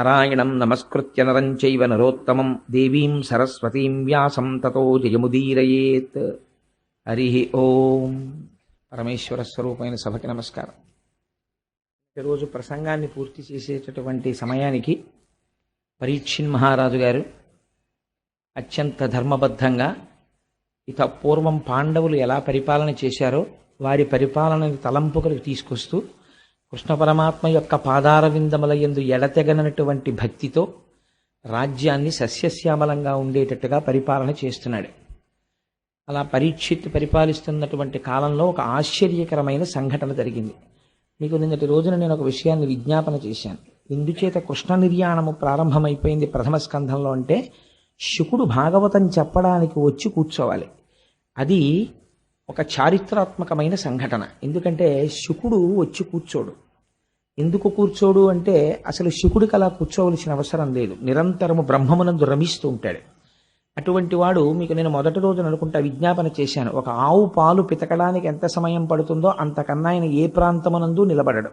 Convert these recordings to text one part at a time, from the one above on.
నారాయణం నమస్కృత్య నరం చైవ నరోత్తమం దేవీం సరస్వతీం వ్యాసం తతో జయముదీరయేత్. హరి ఓం. పరమేశ్వర స్వరూపమైన సభకి నమస్కారం. ఈరోజు ప్రసంగాన్ని పూర్తి చేసేటటువంటి సమయానికి పరీక్షిన్ మహారాజు గారు అత్యంత ధర్మబద్ధంగా పూర్వం పాండవులు ఎలా పరిపాలన చేశారో వారి పరిపాలనని తలంపుకలకు తీసుకొస్తూ కృష్ణ పరమాత్మ యొక్క పాదార విందముల యందు ఎడతెగనటువంటి భక్తితో రాజ్యాన్ని సస్యశ్యామలంగా ఉండేటట్టుగా పరిపాలన చేస్తున్నాడు. అలా పరీక్షిత్ పరిపాలిస్తున్నటువంటి కాలంలో ఒక ఆశ్చర్యకరమైన సంఘటన జరిగింది. మీకు నిన్నటి రోజున నేను ఒక విషయాన్ని విజ్ఞాపన చేశాను. ఇందుచేత కృష్ణ నిర్యాణము ప్రారంభమైపోయింది ప్రథమ స్కంధంలో అంటే శుకుడు భాగవతం చెప్పడానికి వచ్చి కూర్చోవాలి. అది ఒక చారిత్రాత్మకమైన సంఘటన. ఎందుకంటే శుకుడు వచ్చి కూర్చోడు. ఎందుకు కూర్చోడు అంటే అసలు శుకుడికి అలా కూర్చోవలసిన అవసరం లేదు. నిరంతరము బ్రహ్మమునందు రమిస్తూ ఉంటాడు. అటువంటి వాడు మీకు నేను మొదటి రోజున అనుకుంటా విజ్ఞాపన చేశాను. ఒక ఆవు పాలు పితకడానికి ఎంత సమయం పడుతుందో అంతకన్నా ఆయన ఏ ప్రాంతమునందు నిలబడడు.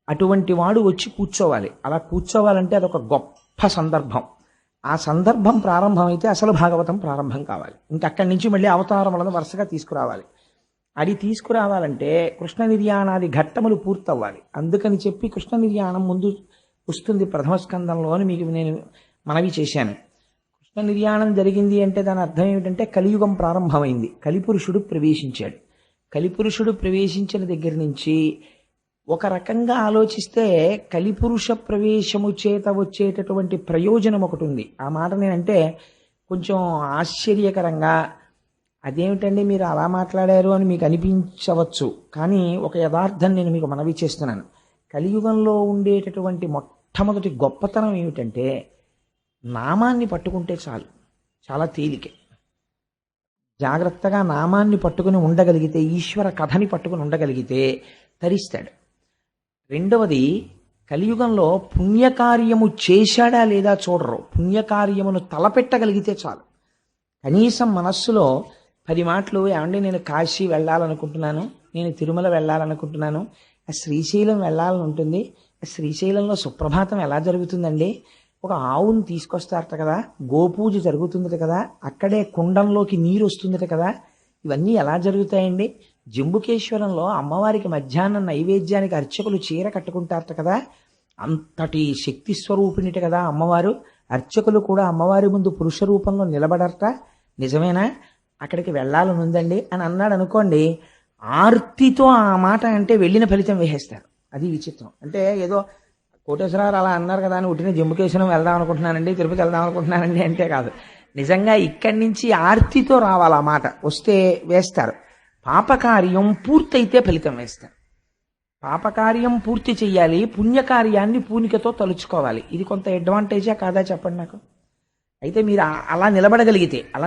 అటువంటి వాడు వచ్చి కూర్చోవాలి. అలా కూర్చోవాలంటే అదొక గొప్ప సందర్భం. ఆ సందర్భం ప్రారంభమైతే అసలు భాగవతం ప్రారంభం కావాలి. ఇంకక్కడి నుంచి మళ్ళీ అవతారములను వరుసగా తీసుకురావాలి. అది తీసుకురావాలంటే కృష్ణ నిర్యాణాది ఘట్టములు పూర్తవ్వాలి. అందుకని చెప్పి కృష్ణ నిర్యాణం ముందు వస్తుంది ప్రథమ స్కందంలో అని మీకు నేను మనవి చేశాను. కృష్ణ నిర్యాణం జరిగింది అంటే దాని అర్థం ఏమిటంటే కలియుగం ప్రారంభమైంది. కలిపురుషుడు ప్రవేశించాడు. కలిపురుషుడు ప్రవేశించిన దగ్గర నుంచి ఒక రకంగా ఆలోచిస్తే కలిపురుష ప్రవేశము చేత వచ్చేటటువంటి ప్రయోజనం ఒకటి ఉంది. ఆ మాట నేనంటే కొంచెం ఆశ్చర్యకరంగా అదేమిటండి మీరు అలా మాట్లాడారు అని మీకు అనిపించవచ్చు. కానీ ఒక యథార్థం నేను మీకు మనవి చేస్తున్నాను. కలియుగంలో ఉండేటటువంటి మొట్టమొదటి గొప్పతనం ఏమిటంటే నామాన్ని పట్టుకుంటే చాలు, చాలా తేలికే. జాగ్రత్తగా నామాన్ని పట్టుకుని ఉండగలిగితే, ఈశ్వర కథని పట్టుకుని ఉండగలిగితే తరిస్తాడు. రెండవది, కలియుగంలో పుణ్యకార్యము చేశాడా లేదా చూడరు. పుణ్యకార్యమును తలపెట్టగలిగితే చాలు. కనీసం మనస్సులో 10 మాటలు, ఏమంటే నేను కాశీ వెళ్ళాలనుకుంటున్నాను, నేను తిరుమల వెళ్ళాలనుకుంటున్నాను, ఆ శ్రీశైలం వెళ్ళాలని ఉంటుంది, ఆ శ్రీశైలంలో సుప్రభాతం ఎలా జరుగుతుందండి, ఒక ఆవును తీసుకొస్తారట కదా, గోపూజ జరుగుతుందట కదా, అక్కడే కుండంలోకి నీరు వస్తుందట కదా, ఇవన్నీ ఎలా జరుగుతాయండి, జంబుకేశ్వరంలో అమ్మవారికి మధ్యాహ్నం నైవేద్యానికి అర్చకులు చీర కట్టుకుంటారట కదా, అంతటి శక్తి స్వరూపిణిట కదా అమ్మవారు, అర్చకులు కూడా అమ్మవారి ముందు పురుష రూపంలో నిలబడరట, నిజమేనా, అక్కడికి వెళ్ళాలని ఉందండి అని అన్నాడు అనుకోండి, ఆర్తితో ఆ మాట అంటే వెళ్ళిన ఫలితం వేసేస్తారు. అది విచిత్రం. అంటే ఏదో కోటేశ్వరరావు అలా అన్నారు కదా అని ఉట్టిన జంబుకేశ్వరం వెళ్దాం అనుకుంటున్నానండి, తిరుపతి వెళ్దాం అనుకుంటున్నానండి అంటే కాదు. నిజంగా ఇక్కడి నుంచి ఆర్తితో రావాలి. ఆ మాట వస్తే వేస్తారు. పాపకార్యం పూర్తయితే ఫలితం వేస్తారు. పాపకార్యం పూర్తి చెయ్యాలి, పుణ్యకార్యాన్ని పూనికతో తలుచుకోవాలి. ఇది కొంత అడ్వాంటేజా కాదా చెప్పండి నాకు. అయితే మీరు అలా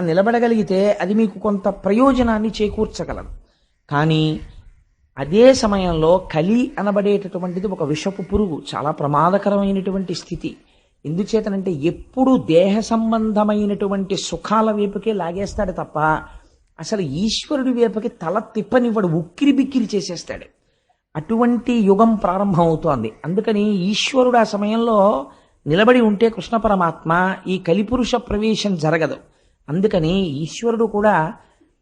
నిలబడగలిగితే అది మీకు కొంత ప్రయోజనాన్ని చేకూర్చగలరు. కానీ అదే సమయంలో కలి అనబడేటటువంటిది ఒక విషపు పురుగు, చాలా ప్రమాదకరమైనటువంటి స్థితి. ఎందుచేతనంటే ఎప్పుడు దేహ సంబంధమైనటువంటి సుఖాల వైపుకే లాగేస్తాడు తప్ప అసలు ఈశ్వరుడి వైపుకి తల తిప్పనివ్వడు, ఉక్కిరి బిక్కిరి చేసేస్తాడు. అటువంటి యుగం ప్రారంభం అవుతోంది. అందుకని ఈశ్వరుడు ఆ సమయంలో నిలబడి ఉంటే కృష్ణ పరమాత్మ ఈ కలిపురుష ప్రవేశం జరగదు. అందుకని ఈశ్వరుడు కూడా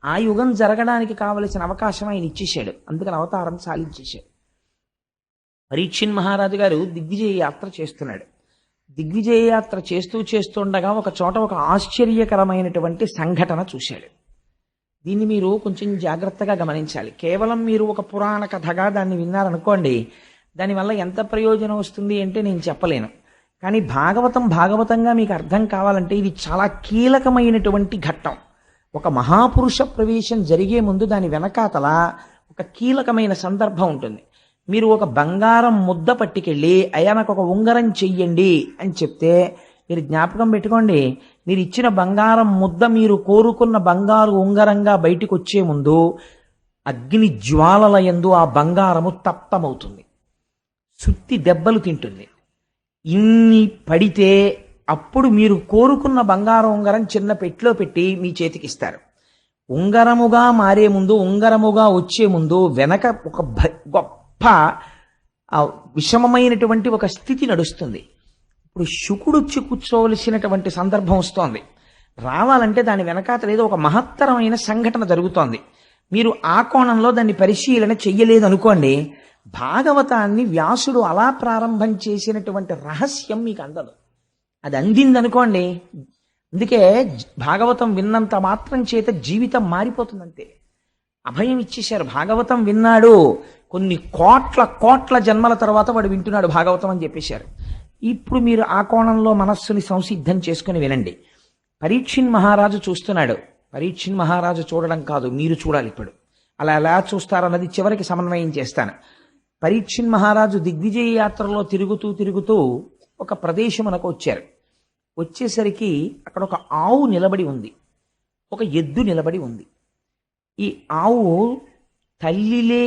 ఆ యుగం జరగడానికి కావలసిన అవకాశం ఆయన ఇచ్చేశాడు. అందుకని అవతారం సాధించేశాడు. పరీక్షిన్ మహారాజు గారు దిగ్విజయ యాత్ర చేస్తున్నాడు. దిగ్విజయ యాత్ర చేస్తుండగా ఒక చోట ఒక ఆశ్చర్యకరమైనటువంటి సంఘటన చూశాడు. దీన్ని మీరు కొంచెం జాగ్రత్తగా గమనించాలి. కేవలం మీరు ఒక పురాణ కథగా దాన్ని విన్నారనుకోండి, దానివల్ల ఎంత ప్రయోజనం వస్తుంది అంటే నేను చెప్పలేను. కానీ భాగవతంగా మీకు అర్థం కావాలంటే ఇది చాలా కీలకమైనటువంటి ఘట్టం. ఒక మహాపురుష ప్రవేశం జరిగే ముందు దాని వెనకాతల ఒక కీలకమైన సందర్భం ఉంటుంది. మీరు ఒక బంగారం ముద్ద పట్టుకెళ్ళి అయ్యా నాకు ఒక ఉంగరం చెయ్యండి అని చెప్తే మీరు జ్ఞాపకం పెట్టుకోండి, మీరు ఇచ్చిన బంగారం ముద్ద మీరు కోరుకున్న బంగారు ఉంగరంగా బయటికి వచ్చే ముందు అగ్ని జ్వాలల యందు ఆ బంగారము తప్తమవుతుంది, సుత్తి దెబ్బలు తింటుంది. ఇన్ని పడితే అప్పుడు మీరు కోరుకున్న బంగారం ఉంగరం చిన్న పెట్టిలో పెట్టి మీ చేతికి ఇస్తారు. ఉంగరముగా మారే ముందు, ఉంగరముగా వచ్చే ముందు వెనక ఒక గొప్ప విషమమైనటువంటి ఒక స్థితి నడుస్తుంది. ఇప్పుడు శుకుడు వచ్చి కూర్చోవలసినటువంటి సందర్భం వస్తోంది. రావాలంటే దాని వెనకాతల ఏదో ఒక మహత్తరమైన సంఘటన జరుగుతోంది. మీరు ఆ కోణంలో దాన్ని పరిశీలన చెయ్యలేదు అనుకోండి, భాగవతాన్ని వ్యాసుడు అలా ప్రారంభం చేసినటువంటి రహస్యం మీకు అందదు. అది అందిందనుకోండి, అందుకే భాగవతం విన్నంత మాత్రం చేత జీవితం మారిపోతుందంతే. అభయం ఇచ్చేశారు. భాగవతం విన్నాడు, కొన్ని కోట్ల కోట్ల జన్మల తర్వాత వాడు వింటున్నాడు భాగవతం అని చెప్పేశారు. ఇప్పుడు మీరు ఆ కోణంలో మనస్సుని సంసిద్ధం చేసుకుని వినండి. పరీక్షిన్ మహారాజు చూస్తున్నాడు. పరీక్షిన్ మహారాజు చూడడం కాదు, మీరు చూడాలి. ఇప్పుడు అలా ఎలా చూస్తారన్నది చివరికి సమన్వయం చేస్తాను. పరీక్షిన్ మహారాజు దిగ్విజయ యాత్రలో తిరుగుతూ తిరుగుతూ ఒక ప్రదేశమునకు వచ్చారు. వచ్చేసరికి అక్కడ ఒక ఆవు నిలబడి ఉంది, ఒక ఎద్దు నిలబడి ఉంది. ఈ ఆవు తల్లిలే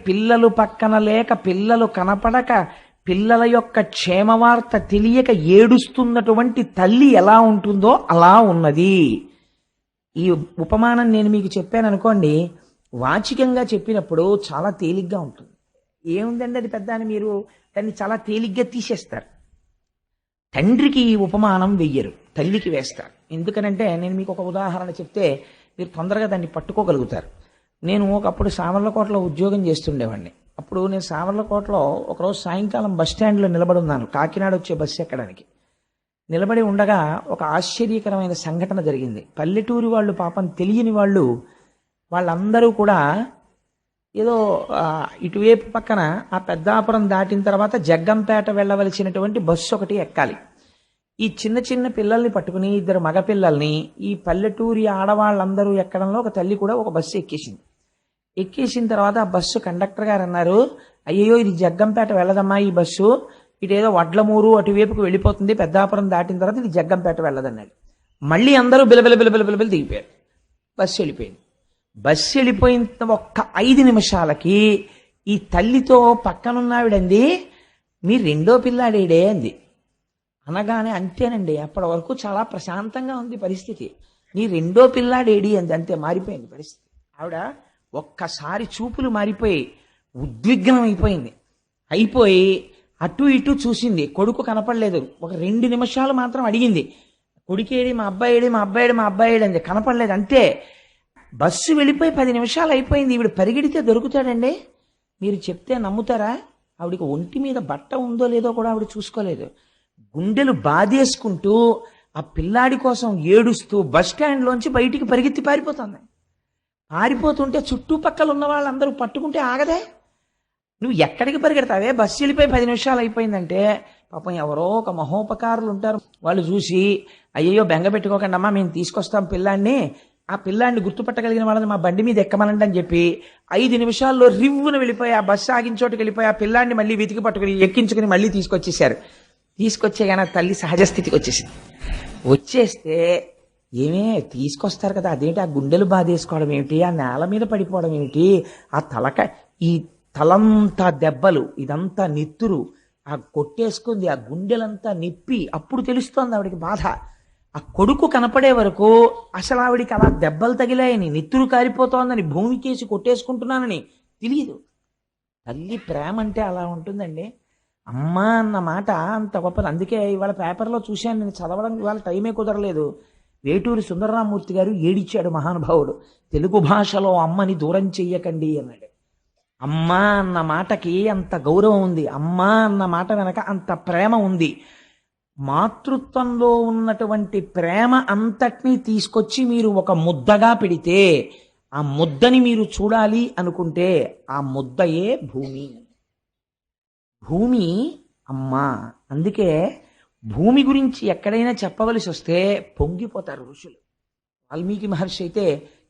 పిల్లలు పక్కన లేక, పిల్లలు కనపడక, పిల్లల యొక్క క్షేమవార్త తెలియక ఏడుస్తున్నటువంటి తల్లి ఎలా ఉంటుందో అలా ఉన్నది. ఈ ఉపమానం నేను మీకు చెప్పాను అనుకోండి, వాచికంగా చెప్పినప్పుడు చాలా తేలిగ్గా ఉంటుంది. ఏముందండి అది పెద్ద అని మీరు దాన్ని చాలా తేలిగ్గా తీసేస్తారు. తండ్రికి ఈ ఉపమానం వెయ్యరు, తల్లికి వేస్తారు. ఎందుకనంటే నేను మీకు ఒక ఉదాహరణ చెప్తే మీరు తొందరగా దాన్ని పట్టుకోగలుగుతారు. నేను ఒకప్పుడు సామర్లకోటలో ఉద్యోగం చేస్తుండేవాడిని. అప్పుడు నేను సామర్లకోటలో ఒకరోజు సాయంకాలం బస్ స్టాండ్లో నిలబడి ఉన్నాను, కాకినాడ వచ్చే బస్సు ఎక్కడానికి. నిలబడి ఉండగా ఒక ఆశ్చర్యకరమైన సంఘటన జరిగింది. పల్లెటూరి వాళ్ళు, పాపం తెలియని వాళ్ళు, వాళ్ళందరూ కూడా ఏదో ఇటువైపు పక్కన ఆ పెద్దాపురం దాటిన తర్వాత జగ్గంపేట వెళ్ళవలసినటువంటి బస్సు ఒకటి ఎక్కాలి. ఈ చిన్న చిన్న పిల్లల్ని పట్టుకుని, ఇద్దరు మగపిల్లల్ని ఈ పల్లెటూరి ఆడవాళ్ళందరూ ఎక్కడంలో ఒక తల్లి కూడా ఒక బస్సు ఎక్కేసింది. ఎక్కేసిన తర్వాత ఆ బస్సు కండక్టర్ గారు అన్నారు, అయ్యో ఇది జగ్గంపేట వెళ్ళదమ్మా, ఈ బస్సు ఇటేదో వడ్లమూరు అటువైపుకు వెళ్ళిపోతుంది, పెద్దాపురం దాటిన తర్వాత ఇది జగ్గంపేట వెళ్ళదన్నాడు. మళ్ళీ అందరూ బిలబిల దిగిపోయారు. బస్సు వెళ్ళిపోయింది. బస్సు వెళ్ళిపోయిన ఒక్క 5 నిమిషాలకి ఈ తల్లితో పక్కనున్నావిడంది, మీ రెండో పిల్లాడేడే అంది. అనగానే అంతేనండి, అప్పటి వరకు చాలా ప్రశాంతంగా ఉంది పరిస్థితి. నీ రెండో పిల్లాడేడి అంది. అంతే, మారిపోయింది పరిస్థితి. ఆవిడ ఒక్కసారి చూపులు మారిపోయి ఉద్విగ్నం అయిపోయి అటు ఇటు చూసింది. కొడుకు కనపడలేదు. ఒక 2 నిమిషాలు మాత్రం అడిగింది, కొడుకేడి, మా అబ్బాయి అంది. కనపడలేదు. అంతే, బస్సు వెళ్ళిపోయి 10 నిమిషాలు అయిపోయింది. ఈవిడ పరిగెడితే దొరుకుతాడండి? మీరు చెప్తే నమ్ముతారా? ఆవిడికి ఒంటి మీద బట్ట ఉందో లేదో కూడా ఆవిడ చూసుకోలేదు. గుండెలు బాధేసుకుంటూ ఆ పిల్లాడి కోసం ఏడుస్తూ బస్ స్టాండ్లోంచి బయటికి పరిగెత్తి పారిపోతుంది. పారిపోతుంటే చుట్టుపక్కల ఉన్న వాళ్ళందరూ పట్టుకుంటే ఆగదే. నువ్వు ఎక్కడికి పరిగెడతావే, బస్సు వెళ్ళిపోయి 10 నిమిషాలు అయిపోయిందంటే పాపం ఎవరో ఒక మహోపకారులు ఉంటారు, వాళ్ళు చూసి అయ్యో బెంగ పెట్టుకోకండి అమ్మా, మేము తీసుకొస్తాం పిల్లాడిని, ఆ పిల్లాడిని గుర్తుపట్టగలిగిన వాళ్ళని మా బండి మీద ఎక్కమనండి అని చెప్పి 5 నిమిషాల్లో రివ్వును వెళ్ళిపోయి ఆ బస్సు ఆగిన చోటుకి వెళ్ళిపోయి ఆ పిల్లాడిని మళ్ళీ వెతికి పట్టుకుని ఎక్కించుకుని మళ్ళీ తీసుకొచ్చేసారు. తీసుకొచ్చే కానీ తల్లి సహజ స్థితికి వచ్చేసింది. వచ్చేస్తే ఏమే తీసుకొస్తారు కదా, అదేంటి ఆ గుండెలు బాధేసుకోవడం ఏమిటి, ఆ నేల మీద పడిపోవడం ఏమిటి, ఆ ఈ తలంతా దెబ్బలు, ఇదంతా నెత్తురు, ఆ కొట్టేసుకుంది, ఆ గుండెలంతా నిప్పి. అప్పుడు తెలుస్తోంది ఆవిడికి బాధ. ఆ కొడుకు కనపడే వరకు అసలు ఆవిడికి అలా దెబ్బలు తగిలాయని, నెత్తురు కారిపోతోందని, భూమికేసి కొట్టేసుకుంటున్నానని తెలియదు. తల్లి ప్రేమ అంటే అలా ఉంటుందండి. అమ్మ అన్న మాట అంత గొప్పది. అందుకే ఇవాళ పేపర్లో చూశాను, నేను చదవడం ఇవాళ టైమే కుదరలేదు. వేటూరి సుందరరామూర్తి గారు ఏడిచాడు మహానుభావుడు, తెలుగు భాషలో అమ్మని దూరం చెయ్యకండి అన్నాడు. అమ్మ అన్న మాటకి అంత గౌరవం ఉంది, అమ్మ అన్న మాట వెనక అంత ప్రేమ ఉంది. మాతృత్వంలో ఉన్నటువంటి ప్రేమ అంతటినీ తీసుకొచ్చి మీరు ఒక ముద్దగా పెడితే, ఆ ముద్దని మీరు చూడాలి అనుకుంటే ఆ ముద్దయే భూమి. భూమి అమ్మ. అందుకే భూమి గురించి ఎక్కడైనా చెప్పవలసి వస్తే పొంగిపోతారు ఋషులు. వాల్మీకి మహర్షి అయితే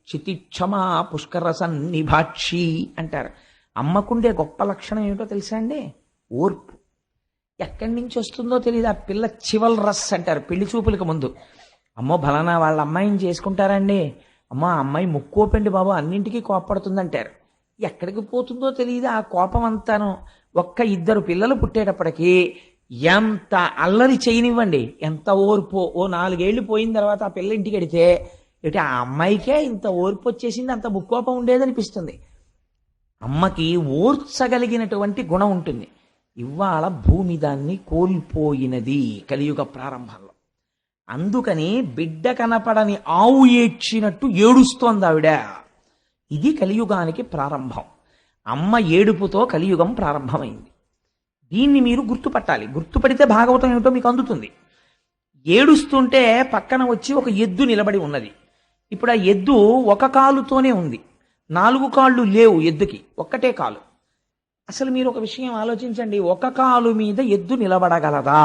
చితిక్షమా పుష్కర సన్నిభాక్షి అంటారు. అమ్మకుండే గొప్ప లక్షణం ఏమిటో తెలుసా అండి? ఓర్పు. ఎక్కడి నుంచి వస్తుందో తెలియదు. ఆ పిల్ల చివల్ రస్ అంటారు పెళ్లి చూపులకు ముందు. అమ్మో బలానా వాళ్ళ అమ్మాయిని చేసుకుంటారండి, అమ్మో ఆ అమ్మాయి ముక్కోపండి బాబు, అన్నింటికీ కోపడుతుందంటారు. ఎక్కడికి పోతుందో తెలియదు ఆ కోపం అంతాను. ఒక్క 2 పిల్లలు పుట్టేటప్పటికీ ఎంత అల్లరి చేయనివ్వండి, ఎంత ఓర్పు. ఓ 4 ఏళ్ళు పోయిన తర్వాత ఆ పిల్ల ఇంటికి వెడితే ఇటు ఆ అమ్మాయికే ఇంత ఓర్పు వచ్చేసింది, అంత ముక్కోపం ఉండేదనిపిస్తుంది. అమ్మకి ఓర్చగలిగినటువంటి గుణం ఉంటుంది. ఇవాళ భూమి దాన్ని కోల్పోయినది కలియుగ ప్రారంభంలో. అందుకని బిడ్డ కనపడని ఆవు ఏడ్చినట్టు ఏడుస్తోంది ఆవిడ. ఇది కలియుగానికి ప్రారంభం. అమ్మ ఏడుపుతో కలియుగం ప్రారంభమైంది. దీన్ని మీరు గుర్తుపట్టాలి. గుర్తుపడితే భాగవతం ఏమిటో మీకు అందుతుంది. ఏడుస్తుంటే పక్కన వచ్చి ఒక ఎద్దు నిలబడి ఉన్నది. ఇప్పుడు ఆ ఎద్దు ఒక కాలుతోనే ఉంది, 4 కాళ్ళు లేవు ఎద్దుకి, ఒక్కటే కాలు. అసలు మీరు ఒక విషయం ఆలోచించండి, ఒక కాలు మీద ఎద్దు నిలబడగలదా?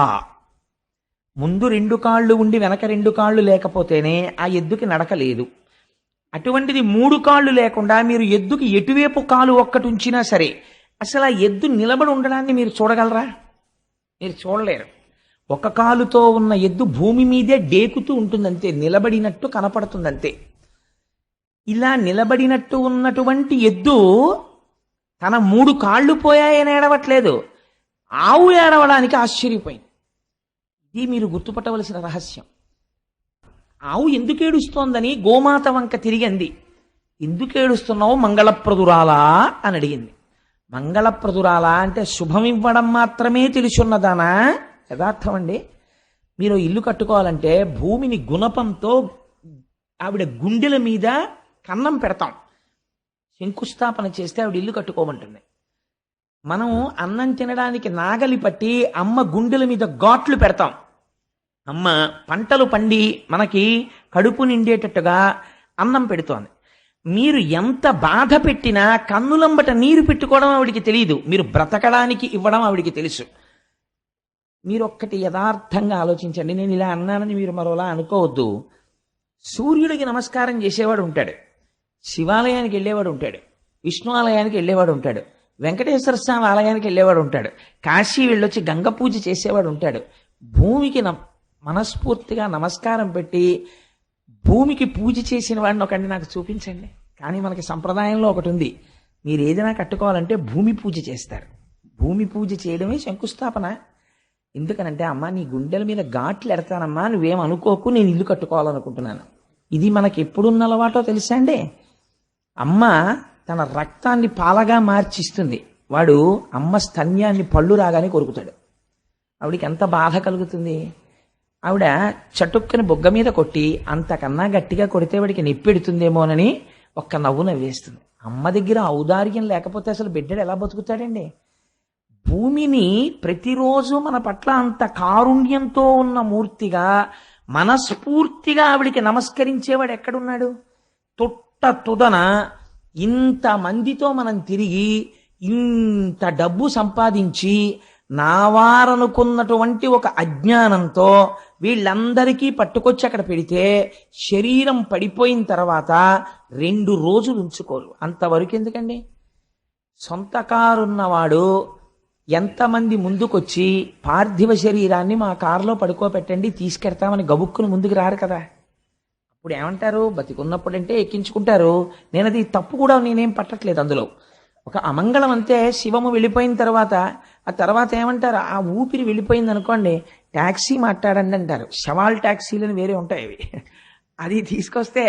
ముందు 2 కాళ్ళు ఉండి వెనక 2 కాళ్ళు లేకపోతేనే ఆ ఎద్దుకి నడక లేదు. అటువంటిది 3 కాళ్ళు లేకుండా మీరు ఎద్దుకి ఎటువైపు కాలు ఒక్కటి ఉంచినా సరే అసలు ఆ ఎద్దు నిలబడి ఉండడాన్ని మీరు చూడగలరా? మీరు చూడలేరు. ఒక కాలుతో ఉన్న ఎద్దు భూమి మీదే డేకుతూ ఉంటుందంతే, నిలబడినట్టు కనపడుతుందంతే. ఇలా నిలబడినట్టు ఉన్నటువంటి ఎద్దు తన 3 కాళ్ళు పోయాయని ఏడవట్లేదు, ఆవు ఏడవడానికి ఆశ్చర్యపోయింది. ఇది మీరు గుర్తుపట్టవలసిన రహస్యం. ఆవు ఎందుకు ఏడుస్తోందని గోమాత వంక తిరిగింది. ఎందుకు ఏడుస్తున్నావు మంగళప్రదురాలా అని అడిగింది. మంగళప్రదురాలా అంటే శుభం ఇవ్వడం మాత్రమే తెలుసున్నదానా? యథార్థం అండి. మీరు ఇల్లు కట్టుకోవాలంటే భూమిని గుణపంతో ఆవిడ గుండెల మీద కన్నం పెడతాం. శంకుస్థాపన చేస్తే ఆవిడ ఇల్లు కట్టుకోమంటుంది. మనం అన్నం తినడానికి నాగలి పట్టి అమ్మ గుండెల మీద ఘాట్లు పెడతాం. అమ్మ పంటలు పండి మనకి కడుపు నిండేటట్టుగా అన్నం పెడుతోంది. మీరు ఎంత బాధ పెట్టినా కన్నులంబట నీరు పెట్టుకోవడం ఆవిడికి తెలియదు, మీరు బ్రతకడానికి ఇవ్వడం ఆవిడికి తెలుసు. మీరు ఒక్కటి యథార్థంగా ఆలోచించండి. నేను ఇలా అన్నానని మీరు మరోలా అనుకోవద్దు. సూర్యుడికి నమస్కారం చేసేవాడు ఉంటాడు, శివాలయానికి వెళ్ళేవాడు ఉంటాడు, విష్ణు ఆలయానికి వెళ్ళేవాడు ఉంటాడు, వెంకటేశ్వర స్వామి ఆలయానికి వెళ్ళేవాడు ఉంటాడు, కాశీ వెళ్ళొచ్చి గంగ పూజ చేసేవాడు ఉంటాడు. భూమికి మనస్ఫూర్తిగా నమస్కారం పెట్టి భూమికి పూజ చేసిన వాడిని ఒకటి నాకు చూపించండి. కానీ మనకి సంప్రదాయంలో ఒకటి ఉంది, మీరు ఏదైనా కట్టుకోవాలంటే భూమి పూజ చేస్తారు. భూమి పూజ చేయడమే శంకుస్థాపన. ఎందుకనంటే అమ్మ నీ గుండెల మీద ఘాట్లు ఎడతానమ్మా, నువ్వేం అనుకోకు, నేను ఇల్లు కట్టుకోవాలనుకుంటున్నాను. ఇది మనకి ఎప్పుడున్న అలవాటో తెలుసా అండి? అమ్మ తన రక్తాన్ని పాలగా మార్చిస్తుంది, వాడు అమ్మ స్తన్యాన్ని పళ్ళు రాగానే కొరుకుతాడు. ఆవిడికి ఎంత బాధ కలుగుతుంది. ఆవిడ చటుక్కని బొగ్గ మీద కొట్టి అంతకన్నా గట్టిగా కొడితే వాడికి నొప్పెడుతుందేమోనని ఒక్క నవ్వు నవ్వేస్తుంది. అమ్మ దగ్గర ఔదార్యం లేకపోతే అసలు బిడ్డడు ఎలా బతుకుతాడండి? భూమిని ప్రతిరోజు మన పట్ల అంత కారుణ్యంతో ఉన్న మూర్తిగా మనస్ఫూర్తిగా ఆవిడికి నమస్కరించేవాడు ఎక్కడున్నాడు? తొట్ట తుదన ఇంతమందితో మనం తిరిగి ఇంత డబ్బు సంపాదించి నావారనుకున్నటువంటి ఒక అజ్ఞానంతో వీళ్ళందరికీ పట్టుకొచ్చి అక్కడ పెడితే శరీరం పడిపోయిన తర్వాత 2 రోజులు ఉంచుకోరు. అంతవరకు ఎందుకండి? సొంత కారున్నవాడు ఎంతమంది ముందుకొచ్చి పార్థివ శరీరాన్ని మా కారులో పడుకోబెట్టండి తీసుకెడతామని గబుక్కును ముందుకు రారు కదా. అప్పుడు ఏమంటారు? బతికున్నప్పుడంటే ఎక్కించుకుంటారు. నేను అది తప్పు కూడా నేనేం పట్టట్లేదు అందులో. ఒక అమంగళం అంతే. శివము వెళ్ళిపోయిన తర్వాత ఆ తర్వాత ఏమంటారు? ఆ ఊపిరి వెళ్ళిపోయింది అనుకోండి, ట్యాక్సీ మాట్లాడండి అంటారు. శవాల్ ట్యాక్సీలని వేరే ఉంటాయి అవి. అది తీసుకొస్తే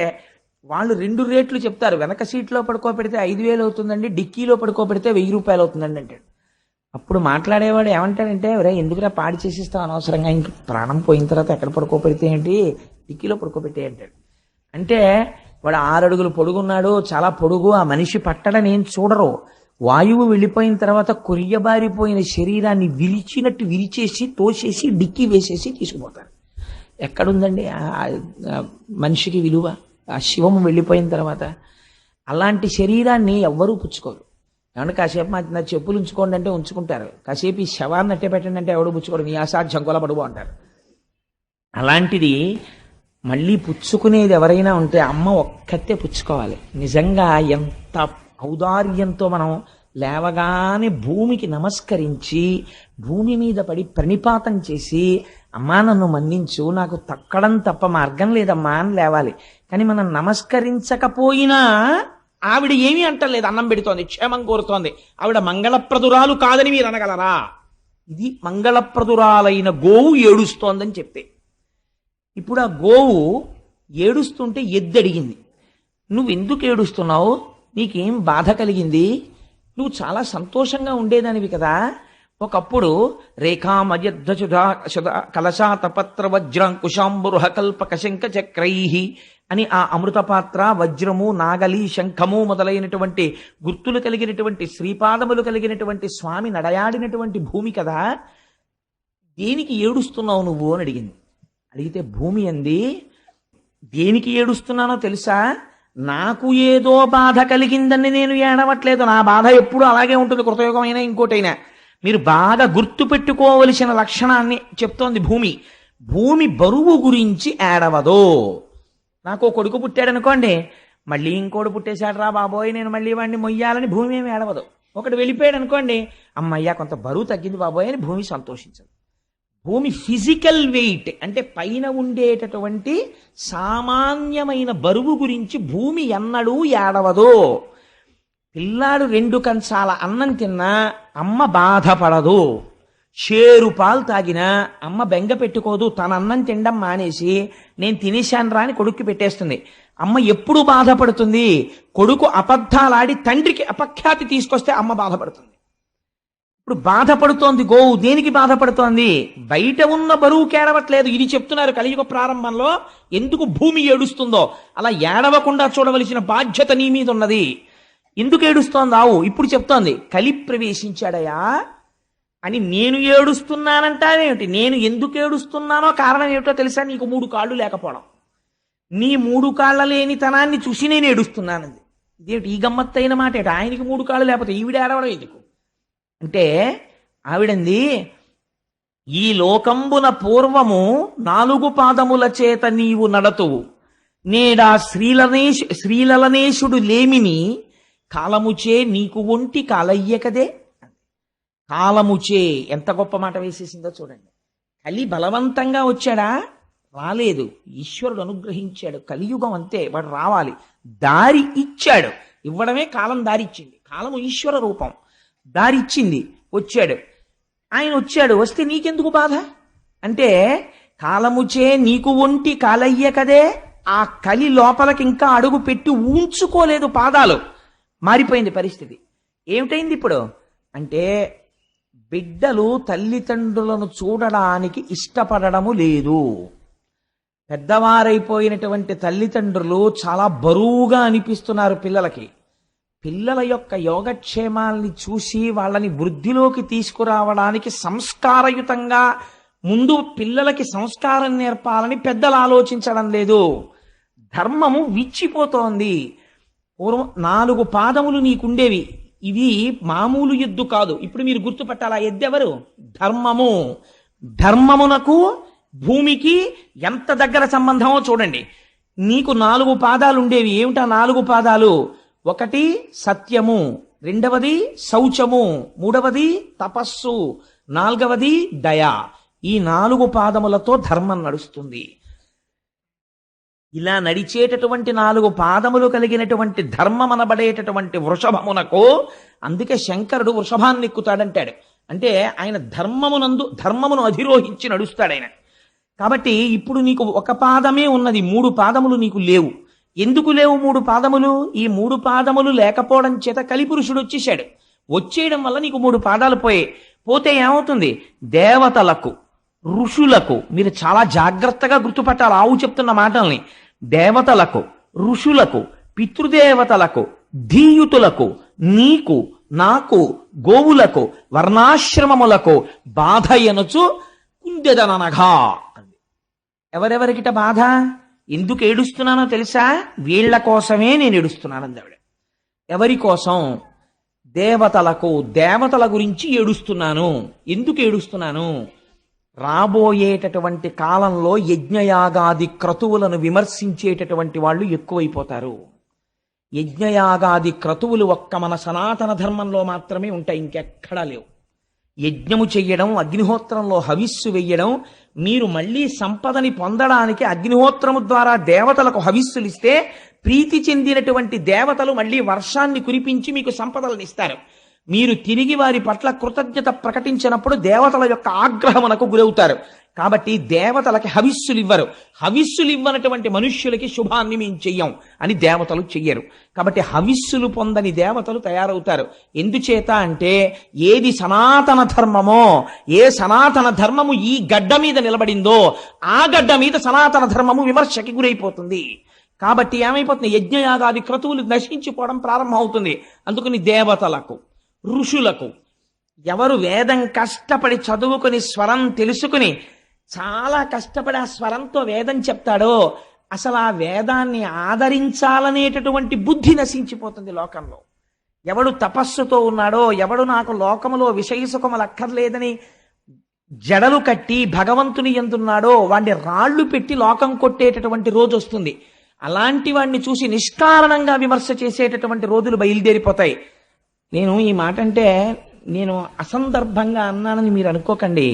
వాళ్ళు 2 రేట్లు చెప్తారు. వెనక సీట్లో పడుకోబెడితే 5,000 అవుతుందండి, డిక్కీలో పడుకోబెడితే 1,000 రూపాయలు అవుతుందండి అంటాడు. అప్పుడు మాట్లాడేవాడు ఏమంటాడంటే, ఎవరే ఎందుకురా పాడి చేసిస్తావు అనవసరంగా, ఇంక ప్రాణం పోయిన తర్వాత ఎక్కడ పడుకోబెడితే ఏంటి, డిక్కీలో పడుకోబెట్టే అంటాడు. అంటే వాడు 6 అడుగులు పొడుగున్నాడు, చాలా పొడుగు, ఆ మనిషి పట్టడని ఏం చూడరు. వాయువు వెళ్ళిపోయిన తర్వాత కొరియబారిపోయిన శరీరాన్ని విరిచినట్టు విరిచేసి తోసేసి డిక్కీ వేసేసి తీసుకుపోతారు. ఎక్కడుందండి మనిషికి విలువ? ఆ శివము వెళ్ళిపోయిన తర్వాత అలాంటి శరీరాన్ని ఎవ్వరూ పుచ్చుకోరు. ఏమంటే కాసేపు నా చెప్పులు ఉంచుకోండి అంటే ఉంచుకుంటారు, కాసేపు ఈ శవాన్ని అట్టే పెట్టండి అంటే ఎవడు పుచ్చుకోడు, నీ అసాధ్యం కొలబడువు అంటారు. అలాంటిది మళ్ళీ పుచ్చుకునేది ఎవరైనా ఉంటే అమ్మ ఒక్కతే పుచ్చుకోవాలి. నిజంగా ఎంత ఔదార్యంతో మనం లేవగానే భూమికి నమస్కరించి భూమి మీద పడి ప్రణిపాతం చేసి అమ్మా నన్ను మన్నించు, నాకు తక్కడం తప్ప మార్గం లేదమ్మా అని లేవాలి. కానీ మనం నమస్కరించకపోయినా ఆవిడ ఏమీ అంటలేదు, అన్నం పెడుతోంది, క్షేమం కోరుతోంది. ఆవిడ మంగళప్రదురాలు కాదని మీరు అనగలరా? ఇది మంగళప్రదురాలైన గోవు ఏడుస్తోందని చెప్తే. ఇప్పుడు ఆ గోవు ఏడుస్తుంటే ఎద్దు అడిగింది, నువ్వు ఎందుకు ఏడుస్తున్నావు, నీకేం బాధ కలిగింది, నువ్వు చాలా సంతోషంగా ఉండేదానివి కదా, ఒకప్పుడు రేఖామయద్ధుధా కలశాతపత్ర వజ్రాంకుశాంబురుహ కల్పక శంఖ చక్రై అని ఆ అమృతపాత్ర, వజ్రము, నాగలి, శంఖము మొదలైనటువంటి గుర్తులు కలిగినటువంటి శ్రీపాదములు కలిగినటువంటి స్వామి నడయాడినటువంటి భూమి కదా, దేనికి ఏడుస్తున్నావు నువ్వు అని అడిగింది. అడిగితే భూమి అంది, దేనికి ఏడుస్తున్నానో తెలుసా, నాకు ఏదో బాధ కలిగిందని నేను ఏడవట్లేదు, నా బాధ ఎప్పుడు అలాగే ఉంటుంది, కృతయుగమైనా ఇంకోటైనా. మీరు బాగా గుర్తు పెట్టుకోవలసిన లక్షణాన్ని చెప్తోంది భూమి. భూమి బరువు గురించి ఏడవదో. నాకు కొడుకు పుట్టాడనుకోండి, మళ్ళీ ఇంకోడు పుట్టేశాడు రా బాబోయ్ నేను మళ్ళీ వాడిని మొయ్యాలని భూమి ఏమి ఏడవదు. ఒకటి వెళ్ళిపోయాడు అనుకోండి, అమ్మయ్యా కొంత బరువు తగ్గింది బాబోయ్ అని భూమి సంతోషించదు. భూమి ఫిజికల్ వెయిట్ అంటే పైన ఉండేటటువంటి సామాన్యమైన బరువు గురించి భూమి ఎన్నడూ ఏడవదు. పిల్లాడు 2 కంచాల అన్నం తిన్నా అమ్మ బాధపడదు, షేరు పాలు తాగినా అమ్మ బెంగ పెట్టుకోదు, తన అన్నం తినడం మానేసి నేను తినేశాను రా అని కొడుక్కి పెట్టేస్తుంది. అమ్మ ఎప్పుడు బాధపడుతుంది, కొడుకు అబద్ధాలాడి తండ్రికి అపఖ్యాతి తీసుకొస్తే అమ్మ బాధపడుతుంది. ఇప్పుడు బాధపడుతోంది గోవు, దేనికి బాధపడుతోంది, బయట ఉన్న బరువు కేడవట్లేదు. ఇది చెప్తున్నారు కలియుగ ప్రారంభంలో ఎందుకు భూమి ఏడుస్తుందో. అలా ఏడవకుండా చూడవలసిన బాధ్యత నీ మీద ఉన్నది. ఎందుకు ఏడుస్తోంది ఆవు, ఇప్పుడు చెప్తోంది కలి ప్రవేశించాడయా అని. నేను ఏడుస్తున్నానంటావేమిటి, నేను ఎందుకు ఏడుస్తున్నానో కారణం ఏమిటో తెలుసా, నీకు 3 కాళ్ళు లేకపోవడం. నీ 3 కాళ్ళ లేని తనాన్ని చూసి నేను ఏడుస్తున్నానంది. ఇదేమిటి ఈ గమ్మత్తైన మాట ఏమిటి, ఆయనకి 3 కాళ్ళు లేకపోతే ఈవిడ ఏడవడం ఎందుకు అంటే, ఆవిడంది ఈ లోకంబున పూర్వము 4 పాదముల చేత నీవు నడతువు, నేడా శ్రీలలనేశుడు లేమిని కాలముచే నీకు ఒంటి కాలయ్య కదే. కాలముచే ఎంత గొప్ప మాట వేసేసిందో చూడండి. కలి బలవంతంగా వచ్చాడా, రాలేదు, ఈశ్వరుడు అనుగ్రహించాడు. కలియుగం అంతే, వాడు రావాలి, దారి ఇచ్చాడు. ఇవ్వడమే కాలం దారి ఇచ్చింది. కాలము ఈశ్వర రూపం, దారి ఇచ్చింది, వచ్చాడు. ఆయన వచ్చాడు, వస్తే నీకెందుకు బాధ అంటే, కాలముచే నీకు ఒంటి కాలయ్య కదే. ఆ కలి లోపలికి ఇంకా అడుగు పెట్టి ఉంచుకోలేదు, పాదాలు మారిపోయింది పరిస్థితి. ఏమిటైంది ఇప్పుడు అంటే, బిడ్డలు తల్లిదండ్రులను చూడడానికి ఇష్టపడము లేదు. పెద్దవారైపోయినటువంటి తల్లిదండ్రులు చాలా బరువుగా అనిపిస్తున్నారు పిల్లలకి. పిల్లల యొక్క యోగక్షేమాల్ని చూసి వాళ్ళని వృద్ధిలోకి తీసుకురావడానికి సంస్కారయుతంగా ముందు పిల్లలకి సంస్కారం నేర్పాలని పెద్దలు ఆలోచించడం లేదు. ధర్మము విచ్చిపోతోంది. పూర్వం 4 పాదములు నీకుండేవి, ఇవి మామూలు ఎద్దు కాదు. ఇప్పుడు మీరు గుర్తుపట్టాలి, ఆ ఎద్దు ఎవరు, ధర్మము. ధర్మమునకు భూమికి ఎంత దగ్గర సంబంధమో చూడండి. నీకు 4 పాదాలు ఉండేవి. ఏమిటా 4 పాదాలు, 1 సత్యము, 2వది శౌచము, 3వది తపస్సు, 4వది దయ. ఈ 4 పాదములతో ధర్మం నడుస్తుంది. ఇలా నడిచేటటువంటి 4 పాదములు కలిగినటువంటి ధర్మం అనబడేటటువంటి వృషభమునకు, అందుకే శంకరుడు వృషభాన్ని ఎక్కుతాడంటాడు. అంటే ఆయన ధర్మమును అధిరోహించి నడుస్తాడు ఆయన. కాబట్టి ఇప్పుడు నీకు 1 పాదమే ఉన్నది, 3 పాదములు నీకు లేవు. ఎందుకు లేవు 3 పాదములు? ఈ 3 పాదములు లేకపోవడం చేత కలిపురుషుడు వచ్చేసాడు. వచ్చేయడం వల్ల నీకు 3 పాదాలు పోతే ఏమవుతుంది, దేవతలకు, ఋషులకు, మీరు చాలా జాగ్రత్తగా గుర్తుపట్టాలి ఆవు చెప్తున్న మాటల్ని, దేవతలకు, ఋషులకు, పితృదేవతలకు, ధీయుతులకు, నీకు, నాకు, గోవులకు, వర్ణాశ్రమములకు బాధ ఎనుచు కుందెదననగా. ఎవరెవరికిట బాధ, ఎందుకు ఏడుస్తున్నానో తెలుసా, వీళ్ల కోసమే నేను ఏడుస్తున్నానంది ఆవిడ. ఎవరి కోసం, దేవతలకు, దేవతల గురించి ఏడుస్తున్నాను. ఎందుకు ఏడుస్తున్నాను, రాబోయేటటువంటి కాలంలో యజ్ఞయాగాది క్రతువులను విమర్శించేటటువంటి వాళ్ళు ఎక్కువైపోతారు. యజ్ఞయాగాది క్రతువులు ఒక్క మన సనాతన ధర్మంలో మాత్రమే ఉంటాయి, ఇంకెక్కడా లేవు. యజ్ఞము చెయ్యడం, అగ్నిహోత్రంలో హవిస్సు వెయ్యడం, మీరు మళ్ళీ సంపదని పొందడానికి అగ్నిహోత్రము ద్వారా దేవతలకు హవిస్సులిస్తే ప్రీతి చెందినటువంటి దేవతలు మళ్ళీ వర్షాన్ని కురిపించి మీకు సంపదలను ఇస్తారు. మీరు తిరిగి వారి పట్ల కృతజ్ఞత ప్రకటించినప్పుడు దేవతల యొక్క ఆగ్రహమునకు గురవుతారు. కాబట్టి దేవతలకి హవిస్సులు ఇవ్వరు. హవిస్సులు ఇవ్వనటువంటి మనుష్యులకి శుభాన్ని మేము చెయ్యం అని దేవతలు చెయ్యరు. కాబట్టి హవిస్సులు పొందని దేవతలు తయారవుతారు. ఎందుచేత అంటే ఏది సనాతన ధర్మమో, ఏ సనాతన ధర్మము ఈ గడ్డ మీద నిలబడిందో ఆ గడ్డ మీద సనాతన ధర్మము విమర్శకి గురైపోతుంది. కాబట్టి ఏమైపోతుంది, యజ్ఞయాగాది క్రతువులు నశించిపోవడం ప్రారంభం అవుతుంది. అందుకని దేవతలకు, ఋషులకు, ఎవరు వేదం కష్టపడి చదువుకుని స్వరం తెలుసుకుని చాలా కష్టపడి ఆ స్వరంతో వేదం చెప్తాడో అసలు ఆ వేదాన్ని ఆదరించాలనేటటువంటి బుద్ధి నశించిపోతుంది లోకంలో. ఎవడు తపస్సుతో ఉన్నాడో, ఎవడు నాకు లోకములో విషయ సుఖములు అక్కర్లేదని జడలు కట్టి భగవంతుని ఎందున్నాడో వాడిని రాళ్లు పెట్టి లోకం కొట్టేటటువంటి రోజు వస్తుంది. అలాంటి వాడిని చూసి నిష్కారణంగా విమర్శ చేసేటటువంటి రోజులు బయలుదేరిపోతాయి. నేను ఈ మాట అంటే నేను అసందర్భంగా అన్నానని మీరు అనుకోకండి.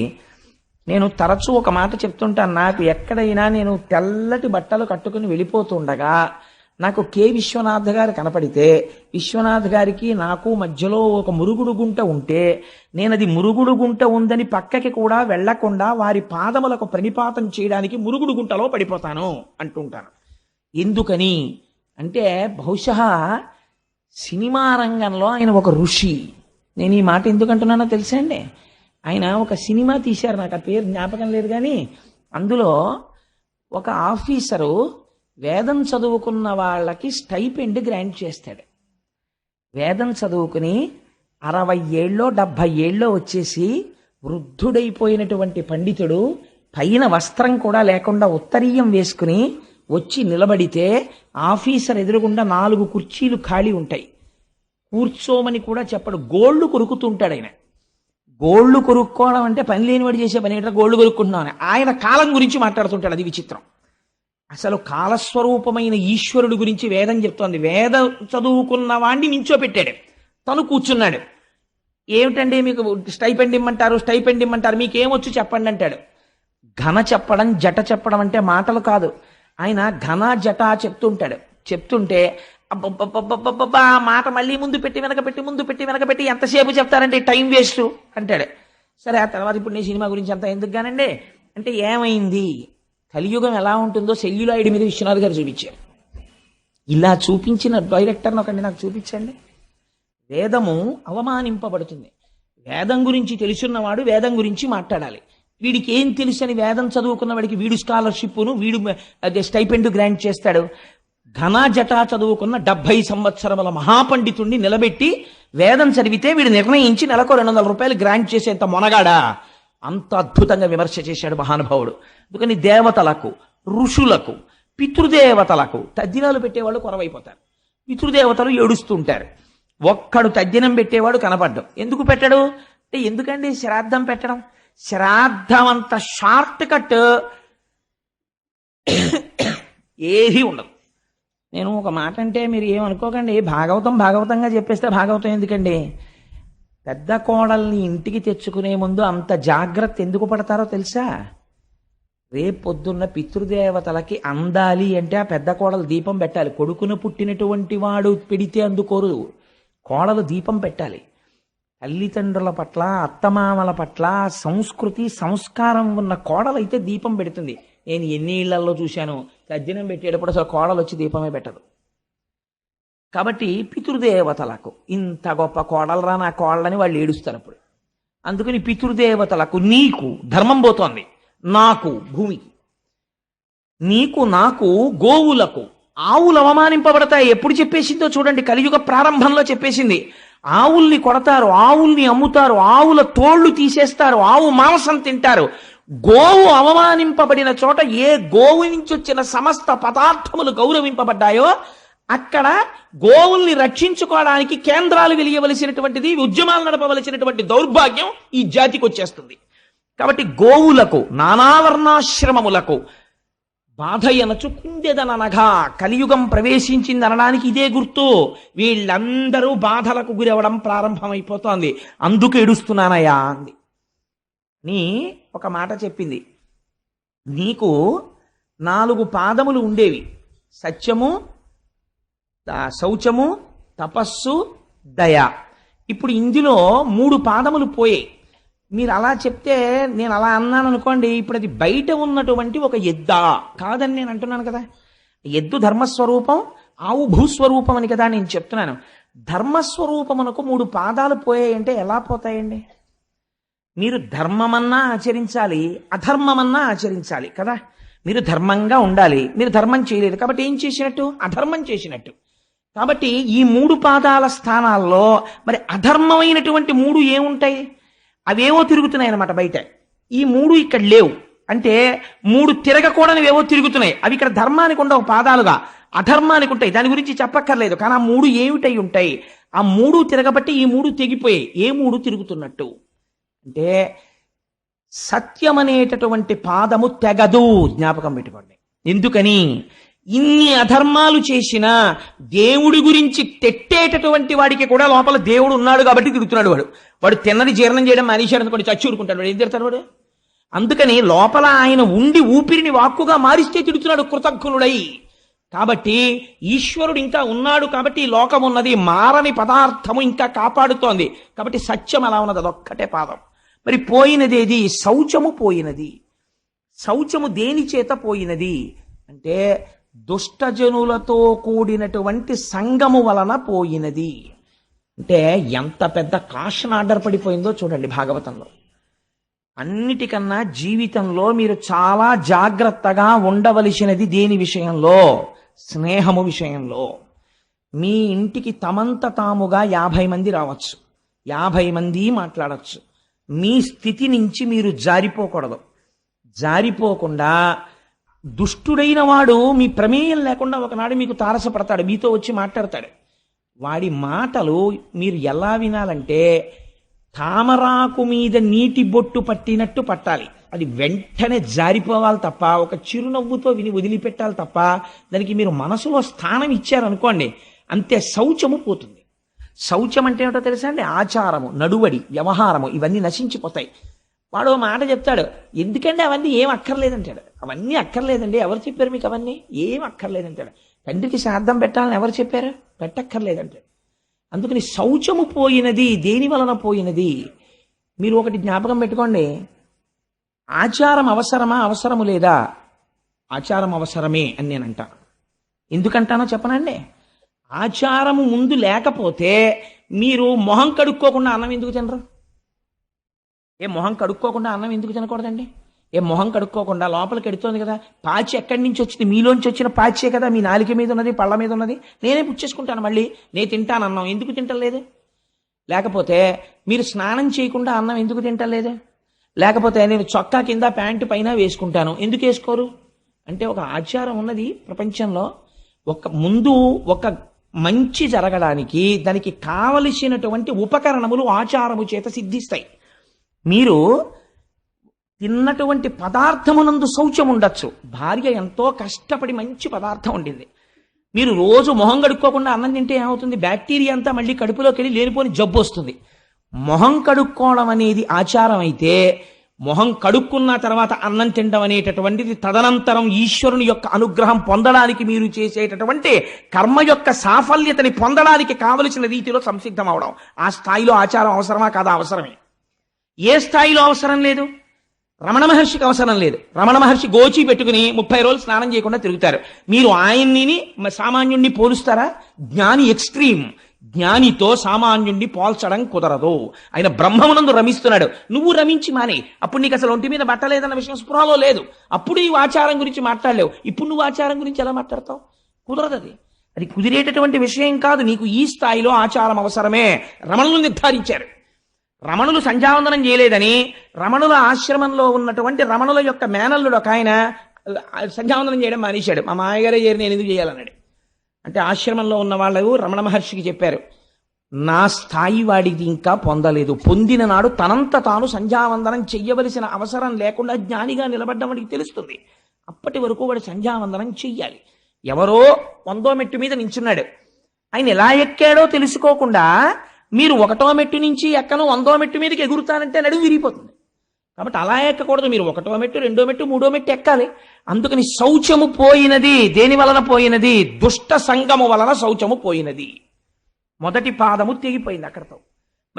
నేను తరచూ ఒక మాట చెప్తుంటాను. నాకు ఎక్కడైనా నేను తెల్లటి బట్టలు కట్టుకుని వెళ్ళిపోతుండగా నాకు కె విశ్వనాథ్ గారు కనపడితే, విశ్వనాథ్ గారికి నాకు మధ్యలో ఒక మురుగుడు గుంట ఉంటే నేను అది మురుగుడు గుంట ఉందని పక్కకి కూడా వెళ్లకుండా వారి పాదములకు ప్రణిపాతం చేయడానికి మురుగుడు గుంటలో పడిపోతాను అంటుంటాను. ఎందుకని అంటే బహుశా సినిమా రంగంలో ఆయన ఒక ఋషి. నేను ఈ మాట ఎందుకు అంటున్నానో తెలుసా అండి? ఆయన ఒక సినిమా తీశారు, నాకు ఆ పేరు జ్ఞాపకం లేదు, కానీ అందులో ఒక ఆఫీసరు వేదం చదువుకున్న వాళ్ళకి స్టైపెండ్ గ్రాంట్ చేస్తాడు. వేదం చదువుకుని 60 ఏళ్ళో 70 ఏళ్ళో వచ్చేసి వృద్ధుడైపోయినటువంటి పండితుడు పైన వస్త్రం కూడా లేకుండా ఉత్తరీయం వేసుకుని వచ్చి నిలబడితే ఆఫీసర్ ఎదురుగుండా 4 కుర్చీలు ఖాళీ ఉంటాయి. కూర్చోమని కూడా చెప్పడు, గోళ్లు కొరుకుతుంటాడు ఆయన. గోళ్లు కొరుక్కోవడం అంటే పని లేనివాడు చేసే పని ఏంటో గోళ్లు కొరుక్కుంటున్నామని. ఆయన కాలం గురించి మాట్లాడుతుంటాడు. అది విచిత్రం. అసలు కాలస్వరూపమైన ఈశ్వరుడు గురించి వేదం చెప్తోంది. వేదం చదువుకున్న వాడిని నించోపెట్టాడు, తను కూర్చున్నాడు. ఏమిటండి మీకు స్టైపెండ్ ఇమ్మంటారు, స్టైపెండ్ ఇమ్మంటారు, మీకేమొచ్చు చెప్పండి అంటాడు. ఘన చెప్పడం, జట చెప్పడం అంటే మాటలు కాదు. ఆయన ఘన జట చెప్తుంటాడు. చెప్తుంటే అబ్బబ్బబ్బబ్బబ్బా మాట మళ్ళీ ముందు పెట్టి వెనకబెట్టి ఎంతసేపు చెప్తారంటే టైం వేస్ట్ అంటాడు. సరే, ఆ తర్వాత ఇప్పుడు నేను సినిమా గురించి అంతా ఎందుకు గానండి అంటే ఏమైంది, కలియుగం ఎలా ఉంటుందో సెల్యులాయిడ్ మీద విశ్వనాథ్ గారు చూపించారు. ఇలా చూపించిన డైరెక్టర్ని ఒకటి నాకు చూపించండి. వేదము అవమానింపబడుతుంది. వేదం గురించి తెలుసున్నవాడు వేదం గురించి మాట్లాడాలి. వీడికి ఏం తెలుసు అని వేదం చదువుకున్న వాడికి వీడు స్కాలర్షిప్ను వీడు అదే స్టైపెండ్ గ్రాంట్ చేస్తాడు. ఘన జటా చదువుకున్న 70 సంవత్సరముల మహాపండితుణ్ణి నిలబెట్టి వేదం చదివితే వీడు నిర్ణయించి నెలకు 200 రూపాయలు గ్రాంట్ చేసేంత మొనగాడా. అంత అద్భుతంగా విమర్శ చేశాడు మహానుభావుడు. అందుకని దేవతలకు, ఋషులకు, పితృదేవతలకు తద్దినాలు పెట్టేవాళ్ళు కొరవైపోతారు. పితృదేవతలు ఏడుస్తుంటారు. ఒక్కడు తద్దినం పెట్టేవాడు కనపడ్డం. ఎందుకు పెట్టడు అంటే, ఎందుకండి శ్రాద్ధం పెట్టడం? శ్రాద్ధం అంత షార్ట్ కట్ ఏది ఉండదు. నేను ఒక మాట అంటే మీరు ఏమనుకోకండి, భాగవతంగా చెప్పేస్తే భాగవతం ఎందుకండి? పెద్ద కోడల్ని ఇంటికి తెచ్చుకునే ముందు అంత జాగ్రత్త ఎందుకు పడతారో తెలుసా? రేపొద్దున్న పితృదేవతలకి అందాలి అంటే ఆ పెద్ద కోడలు దీపం పెట్టాలి. కొడుకును పుట్టినటువంటి వాడు పెడితే అందుకోరు, కోడలు దీపం పెట్టాలి. తల్లిదండ్రుల పట్ల, అత్తమామల పట్ల సంస్కృతి సంస్కారం ఉన్న కోడలైతే దీపం పెడుతుంది. నేను ఎన్ని ఇళ్లలో చూశాను, తద్దినం పెట్టేటప్పుడు అసలు కోడలు వచ్చి దీపమే పెట్టదు. కాబట్టి పితృదేవతలకు ఇంత గొప్ప కోడలరా నా కోడలని వాళ్ళు ఏడుస్తారు అప్పుడు. అందుకని పితృదేవతలకు నీకు ధర్మం పోతోంది, నాకు భూమికి, నీకు నాకు గోవులకు. ఆవులు అవమానింపబడతాయి. ఎప్పుడు చెప్పేసిందో చూడండి, కలియుగ ప్రారంభంలో చెప్పేసింది. ఆవుల్ని కొడతారు, ఆవుల్ని అమ్ముతారు, ఆవుల తోళ్లు తీసేస్తారు, ఆవు మాంసం తింటారు. గోవు అవమానింపబడిన చోట ఏ గోవు నుంచి వచ్చిన సమస్త పదార్థములు గౌరవింపబడ్డాయో అక్కడ గోవుల్ని రక్షించుకోవడానికి కేంద్రాలు వెలియవలసినటువంటిది, ఉద్యమాలు నడపవలసినటువంటి దౌర్భాగ్యం ఈ జాతికి వచ్చేస్తుంది. కాబట్టి గోవులకు, నానావర్ణాశ్రమములకు బాధయనచు కుందెదననగా కలియుగం ప్రవేశించింది అనడానికి ఇదే గుర్తు. వీళ్ళందరూ బాధలకు గురవడం ప్రారంభమైపోతోంది. అందుకు ఏడుస్తున్నానయ్యా అంది. నీ ఒక మాట చెప్పింది, నీకు 4 పాదములు ఉండేవి, సత్యము, శౌచము, తపస్సు, దయ. ఇప్పుడు ఇందులో 3 పాదములు పోయాయి. మీరు అలా చెప్తే నేను అలా అన్నాను అనుకోండి, ఇప్పుడు అది బయట ఉన్నటువంటి ఒక ఎద్దా కాదని నేను అంటున్నాను కదా. ఎద్దు ధర్మస్వరూపం, ఆవు భూస్వరూపం అని కదా నేను చెప్తున్నాను. ధర్మస్వరూపమునకు 3 పాదాలు పోయాయంటే ఎలా పోతాయండి? మీరు ధర్మమన్నా ఆచరించాలి, అధర్మమన్నా ఆచరించాలి కదా. మీరు ధర్మంగా ఉండాలి, మీరు ధర్మం చేయలేదు కాబట్టి ఏం చేసినట్టు? అధర్మం చేసినట్టు. కాబట్టి ఈ 3 పాదాల స్థానాల్లో మరి అధర్మమైనటువంటి 3 ఏముంటాయి? అవేవో తిరుగుతున్నాయి అన్నమాట బయట. ఈ 3 ఇక్కడ లేవు అంటే 3 తిరగకూడనివేవో తిరుగుతున్నాయి. అవి ఇక్కడ ధర్మానికి ఉండవు పాదాలుగా, అధర్మానికి ఉంటాయి. దాని గురించి చెప్పక్కర్లేదు. కానీ ఆ 3 ఏమిటై ఉంటాయి? ఆ 3 తిరగబట్టి ఈ 3 తెగిపోయాయి. ఏ 3 తిరుగుతున్నట్టు అంటే సత్యం అనేటటువంటి పాదము తెగదు. జ్ఞాపకం పెట్టుకోండి. ఎందుకని? ఇన్ని అధర్మాలు చేసినా దేవుడి గురించి తెట్టేటటువంటి వాడికి కూడా లోపల దేవుడు ఉన్నాడు కాబట్టి తిరుగుతున్నాడు. వాడు తిన్నది జీర్ణం చేయడం మానేశాడు అనుకోండి, చచ్చి ఊరుకుంటాడు. వాడు ఏం తిడతాడు వాడు? అందుకని లోపల ఆయన ఉండి ఊపిరిని వాక్కుగా మారిస్తే తిడుతున్నాడు కృతజ్ఞుడై. కాబట్టి ఈశ్వరుడు ఇంకా ఉన్నాడు కాబట్టి ఈ లోకం ఉన్నది, మారని పదార్థము ఇంకా కాపాడుతోంది కాబట్టి సత్యం అలా ఉన్నది. అదొక్కటే పాదం. మరి పోయినది ఏది? శౌచము పోయినది. శౌచము దేని చేత పోయినది అంటే దుష్టజనులతో కూడినటువంటి సంగము వలన పోయినది. అంటే ఎంత పెద్ద కాషన్ ఆర్డర్ పడిపోయిందో చూడండి భాగవతంలో. అన్నిటికన్నా జీవితంలో మీరు చాలా జాగ్రత్తగా ఉండవలసినది దేని విషయంలో? స్నేహము విషయంలో. మీ ఇంటికి తమంత తాముగా 50 మంది రావచ్చు, 50 మంది మాట్లాడచ్చు. మీ స్థితి నుంచి మీరు జారిపోకూడదు. జారిపోకుండా దుష్టుడైన వాడు మీ ప్రమేయం లేకుండా ఒకనాడు మీకు తారసపడతాడు, మీతో వచ్చి మాట్లాడతాడు. వాడి మాటలు మీరు ఎలా వినాలంటే తామరాకు మీద నీటి బొట్టు పట్టినట్టు పట్టాలి. అది వెంటనే జారిపోవాలి తప్ప, ఒక చిరునవ్వుతో విని వదిలిపెట్టాలి తప్ప దానికి మీరు మనసులో స్థానం ఇచ్చారనుకోండి అంతే, శౌచము పోతుంది. శౌచం అంటే ఏమిటో తెలుసా అండి? ఆచారము, నడువడి, వ్యవహారము ఇవన్నీ నశించిపోతాయి. వాడు మాట చెప్తాడు, ఎందుకంటే అవన్నీ ఏం అక్కర్లేదంటాడు. అవన్నీ అక్కర్లేదండి, ఎవరు చెప్పారు మీకు? అవన్నీ ఏం అక్కర్లేదంటాడు. తండ్రికి శ్రాద్ధం పెట్టాలని ఎవరు చెప్పారు? పెట్టక్కర్లేదంటాడు. అందుకని శౌచము పోయినది. దేని వలన పోయినది? మీరు ఒకటి జ్ఞాపకం పెట్టుకోండి, ఆచారం అవసరమా అవసరము లేదా? ఆచారం అవసరమే అని నేను అంటాను. ఎందుకంటానో చెప్పనండి. ఆచారము ముందు లేకపోతే మీరు మొహం కడుక్కోకుండా అన్నం ఎందుకు తినరు? మొహం కడుక్కోకుండా అన్నం ఎందుకు తినకూడదండి? మొహం కడుక్కోకుండా లోపలికి ఎడుతోంది కదా, పాచి ఎక్కడి నుంచి వచ్చింది? మీలోంచి వచ్చిన పాచే కదా మీ నాలిక మీద ఉన్నది, పళ్ళ మీద ఉన్నది. నేనే పుచ్చేసుకుంటాను, మళ్ళీ నేను తింటాను అన్నం. ఎందుకు తింటలేదు? లేకపోతే మీరు స్నానం చేయకుండా అన్నం ఎందుకు తింటలేదు? లేకపోతే నేను చొక్కా కింద ప్యాంటు పైన వేసుకుంటాను, ఎందుకు వేసుకోరు? అంటే ఒక ఆచారం ఉన్నది ప్రపంచంలో. ముందు ఒక మంచి జరగడానికి దానికి కావలసినటువంటి ఉపకరణములు ఆచారము చేత సిద్ధిస్తాయి. మీరు తిన్నటువంటి పదార్థమునందు శౌచం ఉండొచ్చు. భార్య ఎంతో కష్టపడి మంచి పదార్థం వండింది, మీరు రోజు మొహం కడుక్కోకుండా అన్నం తింటే ఏమవుతుంది? బ్యాక్టీరియా అంతా మళ్ళీ కడుపులోకి వెళ్ళి లేనిపోని జబ్బు వస్తుంది. మొహం కడుక్కోవడం అనేది ఆచారం అయితే, మొహం కడుక్కున్న తర్వాత అన్నం తినడం అనేటటువంటిది తదనంతరం ఈశ్వరుని యొక్క అనుగ్రహం పొందడానికి మీరు చేసేటటువంటి కర్మ యొక్క సాఫల్యతని పొందడానికి కావలసిన రీతిలో సంసిద్ధం అవడం. ఆ స్థాయిలో ఆచారం అవసరమా కాదా? అవసరమే. ఏ స్థాయిలో అవసరం లేదు? రమణ మహర్షికి అవసరం లేదు. రమణ మహర్షి గోచి పెట్టుకుని 30 రోజులు స్నానం చేయకుండా తిరుగుతారు. మీరు ఆయన్ని సామాన్యుణ్ణి పోలుస్తారా? జ్ఞాని ఎక్స్ట్రీమ్. జ్ఞానితో సామాన్యుణ్ణి పోల్చడం కుదరదు. ఆయన బ్రహ్మమునందు రమిస్తున్నాడు, నువ్వు రమించి మానే. అప్పుడు నీకు అసలు ఒంటి మీద బట్టలేదన్న విషయం స్పృహలో లేదు. అప్పుడు నీవు ఆచారం గురించి మాట్లాడలేవు. ఇప్పుడు నువ్వు ఆచారం గురించి ఎలా మాట్లాడతావు? కుదరదు. అది కుదిరేటటువంటి విషయం కాదు. నీకు ఈ స్థాయిలో ఆచారం అవసరమే. రమణులు నిర్ధారించారు. రమణులు సంధ్యావందనం చేయలేదని రమణుల ఆశ్రమంలో ఉన్నటువంటి రమణుల యొక్క మేనల్లుడు ఒక ఆయన సంధ్యావందనం చేయడం మానేశాడు. మా మాయగారే చేరి నేను ఎందుకు చేయాలన్నాడు. అంటే ఆశ్రమంలో ఉన్న వాళ్ళు రమణ మహర్షికి చెప్పారు, నా స్థాయి వాడికి ఇంకా పొందలేదు. పొందిన నాడు తనంత తాను సంధ్యావందనం చెయ్యవలసిన అవసరం లేకుండా జ్ఞానిగా నిలబడ్డం వాడికి తెలుస్తుంది. అప్పటి వరకు వాడు సంధ్యావందనం చెయ్యాలి. ఎవరో 100వ మెట్టు మీద నించున్నాడు, ఆయన ఎలా ఎక్కాడో తెలుసుకోకుండా మీరు 1వ మెట్టు నుంచి ఎక్కను 100వ మెట్టు మీదకి ఎగురుతానంటే నడుము విరిగిపోతుంది. కాబట్టి అలా ఎక్కకూడదు. మీరు 1వ మెట్టు, 2వ మెట్టు, 3వ మెట్టు ఎక్కాలి. అందుకని శౌచము పోయినది. దేని వలన పోయినది? దుష్ట సంగము వలన శౌచము పోయినది. మొదటి పాదము తెగిపోయింది అక్కడతో.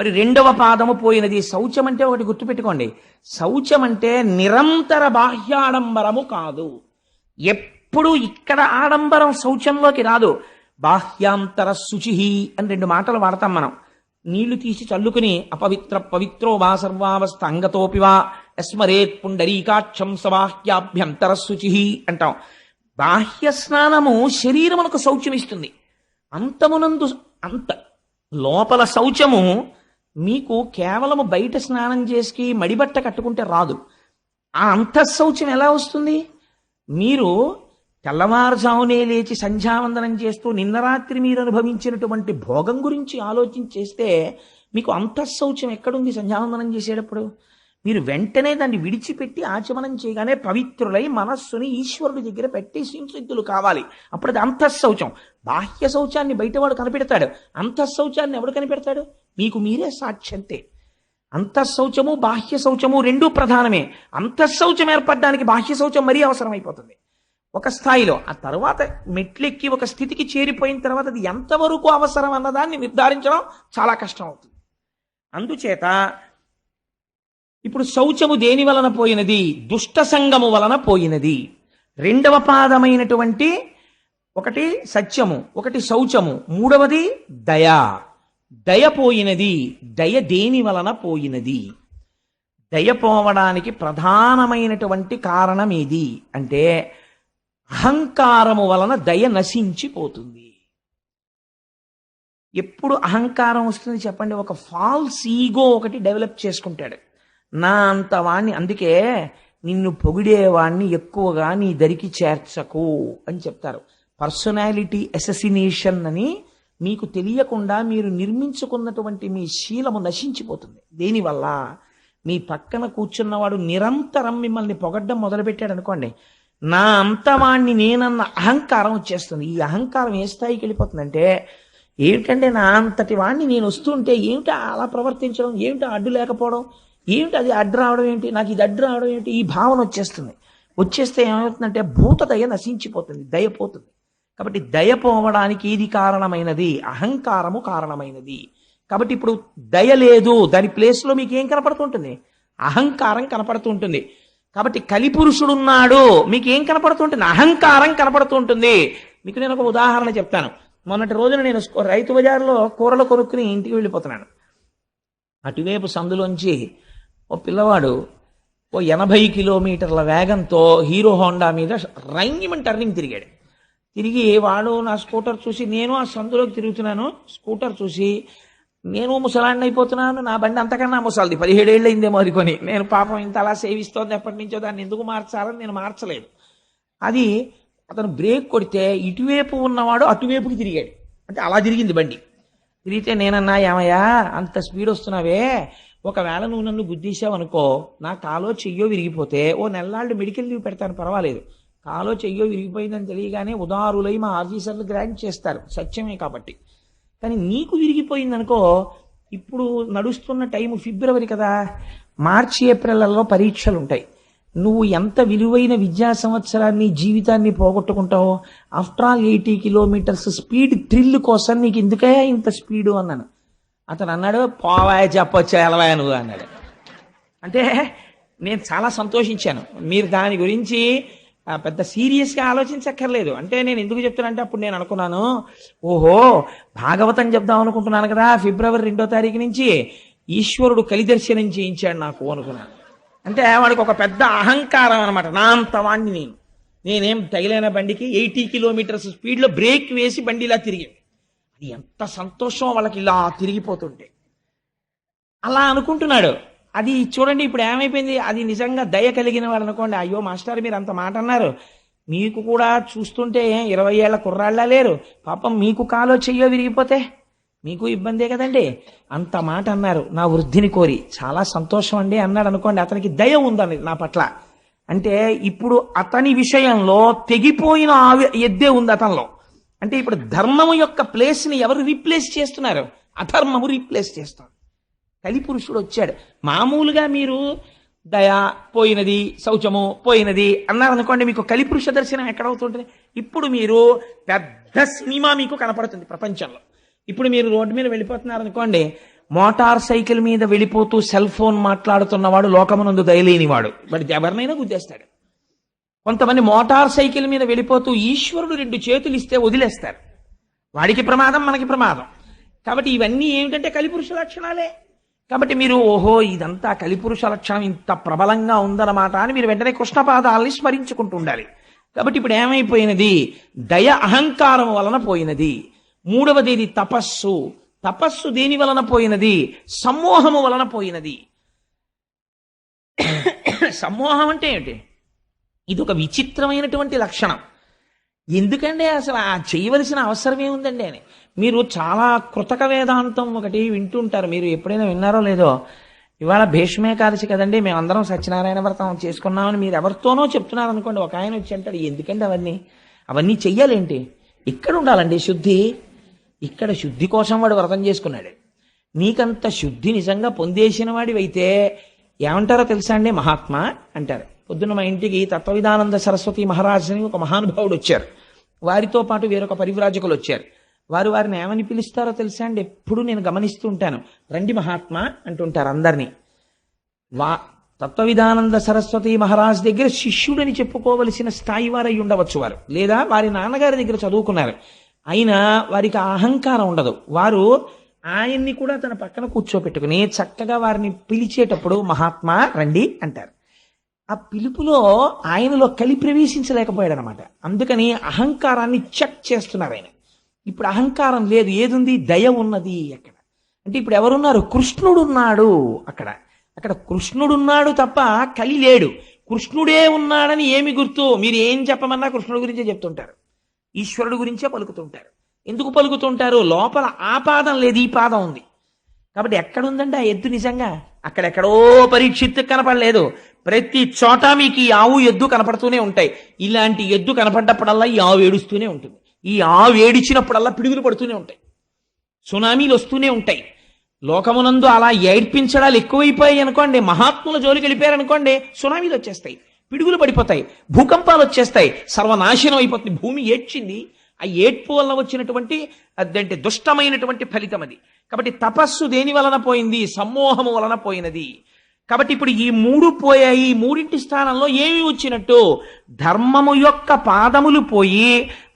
మరి రెండవ పాదము పోయినది. శౌచం అంటే ఒకటి గుర్తుపెట్టుకోండి, శౌచం అంటే నిరంతర బాహ్యాడంబరము కాదు. ఎప్పుడు ఇక్కడ ఆడంబరం శౌచంలోకి రాదు. బాహ్యాంతర శుచి అని రెండు మాటలు వాడతాం మనం. నీళ్లు తీసి చల్లుకుని అపవిత్ర పవిత్రో వా సర్వావస్థ అంగతోపివా యస్మరేత్ పుండరీకాక్షం సబాహ్యాభ్యంతర శుచి అంటాం. బాహ్య స్నానము శరీరమునకు శౌచమిస్తుంది. అంతమునందు అంత లోపల శౌచము మీకు కేవలము బయట స్నానం చేసి మడిబట్ట కట్టుకుంటే రాదు. ఆ అంతఃశౌచం ఎలా వస్తుంది? మీరు తెల్లవారుజామునే లేచి సంధ్యావందనం చేస్తూ నిన్న రాత్రి మీరు అనుభవించినటువంటి భోగం గురించి ఆలోచించేస్తే మీకు అంతఃశౌచం ఎక్కడుంది? సంధ్యావందనం చేసేటప్పుడు మీరు వెంటనే దాన్ని విడిచిపెట్టి ఆచమనం చేయగానే పవిత్రులై మనస్సుని ఈశ్వరుడి దగ్గర పెట్టి సంసిద్ధులు కావాలి. అప్పుడు అది అంతఃశౌచం. బాహ్య శౌచాన్ని బయటవాడు కనిపెడతాడు, అంతఃశౌచాన్ని ఎవడు కనిపెడతాడు? మీకు మీరే సాక్ష్యంతే. అంతఃశౌచము బాహ్య శౌచము రెండూ ప్రధానమే. అంతఃశౌచం ఏర్పడడానికి బాహ్య శౌచం మరీ అవసరమైపోతుంది ఒక స్థాయిలో. ఆ తర్వాత మెట్లెక్కి ఒక స్థితికి చేరిపోయిన తర్వాత అది ఎంతవరకు అవసరం అన్నదాన్ని నిర్ధారించడం చాలా కష్టం అవుతుంది. అందుచేత ఇప్పుడు శౌచము దేని వలన పోయినది? దుష్ట సంగము వలన పోయినది. రెండవ పాదమైనటువంటి ఒకటి సత్యము, ఒకటి శౌచము, మూడవది దయ. దయ పోయినది. దయ దేని వలన పోయినది? దయ పోవడానికి ప్రధానమైనటువంటి కారణం ఏది అంటే అహంకారము వలన దయ నశించిపోతుంది. ఎప్పుడు అహంకారం వస్తుంది చెప్పండి? ఒక ఫాల్స్ ఈగో ఒకటి డెవలప్ చేసుకుంటాడు. నా అంత వాణ్ణి, అందుకే నిన్ను పొగిడేవాణ్ణి ఎక్కువగా నీ దరికి చేర్చకు అని చెప్తారు. పర్సనాలిటీ అసెసినేషన్ అని మీకు తెలియకుండా మీరు నిర్మించుకున్నటువంటి మీ శీలము నశించిపోతుంది. దేనివల్ల? మీ పక్కన కూర్చున్నవాడు నిరంతరం మిమ్మల్ని పొగడ్డం మొదలుపెట్టాడు అనుకోండి, నా అంతవాణ్ణి నేనన్న అహంకారం వచ్చేస్తుంది. ఈ అహంకారం ఏ స్థాయికి వెళ్ళిపోతుందంటే, ఏమిటంటే నా అంతటి వాణ్ణి నేను వస్తుంటే ఏమిటా అలా ప్రవర్తించడం, ఏమిటా అడ్డు లేకపోవడం, ఏమిటి అది అడ్డు రావడం ఏంటి, నాకు ఇది అడ్డు రావడం ఏంటి, ఈ భావన వచ్చేస్తుంది. వచ్చేస్తే ఏమవుతుందంటే భూత దయ నశించిపోతుంది, దయ పోతుంది. కాబట్టి దయ పోవడానికి ఏది కారణమైనది? అహంకారము కారణమైనది. కాబట్టి ఇప్పుడు దయ లేదు, దాని ప్లేస్లో మీకు ఏం కనపడుతుంటుంది? అహంకారం కనపడుతుంటుంది. కాబట్టి కలిపురుషుడున్నాడు, మీకు ఏం కనపడుతుంటుంది? అహంకారం కనపడుతుంటుంది. మీకు నేను ఒక ఉదాహరణ చెప్తాను. మొన్నటి రోజున నేను రైతు బజార్లో కూరలు కొనుక్కుని ఇంటికి వెళ్ళిపోతున్నాను. అటువైపు సందులోంచి ఓ పిల్లవాడు ఓ 80 కిలోమీటర్ల వేగంతో హీరో హోండా మీద రంగిమని టర్నింగ్ తిరిగాడు. తిరిగి వాడు నా స్కూటర్ చూసి, నేను ఆ సందులోకి తిరుగుతున్నాను, స్కూటర్ చూసి నేను ముసలాన్ని అయిపోతున్నాను, నా బండి అంతకన్నా ముసలిది, 17 ఏళ్ళు అయిందేమో అనుకొని. నేను పాపం ఇంత అలా సేవిస్తోంది ఎప్పటి నుంచో, దాన్ని ఎందుకు మార్చాలని నేను మార్చలేదు. అది అతను బ్రేక్ కొడితే ఇటువైపు ఉన్నవాడు అటువైపుకి తిరిగాడు. అంటే అలా తిరిగింది బండి. తిరిగితే నేనన్నా, ఏమయ్యా అంత స్పీడ్ వస్తున్నావే, ఒకవేళ నువ్వు నన్ను గుద్దీసావు అనుకో, నా కాలో చెయ్యో విరిగిపోతే ఓ నెల్లాళ్ళు మెడికల్ లీవ్ పెడతాను, పర్వాలేదు. కాలో చెయ్యో విరిగిపోయిందని తెలియగానే ఉదారులై మా ఆఫీసర్లు గ్రాంట్ చేస్తారు, సత్యమే కాబట్టి. కానీ నీకు విరిగిపోయిందనుకో, ఇప్పుడు నడుస్తున్న టైము ఫిబ్రవరి కదా, మార్చి ఏప్రిల్లో పరీక్షలు ఉంటాయి. నువ్వు ఎంత విలువైన విద్యా సంవత్సరాన్ని జీవితాన్ని పోగొట్టుకుంటావో. After all 80 kilometres speed thrill కోసం నీకు ఎందుకయ్యా ఇంత స్పీడు అన్నాను. అతను అన్నాడు, పోవాయ చెప్పొచ్చా ఎలవాయ నువ్వు అన్నాడు. అంటే నేను చాలా సంతోషించాను. మీరు దాని గురించి పెద్ద సీరియస్గా ఆలోచించక్కర్లేదు. అంటే నేను ఎందుకు చెప్తానంటే, అప్పుడు నేను అనుకున్నాను, ఓహో భాగవతం చెప్దాం అనుకుంటున్నాను కదా ఫిబ్రవరి 2వ తారీఖు నుంచి, ఈశ్వరుడు కలిదర్శనం చేయించాడు నాకు అనుకున్నాను. అంటే వాడికి ఒక పెద్ద అహంకారం అనమాట. నా అంత వాణ్ణి నేనేం తగిలిన బండికి 80 కిలోమీటర్స్ స్పీడ్లో బ్రేక్ వేసి బండి ఇలా తిరిగింది. అది ఎంత సంతోషం వాళ్ళకి ఇలా తిరిగిపోతుంటే. అలా అనుకుంటున్నాడు. అది చూడండి ఇప్పుడు ఏమైపోయింది. అది నిజంగా దయ కలిగిన వాడు అనుకోండి, అయ్యో మాస్టర్ మీరు అంత మాట అన్నారు, మీకు కూడా చూస్తుంటే 20 ఏళ్ల కుర్రాళ్ళ లేరు, పాపం మీకు కాలో చెయ్యో విరిగిపోతే మీకు ఇబ్బందే కదండి, అంత మాట అన్నారు నా వృద్ధిని కోరి, చాలా సంతోషం అండి అన్నాడు అనుకోండి. అతనికి దయ ఉందని నా పట్ల. అంటే ఇప్పుడు అతని విషయంలో తెగిపోయిన ఎద్దే ఉంది అతనిలో. అంటే ఇప్పుడు ధర్మము యొక్క ప్లేస్ని ఎవరు రీప్లేస్ చేస్తున్నారు? అధర్మము రీప్లేస్ చేస్తారు. కలిపురుషుడు వచ్చాడు. మామూలుగా మీరు దయ పోయినది, శౌచము పోయినది అన్నారనుకోండి, మీకు కలిపురుష దర్శనం ఎక్కడవుతుంటుంది? ఇప్పుడు మీరు పెద్ద సినిమా మీకు కనపడుతుంది ప్రపంచంలో. ఇప్పుడు మీరు రోడ్డు మీద వెళ్ళిపోతున్నారనుకోండి, మోటార్ సైకిల్ మీద వెళ్ళిపోతూ సెల్ ఫోన్ మాట్లాడుతున్నవాడు లోకమునందు దయలేనివాడు, వాడు ఎవరినైనా గుద్దేస్తాడు. కొంతమంది మోటార్ సైకిల్ మీద వెళ్ళిపోతూ ఈశ్వరుడు 2 చేతులు ఇస్తే వదిలేస్తారు, వాడికి ప్రమాదం మనకి ప్రమాదం. కాబట్టి ఇవన్నీ ఏమిటంటే కలిపురుష లక్షణాలే. కాబట్టి మీరు ఓహో ఇదంతా కలిపురుష లక్షణం ఇంత ప్రబలంగా ఉందన్నమాట అని మీరు వెంటనే కృష్ణపాదాలని స్మరించుకుంటూ ఉండాలి. కాబట్టి ఇప్పుడు ఏమైపోయినది? దయ అహంకారం వలన పోయినది. మూడవది ఇది తపస్సు. తపస్సు దేని వలన పోయినది? సమ్మోహము వలన పోయినది. సమ్మోహం అంటే ఏంటి? ఇది ఒక విచిత్రమైనటువంటి లక్షణం. ఎందుకంటే అసలు ఆ చేయవలసిన అవసరం ఏముందండి అని. మీరు చాలా కృతక వేదాంతం ఒకటి వింటుంటారు, మీరు ఎప్పుడైనా విన్నారో లేదో. ఇవాళ భీష్మేకాదశి కదండి, మేమందరం సత్యనారాయణ వ్రతం చేసుకున్నామని మీరు ఎవరితోనో చెప్తున్నారు అనుకోండి. ఒక ఆయన వచ్చి అంటాడు, ఎందుకండి అవన్నీ చెయ్యాలేంటి? ఇక్కడ ఉండాలండి శుద్ధి. ఇక్కడ శుద్ధి కోసం వాడు వ్రతం చేసుకున్నాడు. నీకంత శుద్ధి నిజంగా పొందేసిన వాడివైతే ఏమంటారో తెలుసా అండి? మహాత్మా అంటారు. పొద్దున్న మా ఇంటికి తత్వవిధానంద సరస్వతి మహారాజ్ అని ఒక మహానుభావుడు వచ్చారు. వారితో పాటు వేరొక పరివ్రాజకులు వచ్చారు. వారిని ఏమని పిలుస్తారో తెలుసా అండి? ఎప్పుడు నేను గమనిస్తూ ఉంటాను. రండి మహాత్మా అంటుంటారు అందరినీ. తత్వవిధానంద సరస్వతి మహారాజ్ దగ్గర శిష్యుడని చెప్పుకోవలసిన స్థాయి వారై ఉండవచ్చు వారు, లేదా వారి నాన్నగారి దగ్గర చదువుకున్నారు. అయినా వారికి అహంకారం ఉండదు. వారు ఆయన్ని కూడా తన పక్కన కూర్చోపెట్టుకుని చక్కగా వారిని పిలిచేటప్పుడు మహాత్మా రండి అంటారు. ఆ పిలుపులో ఆయనలో కలి ప్రవేశించలేకపోయాడు అనమాట. అందుకని అహంకారాన్ని చెక్ చేస్తున్నారు ఆయన. ఇప్పుడు అహంకారం లేదు, ఏదుంది? దయ ఉన్నది. అక్కడ అంటే ఇప్పుడు ఎవరున్నారు? కృష్ణుడున్నాడు. అక్కడ కృష్ణుడున్నాడు తప్ప కలి లేడు. కృష్ణుడే ఉన్నాడని ఏమి గుర్తు? మీరు ఏం చెప్పమన్నా కృష్ణుడి గురించే చెప్తుంటారు, ఈశ్వరుడు గురించే పలుకుతుంటారు. ఎందుకు పలుకుతుంటారు? లోపల ఆ పాదం లేదు, ఈ పాదం ఉంది. కాబట్టి ఎక్కడుందండి ఆ ఎద్దు? నిజంగా అక్కడెక్కడో పరీక్షిత్తు కనపడలేదు. ప్రతి చోట మీకు ఈ ఆవు ఎద్దు కనపడుతూనే ఉంటాయి. ఇలాంటి ఎద్దు కనపడ్డప్పుడల్లా ఈ ఆవు ఏడుస్తూనే ఉంటుంది. ఈ ఆవు ఏడిచినప్పుడల్లా పిడుగులు పడుతూనే ఉంటాయి, సునామీలు వస్తూనే ఉంటాయి. లోకమునందు అలా ఏడ్పించడాలు ఎక్కువైపోయాయి అనుకోండి, మహాత్ముల జోలికి వెళ్ళిపోయారనుకోండి, సునామీలు వచ్చేస్తాయి, పిడుగులు పడిపోతాయి, భూకంపాలు వచ్చేస్తాయి, సర్వనాశనం అయిపోతుంది. భూమి ఏడ్చింది. ఆ ఏడ్పు వల్ల వచ్చినటువంటి అదంటే దుష్టమైనటువంటి ఫలితం అది. కాబట్టి తపస్సు దేని వలన పోయింది? సమ్మోహము వలన పోయినది. కాబట్టి ఇప్పుడు ఈ 3 పోయాయి. ఈ 3 స్థానంలో ఏమి వచ్చినట్టు? ధర్మము యొక్క పాదములు పోయి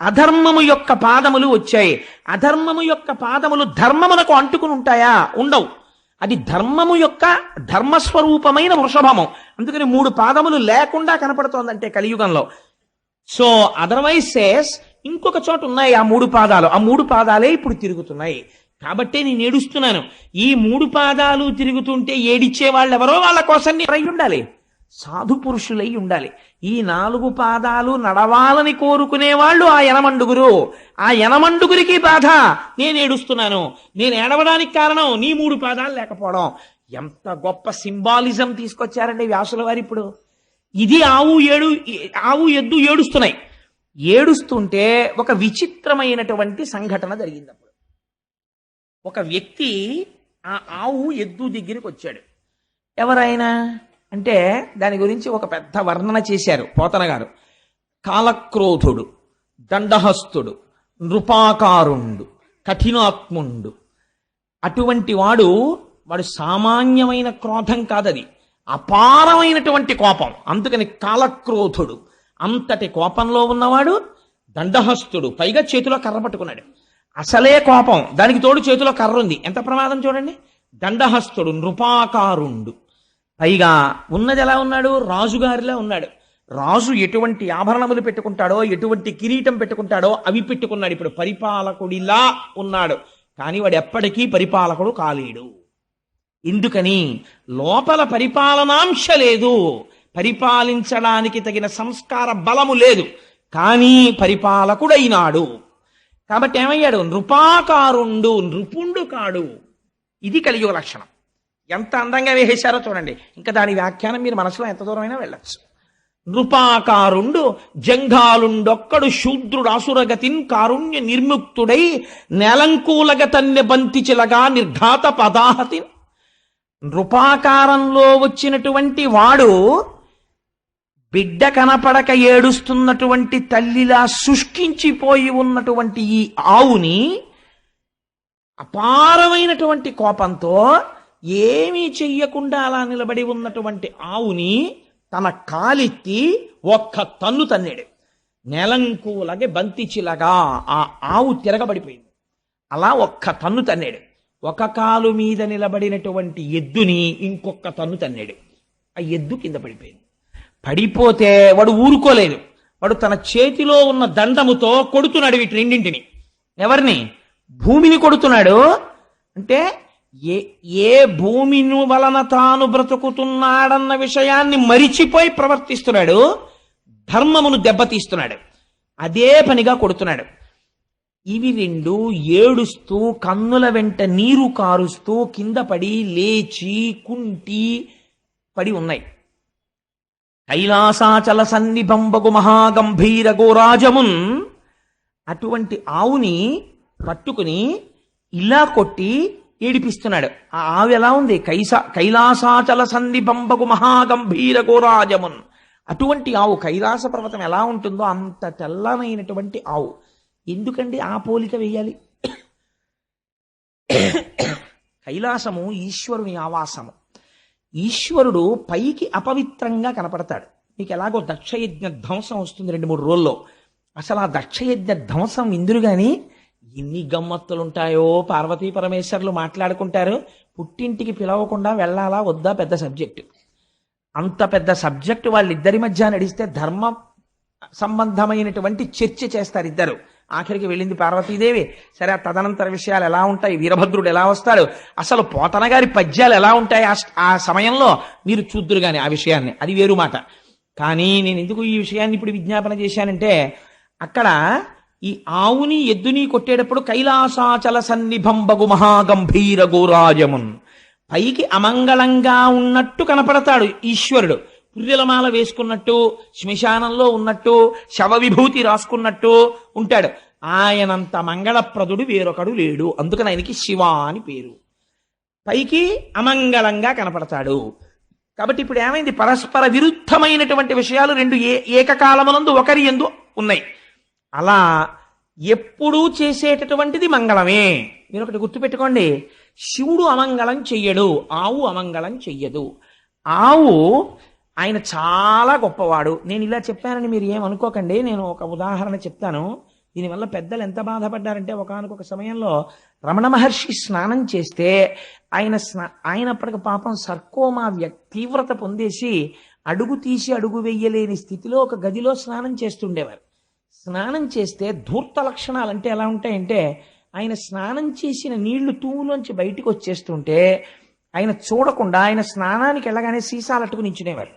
అధర్మము యొక్క పాదములు వచ్చాయి. అధర్మము యొక్క పాదములు ధర్మమునకు అంటుకుని ఉంటాయా? ఉండవు. అది ధర్మము యొక్క ధర్మస్వరూపమైన వృషభము. అందుకని 3 పాదములు లేకుండా కనపడుతోందంటే కలియుగంలో. సో అదర్వైజ్ సేస్ ఇంకొక చోట ఉన్నాయి ఆ 3 పాదాలు. ఆ 3 పాదాలే ఇప్పుడు తిరుగుతున్నాయి. కాబట్టే నేను ఏడుస్తున్నాను. ఈ 3 పాదాలు తిరుగుతుంటే ఏడిచ్చే వాళ్ళు ఎవరో వాళ్ళ కోసం నేను ఉండాలి, సాధు పురుషులై ఉండాలి. ఈ 4 పాదాలు నడవాలని కోరుకునే వాళ్ళు ఆ యనమండుగురు. ఆ యనమండుగురికి బాధ, నేను ఏడుస్తున్నాను. నేను ఏడవడానికి కారణం నీ 3 పాదాలు లేకపోవడం. ఎంత గొప్ప సింబాలిజం తీసుకొచ్చారండి వ్యాసుల వారు. ఇప్పుడు ఇది ఆవు ఎద్దు ఏడుస్తున్నాయి. ఏడుస్తుంటే ఒక విచిత్రమైనటువంటి సంఘటన జరిగింది. అప్పుడు ఒక వ్యక్తి ఆ ఆవు ఎద్దు దగ్గరికి వచ్చాడు. ఎవరైనా అంటే దాని గురించి ఒక పెద్ద వర్ణన చేశారు పోతన గారు. కాలక్రోధుడు, దండహస్తుడు, నృపాకారుండు, కఠినాత్ముండు. అటువంటి వాడు సామాన్యమైన క్రోధం కాదది, అపారమైనటువంటి కోపం. అందుకని కాలక్రోధుడు. అంతటి కోపంలో ఉన్నవాడు. దండహస్తుడు, పైగా చేతిలో కర్ర పట్టుకున్నాడు. అసలే కోపం, దానికి తోడు చేతిలో కర్ర ఉంది. ఎంత ప్రమాదం చూడండి. దండహస్తుడు, నృపాకారుండు. పైగా ఉన్నది ఎలా ఉన్నాడు? రాజుగారిలా ఉన్నాడు. రాజు ఎటువంటి ఆభరణములు పెట్టుకుంటాడో, ఎటువంటి కిరీటం పెట్టుకుంటాడో అవి పెట్టుకున్నాడు. ఇప్పుడు పరిపాలకుడిలా ఉన్నాడు. కానీ వాడు ఎప్పటికీ పరిపాలకుడు కాలేడు. ఎందుకని? లోపల పరిపాలనాంశ లేదు, పరిపాలించడానికి తగిన సంస్కార బలము లేదు. కానీ పరిపాలకుడైనాడు. కాబట్టి ఏమయ్యాడు? నృపాకారుండు, నృపుండు కాడు. ఇది కలియుగ లక్షణం. ఎంత అందంగా వేసేశారో చూడండి. ఇంకా దాని వ్యాఖ్యానం మీరు మనసులో ఎంత దూరమైనా వెళ్ళచ్చు. నృపాకారుండు జంఘాలుండొక్కడు శూద్రుడు అసురగతిన్ కారుణ్య నిర్ముక్తుడై నేలంకూలగతన్య బంతిచిలగా నిర్ఘాత పదాహతి. నృపాకారంలో వచ్చినటువంటి వాడు బిడ్డ కనపడక ఏడుస్తున్నటువంటి తల్లిలా శుష్కించిపోయి ఉన్నటువంటి ఈ ఆవుని అపారమైనటువంటి కోపంతో ఏమీ చెయ్యకుండా అలా నిలబడి ఉన్నటువంటి ఆవుని తన కాలెత్తి ఒక్క తన్ను తన్నాడు. నెలంకులగే బంతిచిలగా ఆ ఆవు తిరగబడిపోయింది. అలా ఒక్క తన్ను తన్నాడు. ఒక కాలు మీద నిలబడినటువంటి ఎద్దుని ఇంకొక తన్ను తన్నాడు. ఆ ఎద్దు కింద పడిపోయింది. పడిపోతే వాడు ఊరుకోలేదు. వాడు తన చేతిలో ఉన్న దండముతో కొడుతున్నాడు వీటి రెండింటిని. ఎవరిని? భూమిని కొడుతున్నాడు. అంటే ఏ భూమిని వలన తాను బ్రతుకుతున్నాడన్న విషయాన్ని మరిచిపోయి ప్రవర్తిస్తున్నాడు. ధర్మమును దెబ్బతీస్తున్నాడు. అదే పనిగా కొడుతున్నాడు. ఇవి రెండు ఏడుస్తూ కన్నుల వెంట నీరు కారుస్తూ కింద పడి లేచి కుంటి పడి ఉన్నాయి. కైలాసాచల సన్నిభంబగు మహాగంభీర గోరాజమున్ అటువంటి ఆవుని పట్టుకుని ఇలా కొట్టి ఏడిపిస్తున్నాడు. ఆ ఆవు ఎలా ఉంది? కైలాసాచల సన్నిభంబగు మహాగంభీర గోరాజమున్. అటువంటి ఆవు కైలాస పర్వతం ఎలా ఉంటుందో అంత తెల్లమైనటువంటి ఆవు. ఎందుకండి ఆ పోలిక వేయాలి? కైలాసము ఈశ్వరుని ఆవాసము. ఈశ్వరుడు పైకి అపవిత్రంగా కనపడతాడు. మీకు ఎలాగో దక్షయజ్ఞ ధ్వంసం వస్తుంది 2-3 రోజుల్లో. అసలు ఆ దక్షయజ్ఞ ధ్వంసం ఇందురు గాని ఎన్ని గమ్మత్తులుంటాయో. పార్వతీ పరమేశ్వరులు మాట్లాడుకుంటారు. పుట్టింటికి పిలవకుండా వెళ్ళాలా వద్దా పెద్ద సబ్జెక్టు. అంత పెద్ద సబ్జెక్టు వాళ్ళిద్దరి మధ్య నడిస్తే ధర్మ సంబంధమైనటువంటి చర్చ చేస్తారు ఇద్దరు. ఆఖరికి వెళ్ళింది పార్వతీదేవి. సరే, ఆ తదనంతర విషయాలు ఎలా ఉంటాయి, వీరభద్రుడు ఎలా వస్తాడు, అసలు పోతన గారి పద్యాలు ఎలా ఉంటాయి ఆ సమయంలో మీరు చూద్దురు గాని ఆ విషయాన్ని. అది వేరు మాట. కానీ నేను ఎందుకు ఈ విషయాన్ని ఇప్పుడు విజ్ఞాపన చేశానంటే, అక్కడ ఈ ఆవుని ఎద్దుని కొట్టేటప్పుడు కైలాసాచల సన్నిభంబగు మహాగంభీర గోరాజమున్, పైకి అమంగళంగా ఉన్నట్టు కనపడతాడు ఈశ్వరుడు. పుర్రెలమాల వేసుకున్నట్టు, శ్మశానంలో ఉన్నట్టు, శవ విభూతి రాసుకున్నట్టు ఉంటాడు. ఆయనంత మంగళప్రదుడు వేరొకడు లేడు. అందుకని ఆయనకి శివ అని పేరు. పైకి అమంగళంగా కనపడతాడు. కాబట్టి ఇప్పుడు ఏమైంది? పరస్పర విరుద్ధమైనటువంటి విషయాలు రెండు ఏకకాలమునందు ఒకరి యందు ఉన్నాయి. అలా ఎప్పుడూ చేసేటటువంటిది మంగళమే. మీరు ఒకటి గుర్తుపెట్టుకోండి, శివుడు అమంగళం చెయ్యడు, ఆవు అమంగళం చెయ్యదు. ఆవు ఆయన చాలా గొప్పవాడు. నేను ఇలా చెప్పానని మీరు ఏమనుకోకండి. నేను ఒక ఉదాహరణ చెప్తాను. దీనివల్ల పెద్దలు ఎంత బాధపడ్డారంటే, ఒకానొక సమయంలో రమణ మహర్షి స్నానం చేస్తే ఆయన అప్పటికి పాపం సర్కోమా తీవ్రత పొందేసి అడుగు తీసి అడుగు వెయ్యలేని స్థితిలో ఒక గదిలో స్నానం చేస్తుండేవారు. స్నానం చేస్తే ధూర్త లక్షణాలు అంటే ఎలా ఉంటాయంటే, ఆయన స్నానం చేసిన నీళ్లు తూములోంచి బయటికి వచ్చేస్తుంటే ఆయన చూడకుండా ఆయన స్నానానికి వెళ్ళగానే సీసాలు అట్టుకుని నించునేవారు.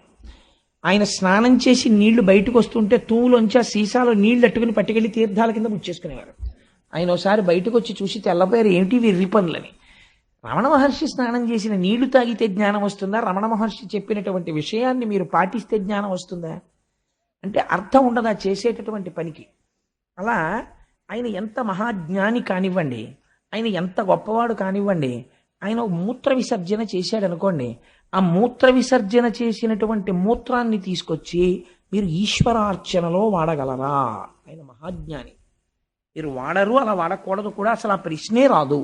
ఆయన స్నానం చేసి నీళ్లు బయటకు వస్తుంటే తూములోంచి ఆ సీసాలో నీళ్లు అట్టుకుని పట్టుకెళ్లి తీర్థాల కింద ముచ్చేసుకునేవారు. ఆయన ఒకసారి బయటకు వచ్చి చూసి తెల్లపోయారు, ఏమిటి వీరి పనులని. రమణ మహర్షి స్నానం చేసిన నీళ్లు తాగితే జ్ఞానం వస్తుందా? రమణ మహర్షి చెప్పినటువంటి విషయాన్ని మీరు పాటిస్తే జ్ఞానం వస్తుందా? అంటే అర్థం ఉండదా చేసేటటువంటి పనికి. అలా ఆయన ఎంత మహాజ్ఞాని కానివ్వండి, ఆయన ఎంత గొప్పవాడు కానివ్వండి, ఆయన మూత్ర విసర్జన చేశాడు అనుకోండి, ఆ మూత్ర విసర్జన చేసినటువంటి మూత్రాన్ని తీసుకొచ్చి మీరు ఈశ్వరార్చనలో వాడగలరా? ఆయన మహాజ్ఞాని. మీరు వాడరు, అలా వాడకూడదు కూడా, అసలు ఆ ప్రశ్నే రాదు.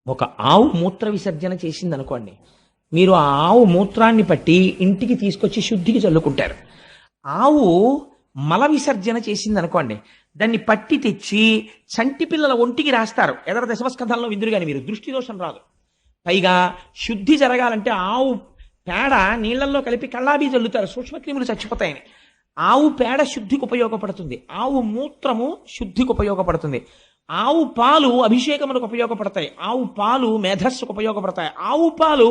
ఒక ఆవు మూత్ర విసర్జన చేసింది అనుకోండి, మీరు ఆ ఆవు మూత్రాన్ని పట్టి ఇంటికి తీసుకొచ్చి శుద్ధికి చల్లుకుంటారు. ఆవు మల విసర్జన చేసింది అనుకోండి, దాన్ని పట్టి తెచ్చి చంటి పిల్లల ఒంటికి రాస్తారు. ఎదర దశమస్కంధాల్లో విందురు కానీ మీరు దృష్టి దోషం రాదు. పైగా శుద్ధి జరగాలంటే ఆవు పేడ నీళ్లలో కలిపి కళ్ళాబీ చల్లుతారు, సూక్ష్మక్రిములు చచ్చిపోతాయని. ఆవు పేడ శుద్ధికి ఉపయోగపడుతుంది, ఆవు మూత్రము శుద్ధికి ఉపయోగపడుతుంది, ఆవు పాలు అభిషేకములకు ఉపయోగపడతాయి, ఆవు పాలు మేధస్సుకు ఉపయోగపడతాయి, ఆవు పాలు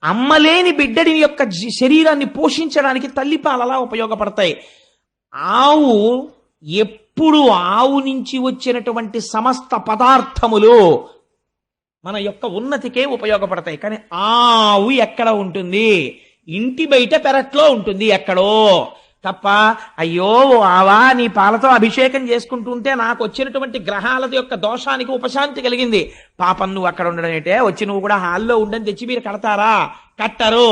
అమ్మలేని బిడ్డడి యొక్క శరీరాన్ని పోషించడానికి తల్లిపాలలా ఉపయోగపడతాయి. ఆవు ఎప్పుడు ఆవు నుంచి వచ్చినటువంటి సమస్త పదార్థములు మన యొక్క ఉన్నతికే ఉపయోగపడతాయి. కానీ ఆవు ఎక్కడ ఉంటుంది? ఇంటి బయట పెరట్లో ఉంటుంది ఎక్కడో తప్ప. అయ్యో ఆవా, నీ పాలతో అభిషేకం చేసుకుంటుంటే నాకు వచ్చినటువంటి గ్రహాల యొక్క దోషానికి ఉపశాంతి కలిగింది. పాపం నువ్వు అక్కడ ఉండడం ఏంటే, వచ్చి నువ్వు కూడా హాల్లో ఉండని తెచ్చి మీరు కడతారా? కట్టరు.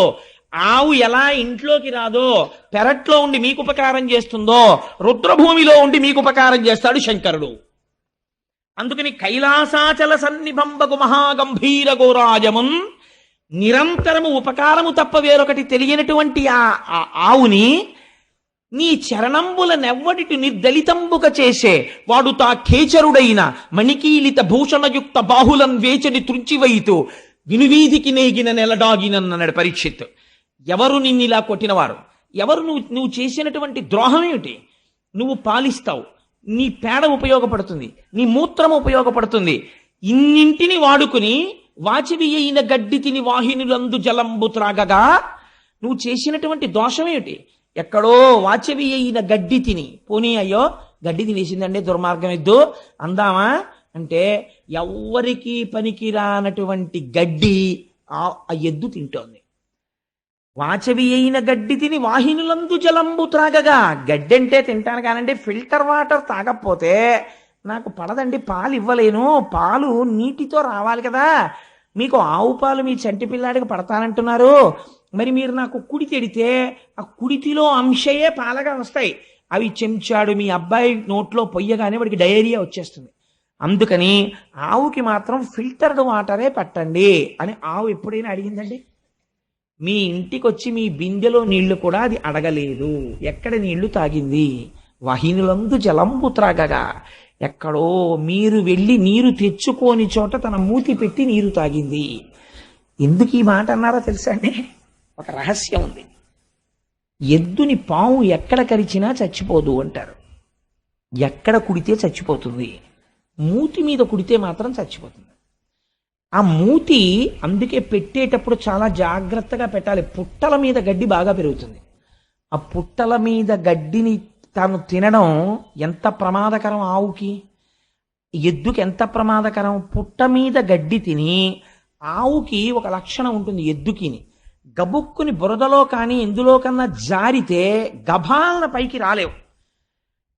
ఆవు ఎలా ఇంట్లోకి రాదో, పెరట్లో ఉండి మీకు ఉపకారం చేస్తుందో, రుద్రభూమిలో ఉండి మీకు ఉపకారం చేస్తాడు శంకరుడు. అందుకని కైలాసాచల సన్నిభంబగు మహాగంభీర గోరాజమున్ నిరంతరము ఉపకారము తప్ప వేరొకటి తెలియనటువంటి ఆ ఆవుని నీ చరణంబుల నెవ్వడిటి నిర్దలితంబుక చేసే వాడు తా ఖేచరుడైన మణికీలిత భూషణయుక్త బాహులం వేచని త్రుంచివైతూ వినువీధికి నేగిన నెలడాగినన్నాడు పరీక్షిత్. ఎవరు నిన్నిలా కొట్టినవారు? ఎవరు? నువ్వు చేసినటువంటి ద్రోహం ఏమిటి? నువ్వు పాలిస్తావు, నీ పేడ ఉపయోగపడుతుంది, నీ మూత్రం ఉపయోగపడుతుంది. ఇన్నింటిని వాడుకుని వాచివి అయిన గడ్డి తిని వాహినులందు జలంబు త్రాగగా నువ్వు చేసినటువంటి దోషం ఏమిటి? ఎక్కడో వాచవి అయిన గడ్డి తిని, పోనీ అయ్యో గడ్డి తినేసిందండి దుర్మార్గం ఎద్దు అందామా అంటే, ఎవ్వరికీ పనికిరానటువంటి గడ్డి ఆ ఎద్దు తింటోంది. వాచవి అయిన గడ్డి తిని వాహినులందు జలంబు త్రాగగా, గడ్డి అంటే తింటాను కానండి, ఫిల్టర్ వాటర్ తాగకపోతే నాకు పడదండి, పాలు ఇవ్వలేను, పాలు నీటితో రావాలి కదా. మీకు ఆవు పాలు మీ చంటి పిల్లాడికి పడతానంటున్నారు, మరి మీరు నాకు కుడి తెడితే ఆ కుడితిలో అంశయే పాలగా వస్తాయి, అవి చెంచాడు మీ అబ్బాయి నోట్లో పొయ్యగానే వాడికి డయేరియా వచ్చేస్తుంది. అందుకని ఆవుకి మాత్రం ఫిల్టర్డ్ వాటరే పట్టండి అని ఆవు ఎప్పుడైనా అడిగిందండి? మీ ఇంటికి వచ్చి మీ బిందెలో నీళ్లు కూడా అది అడగలేదు. ఎక్కడ నీళ్లు తాగింది? వాహినులందు జలంబు త్రాగగా, ఎక్కడో మీరు వెళ్ళి నీరు తెచ్చుకోని చోట తన మూతి పెట్టి నీరు తాగింది. ఎందుకు ఈ మాట అన్నారో తెలుసా అండి? ఒక రహస్యం ఉంది. ఎద్దుని పాము ఎక్కడ కరిచినా చచ్చిపోదు అంటారు. ఎక్కడ కుడితే చచ్చిపోతుంది, మూతి మీద కుడితే మాత్రం చచ్చిపోతుంది. ఆ మూతి అందుకే పెట్టేటప్పుడు చాలా జాగ్రత్తగా పెట్టాలి. పుట్టల మీద గడ్డి బాగా పెరుగుతుంది. ఆ పుట్టల మీద గడ్డిని తాను తినడం ఎంత ప్రమాదకరం ఆవుకి, ఎద్దుకి ఎంత ప్రమాదకరం. పుట్ట మీద గడ్డి తిని ఆవుకి ఒక లక్షణం ఉంటుంది, ఎద్దుకిని గబుక్కుని బురదలో కానీ ఎందులో కన్నా జారితే గభాలన పైకి రాలేవు,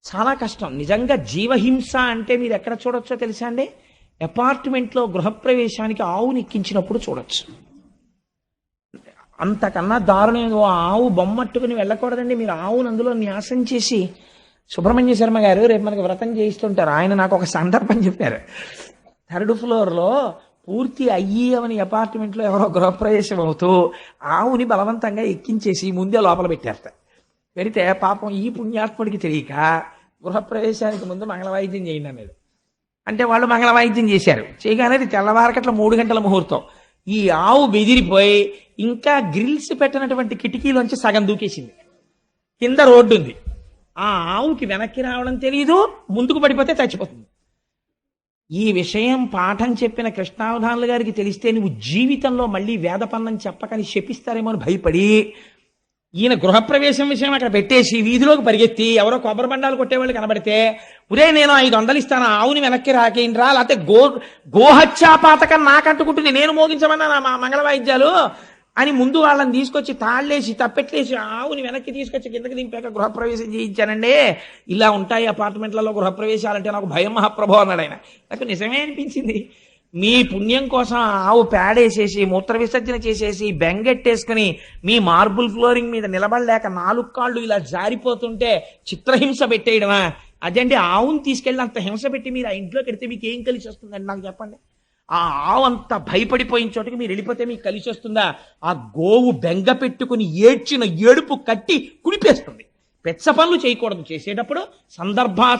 చాలా కష్టం. నిజంగా జీవహింస అంటే మీరు ఎక్కడ చూడొచ్చో తెలుసా అండి? అపార్ట్మెంట్లో గృహప్రవేశానికి ఆవుని ఎక్కించినప్పుడు చూడొచ్చు. అంతకన్నా దారుణం. ఆవు బొమ్మట్టుకుని వెళ్ళకూడదండి. మీరు ఆవును అందులో న్యాసం చేసి, సుబ్రహ్మణ్య శర్మ గారు రేపు మనకు వ్రతం చేయిస్తుంటారు, ఆయన నాకు ఒక సందర్భం చెప్పారు. 3rd ఫ్లోర్లో పూర్తి అయ్యవని అపార్ట్మెంట్లో ఎవరో గృహప్రవేశం అవుతూ ఆవుని బలవంతంగా ఎక్కించేసి ముందే లోపల పెట్టారట. పెడితే పాపం ఈ పుణ్యాత్ముడికి తెలియక గృహప్రవేశానికి ముందు మంగళవాయిద్యం చేయండి అనేది. అంటే వాళ్ళు మంగళవాయిద్యం చేశారు. చేయగానే తెల్లవారకట్ల 3 గంటల ముహూర్తం. ఈ ఆవు బెదిరిపోయి ఇంకా గ్రిల్స్ పెట్టినటువంటి కిటికీలోంచి సగం దూకేసింది. కింద రోడ్డు ఉంది. ఆ ఆవుకి వెనక్కి రావడం తెలియదు, ముందుకు పడిపోతే చచ్చిపోతుంది. ఈ విషయం పాఠం చెప్పిన కృష్ణావధానులు గారికి తెలిస్తే నువ్వు జీవితంలో మళ్ళీ వేదపన్నం చెప్పకని శపిస్తారేమో అని భయపడి ఈయన గృహప్రవేశం విషయం అక్కడ పెట్టేసి వీధిలోకి పరిగెత్తి ఎవరో కొబ్బరి బండాలు కొట్టేవాళ్ళు కనబడితే, ఒరే నేను 500 ఇస్తాను, ఆవుని వెనక్కి రాకేంట్రా, లేకపోతే గోహత్యాపాతకం నాకంటుకుంటుంది, నేను మోగించమన్నా నా మంగళ వాయిద్యాలు అని ముందు వాళ్ళని తీసుకొచ్చి తాళ్ళేసి తప్పెట్లేసి ఆవుని వెనక్కి తీసుకొచ్చి కిందకి దింపాక గృహప్రవేశం చేయించానండి. ఇలా ఉంటాయి అపార్ట్మెంట్లలో గృహప్రవేశాలంటే నాకు భయం మహాప్రభు అన్నాడు ఆయన. నాకు నిజమే అనిపించింది. మీ పుణ్యం కోసం ఆవు పేడేసేసి మూత్ర విసర్జన చేసేసి బెంగెట్టేసుకుని మీ మార్బుల్ ఫ్లోరింగ్ మీద నిలబడలేక 4 కాళ్ళు ఇలా జారిపోతుంటే చిత్రహింస పెట్టేయడమా? అదండి ఆవుని తీసుకెళ్ళి అంత హింస పెట్టి మీరు ఆ ఇంట్లోకి వెడితే మీకు ఏం కలిసి వస్తుందండి నాకు చెప్పండి. ఆ ఆవు అంత భయపడిపోయిన చోటకి మీరు వెళ్ళిపోతే మీకు కలిసి వస్తుందా? ఆ గోవు బెంగ పెట్టుకుని ఏడ్చిన ఏడుపు కట్టి కుడిపేస్తుంది. పెచ్చ పనులు చేయకూడదు. చేసేటప్పుడు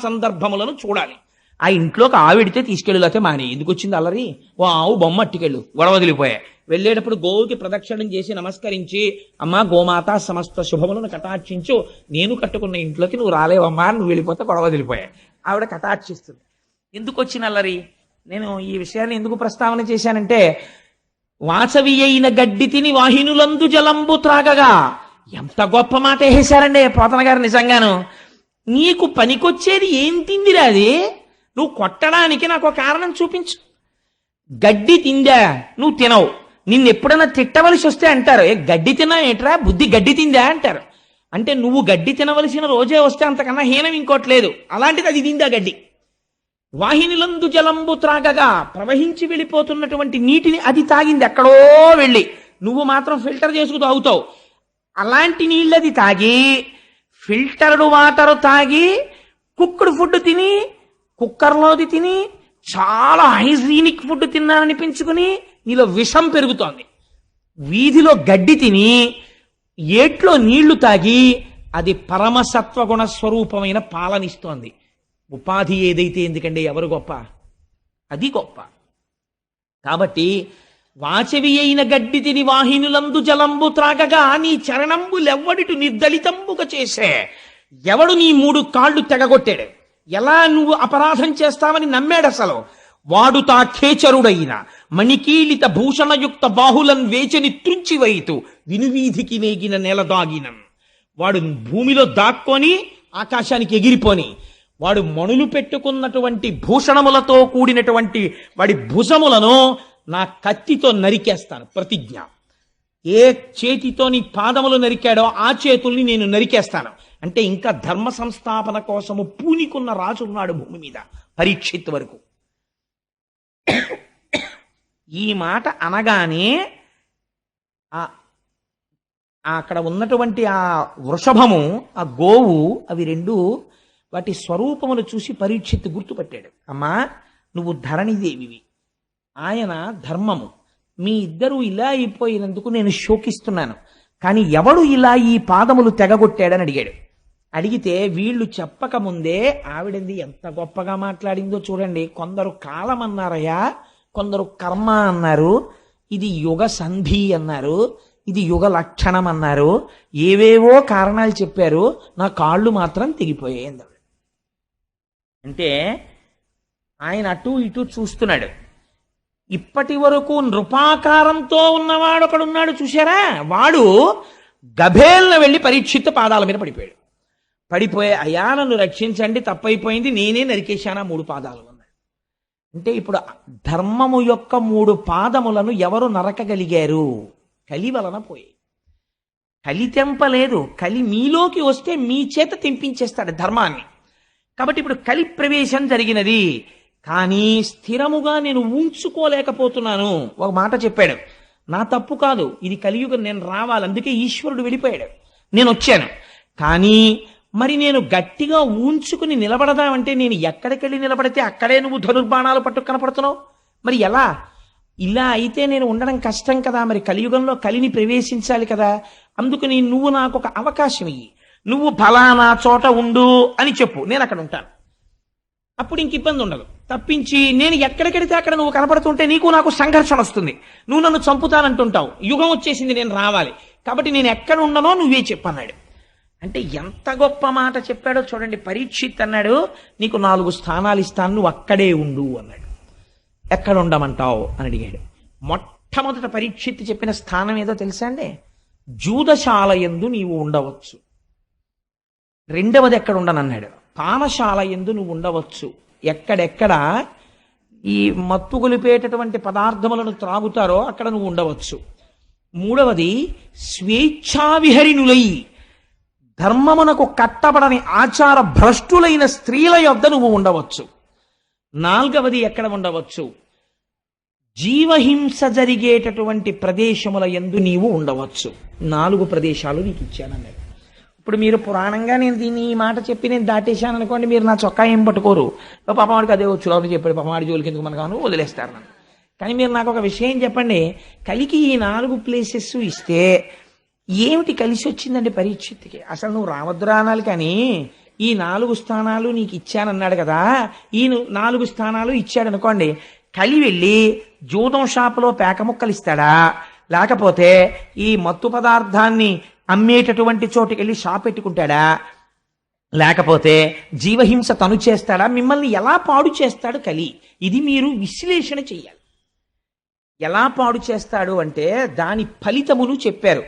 సందర్భములను చూడాలి. ఆ ఇంట్లోకి ఆవిడితే తీసుకెళ్ళితే మానే. ఎందుకు వచ్చింది అల్లరి? ఓ ఆవు బొమ్మ అట్టికెళ్ళు, గొడవ వదిలిపోయా. వెళ్ళేటప్పుడు గోవుకి ప్రదక్షిణం చేసి నమస్కరించి, అమ్మా గోమాత సమస్త శుభములను కటాక్షించు, నేను కట్టుకున్న ఇంట్లోకి నువ్వు రాలేవమ్మా, నువ్వు వెళ్ళిపోతే గొడవ వదిలిపోయా. ఆవిడ కటాక్షిస్తుంది. ఎందుకు వచ్చిన అల్లరి? నేను ఈ విషయాన్ని ఎందుకు ప్రస్తావన చేశానంటే, వాసవి అయిన గడ్డి తిని వాహినులందు జలంబు త్రాగగా, ఎంత గొప్ప మాట వేసారండి పోతన గారు. నిజంగాను నీకు పనికొచ్చేది ఏం తిందిరా అది? నువ్వు కొట్టడానికి నాకు ఒక కారణం చూపించు. గడ్డి తిందా? నువ్వు తినవు. నిన్ను ఎప్పుడైనా తిట్టవలసి వస్తే అంటారు, ఏ గడ్డి తిన్నా ఏట్రా, బుద్ధి గడ్డి తిందా అంటారు. అంటే నువ్వు గడ్డి తినవలసిన రోజే వస్తే అంతకన్నా హీనం ఇంకోట్లేదు. అలాంటిది అది తిందా గడ్డి. వాహినిలందు జలంబు త్రాగగా, ప్రవహించి వెళ్ళిపోతున్నటువంటి నీటిని అది తాగింది ఎక్కడో వెళ్ళి. నువ్వు మాత్రం ఫిల్టర్ చేసుకు తాగుతావు. అలాంటి నీళ్ళది తాగి, ఫిల్టర్డ్ వాటర్ తాగి, కుక్కుడు ఫుడ్ తిని, కుక్కర్లోది తిని, చాలా హైజీనిక్ ఫుడ్ తిన్నాననిపించుకుని నీలో విషం పెరుగుతోంది. వీధిలో గడ్డి తిని ఏట్లో నీళ్లు తాగి అది పరమసత్వగుణ స్వరూపమైన పాలనిస్తోంది. ఉపాధి ఏదైతే ఎందుకండి, ఎవరు గొప్ప? అది గొప్ప. కాబట్టి వాచవి అయిన గడ్డి తిని వాహినులందు జలంబు త్రాగగా నీ చరణంబులెవ్వడిటు నిర్దళితంబుగా చేసే. ఎవడు నీ 3 కాళ్ళు తెగగొట్టాడు? ఎలా నువ్వు అపరాధం చేస్తావని నమ్మాడు అసలు? వాడు తా ఖేచరుడైన మణికీలిత భూషణయుక్త బాహులన్ వేచని త్రుంచివైతు వినువీధికి నేగిన నెల దాగినం. వాడు భూమిలో దాక్కొని ఆకాశానికి ఎగిరిపోని, వాడు మణులు పెట్టుకున్నటువంటి భూషణములతో కూడినటువంటి వాడి భుజములను నా కత్తితో నరికేస్తాను, ప్రతిజ్ఞ. ఏ చేతితో నీ పాదములు నరికాడో ఆ చేతుల్ని నేను నరికేస్తాను. అంటే ఇంకా ధర్మ సంస్థాపన కోసము పూనికున్న రాజు ఉన్నాడు భూమి మీద, పరీక్షిత్ వరకు. ఈ మాట అనగానే అక్కడ ఉన్నటువంటి ఆ వృషభము, ఆ గోవు, అవి రెండు వాటి స్వరూపమును చూసి పరీక్షిత్ గుర్తుపట్టాడు. అమ్మా, నువ్వు ధరణిదేవివి, ఆయన ధర్మము. మీ ఇద్దరూ ఇలా అయిపోయినందుకు నేను శోకిస్తున్నాను. కానీ ఎవడు ఇలా ఈ పాదములు తెగగొట్టాడని అడిగాడు. అడిగితే వీళ్ళు చెప్పకముందే ఆవిడంది ఎంత గొప్పగా మాట్లాడిందో చూడండి. కొందరు కాలం అన్నారయ్యా, కొందరు కర్మ అన్నారు, ఇది యుగ సంధి అన్నారు, ఇది యుగ లక్షణం అన్నారు, ఏవేవో కారణాలు చెప్పారు. నా కాళ్ళు మాత్రం తెగిపోయాయి అందాడు. అంటే ఆయన అటు ఇటు చూస్తున్నాడు. ఇప్పటి వరకు నృపాకారంతో ఉన్నవాడు ఒకడున్నాడు చూశారా, వాడు గభేల్న వెళ్ళి పరీక్షిత్ పాదాల మీద పడిపోయాడు. పడిపోయే, అయ్యా నన్ను రక్షించండి, తప్పైపోయింది, నేనే నరికేశానా 3 పాదాలు అన్నాడు. అంటే ఇప్పుడు ధర్మము యొక్క 3 పాదములను ఎవరు నరకగలిగారు? కలి వలన పోయి. కలి తెంపలేదు, కలి మీలోకి వస్తే మీ చేత తెంపించేస్తాడు ధర్మాన్ని. కాబట్టి ఇప్పుడు కలి ప్రవేశం జరిగినది, కానీ స్థిరముగా నేను ఉంచుకోలేకపోతున్నాను. ఒక మాట చెప్పాడు, నా తప్పు కాదు, ఇది కలియుగం, నేను రావాలి, అందుకే ఈశ్వరుడు వెళ్ళిపోయాడు, నేను వచ్చాను. కానీ మరి నేను గట్టిగా ఉంచుకుని నిలబడదామంటే నేను ఎక్కడికెళ్ళి నిలబడితే అక్కడే నువ్వు ధనుర్బాణాలు పట్టు కనపడుతున్నావు. మరి ఎలా? ఇలా అయితే నేను ఉండడం కష్టం కదా. మరి కలియుగంలో కలిని ప్రవేశించాలి కదా. అందుకని నువ్వు నాకు ఒక అవకాశం ఇయ్యి, నువ్వు ఫలానా చోట ఉండు అని చెప్పు, నేను అక్కడ ఉంటాను. అప్పుడు ఇంక ఇబ్బంది ఉండదు. తప్పించి నేను ఎక్కడికెడితే అక్కడ నువ్వు కనపడుతుంటే నీకు నాకు సంఘర్షణ వస్తుంది, నువ్వు నన్ను చంపుతానంటుంటావు. యుగం వచ్చేసింది, నేను రావాలి, కాబట్టి నేను ఎక్కడ ఉండనో నువ్వే చెప్పన్నాడు. అంటే ఎంత గొప్ప మాట చెప్పాడో చూడండి. పరీక్షిత్ అన్నాడు, నీకు 4 స్థానాలు ఇస్తాను, నువ్వు అక్కడే ఉండు అన్నాడు. ఎక్కడ ఉండమంటావు అని అడిగాడు. మొట్టమొదట పరీక్షిత్ చెప్పిన స్థానం ఏదో తెలుసా అండి? జూదశాల యందు నీవు ఉండవచ్చు. రెండవది ఎక్కడ ఉండనన్నాడు, పానశాల యందు నువ్వు ఉండవచ్చు. ఎక్కడెక్కడ ఈ మత్తు గొలిపేటటువంటి పదార్థములను త్రాగుతారో అక్కడ నువ్వు ఉండవచ్చు. మూడవది స్వేచ్ఛావిహరిణులై ధర్మమునకు కట్టబడని ఆచార భ్రష్టులైన స్త్రీల యొద్ద నువ్వు ఉండవచ్చు. 4వది ఎక్కడ ఉండవచ్చు, జీవహింస జరిగేటటువంటి ప్రదేశముల యందు నీవు ఉండవచ్చు. 4 ప్రదేశాలు నీకు ఇచ్చానన్నాడు. ఇప్పుడు మీరు పురాణంగా నేను దీన్ని ఈ మాట చెప్పి నేను దాటేశాను అనుకోండి, మీరు నా చొక్కా ఏం పట్టుకోరు, పాపవాడికి అదే వచ్చులో చెప్పాడు, పాపవాడి జోలికి ఎందుకు మనకు వదిలేస్తారు నన్ను. కానీ మీరు నాకు ఒక విషయం చెప్పండి, కలికి ఈ 4 ప్లేసెస్ ఇస్తే ఏమిటి కలిసి వచ్చిందండి పరీక్షిత్కి? అసలు నువ్వు రావద్దురా అనాలి, కానీ ఈ 4 స్థానాలు నీకు ఇచ్చానన్నాడు కదా, ఈ 4 స్థానాలు ఇచ్చాడు అనుకోండి, కలి వెళ్ళి జూదం షాపులో పేక ముక్కలు ఇస్తాడా, లేకపోతే ఈ మత్తు పదార్థాన్ని అమ్మేటటువంటి చోటుకి వెళ్ళి షాప్ పెట్టుకుంటాడా, లేకపోతే జీవహింస తను చేస్తాడా? మిమ్మల్ని ఎలా పాడు చేస్తాడు కలి? ఇది మీరు విశ్లేషణ చెయ్యాలి. ఎలా పాడు చేస్తాడు అంటే దాని ఫలితములు చెప్పారు.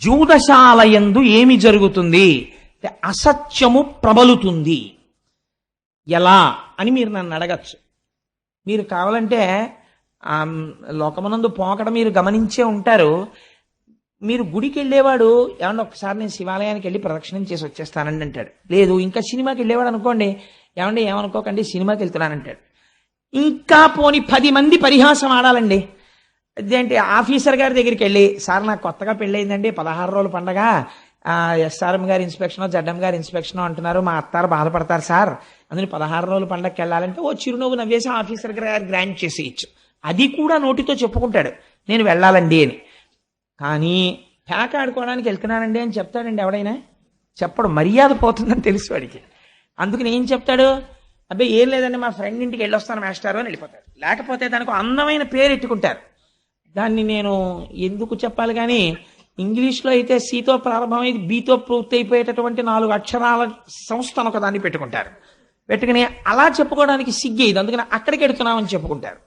జూదశాలయందు ఏమి జరుగుతుంది? అసత్యము ప్రబలుతుంది. ఎలా అని మీరు నన్ను అడగచ్చు. మీరు కావాలంటే లోకమునందు పోకడ మీరు గమనించే ఉంటారు. మీరు గుడికి వెళ్ళేవాడు, ఏమన్నా ఒకసారి నేను శివాలయానికి వెళ్ళి ప్రదక్షిణం చేసి వచ్చేస్తానండి అంటాడు. లేదు, ఇంకా సినిమాకి వెళ్ళేవాడు అనుకోండి, ఏమండి ఏమనుకోకండి సినిమాకి వెళ్తున్నానంటాడు. ఇంకా పోని 10 మంది పరిహాసం ఆడాలండి. అదేంటి, ఆఫీసర్ గారి దగ్గరికి వెళ్ళి, సార్ నాకు కొత్తగా పెళ్ళయిందండి, 16 రోజుల పండగ, ఎస్ఆర్ఎం గారి ఇన్స్పెక్షన్ జడ్ఎం గారి ఇన్స్పెక్షన్ అంటున్నారు, మా అత్తారు బాధపడతారు సార్, అందుకని 16 రోజుల పండగకి వెళ్ళాలంటే ఓ చిరునవ్వు నవ్వేసి ఆఫీసర్ గారు గ్రాంట్ చేసేయచ్చు. అది కూడా నోటితో చెప్పుకుంటాడు నేను వెళ్ళాలండి అని. కానీ ప్యాక్ ఆడుకోవడానికి వెళ్తున్నానండి అని చెప్తాడండి ఎవడైనా? చెప్పడు, మర్యాద పోతుందని తెలుసు వాడికి. అందుకని ఏం చెప్తాడు, అబ్బాయి ఏం లేదండి మా ఫ్రెండ్ ఇంటికి వెళ్ళొస్తాను మాస్టారు అని వెళ్ళిపోతాడు. లేకపోతే దానికి అందమైన పేరు ఎట్టుకుంటారు. దాన్ని నేను ఎందుకు చెప్పాలి కానీ ఇంగ్లీష్లో అయితే సితో ప్రారంభమై బీతో పూర్తి అయిపోయేటటువంటి 4 అక్షరాల సంస్థను ఒక దాన్ని పెట్టుకుంటారు. పెట్టుకుని అలా చెప్పుకోవడానికి సిగ్గేది, అందుకని అక్కడికి వెడుతున్నామని చెప్పుకుంటారు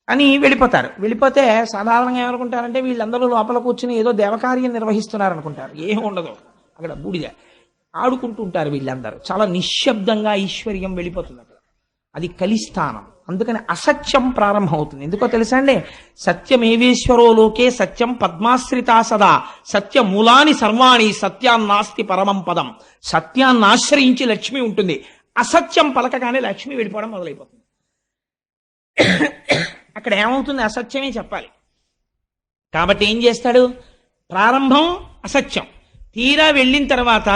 అని వెళ్ళిపోతారు. వెళ్ళిపోతే సాధారణంగా ఏమనుకుంటారంటే వీళ్ళందరూ లోపల కూర్చుని ఏదో దేవకార్యం నిర్వహిస్తున్నారు అనుకుంటారు. ఏం ఉండదు, అక్కడ బూడిద ఆడుకుంటూ ఉంటారు వీళ్ళందరూ. చాలా నిశ్శబ్దంగా ఐశ్వర్యం వెళ్ళిపోతుంది అక్కడ. అది కలిస్థానం. అందుకని అసత్యం ప్రారంభమవుతుంది. ఎందుకో తెలుసా అండి, సత్యమేవేశ్వరో లోకే సత్యం పద్మాశ్రితా సదా సత్యమూలాని సర్వాణి సత్యాన్నాస్తి పరమం పదం. సత్యాన్ని ఆశ్రయించి లక్ష్మి ఉంటుంది. అసత్యం పలకగానే లక్ష్మి వెళ్ళిపోవడం మొదలైపోతుంది. అక్కడ ఏమవుతుంది, అసత్యమే చెప్పాలి. కాబట్టి ఏం చేస్తాడు, ప్రారంభం అసత్యం, తీరా వెళ్ళిన తర్వాత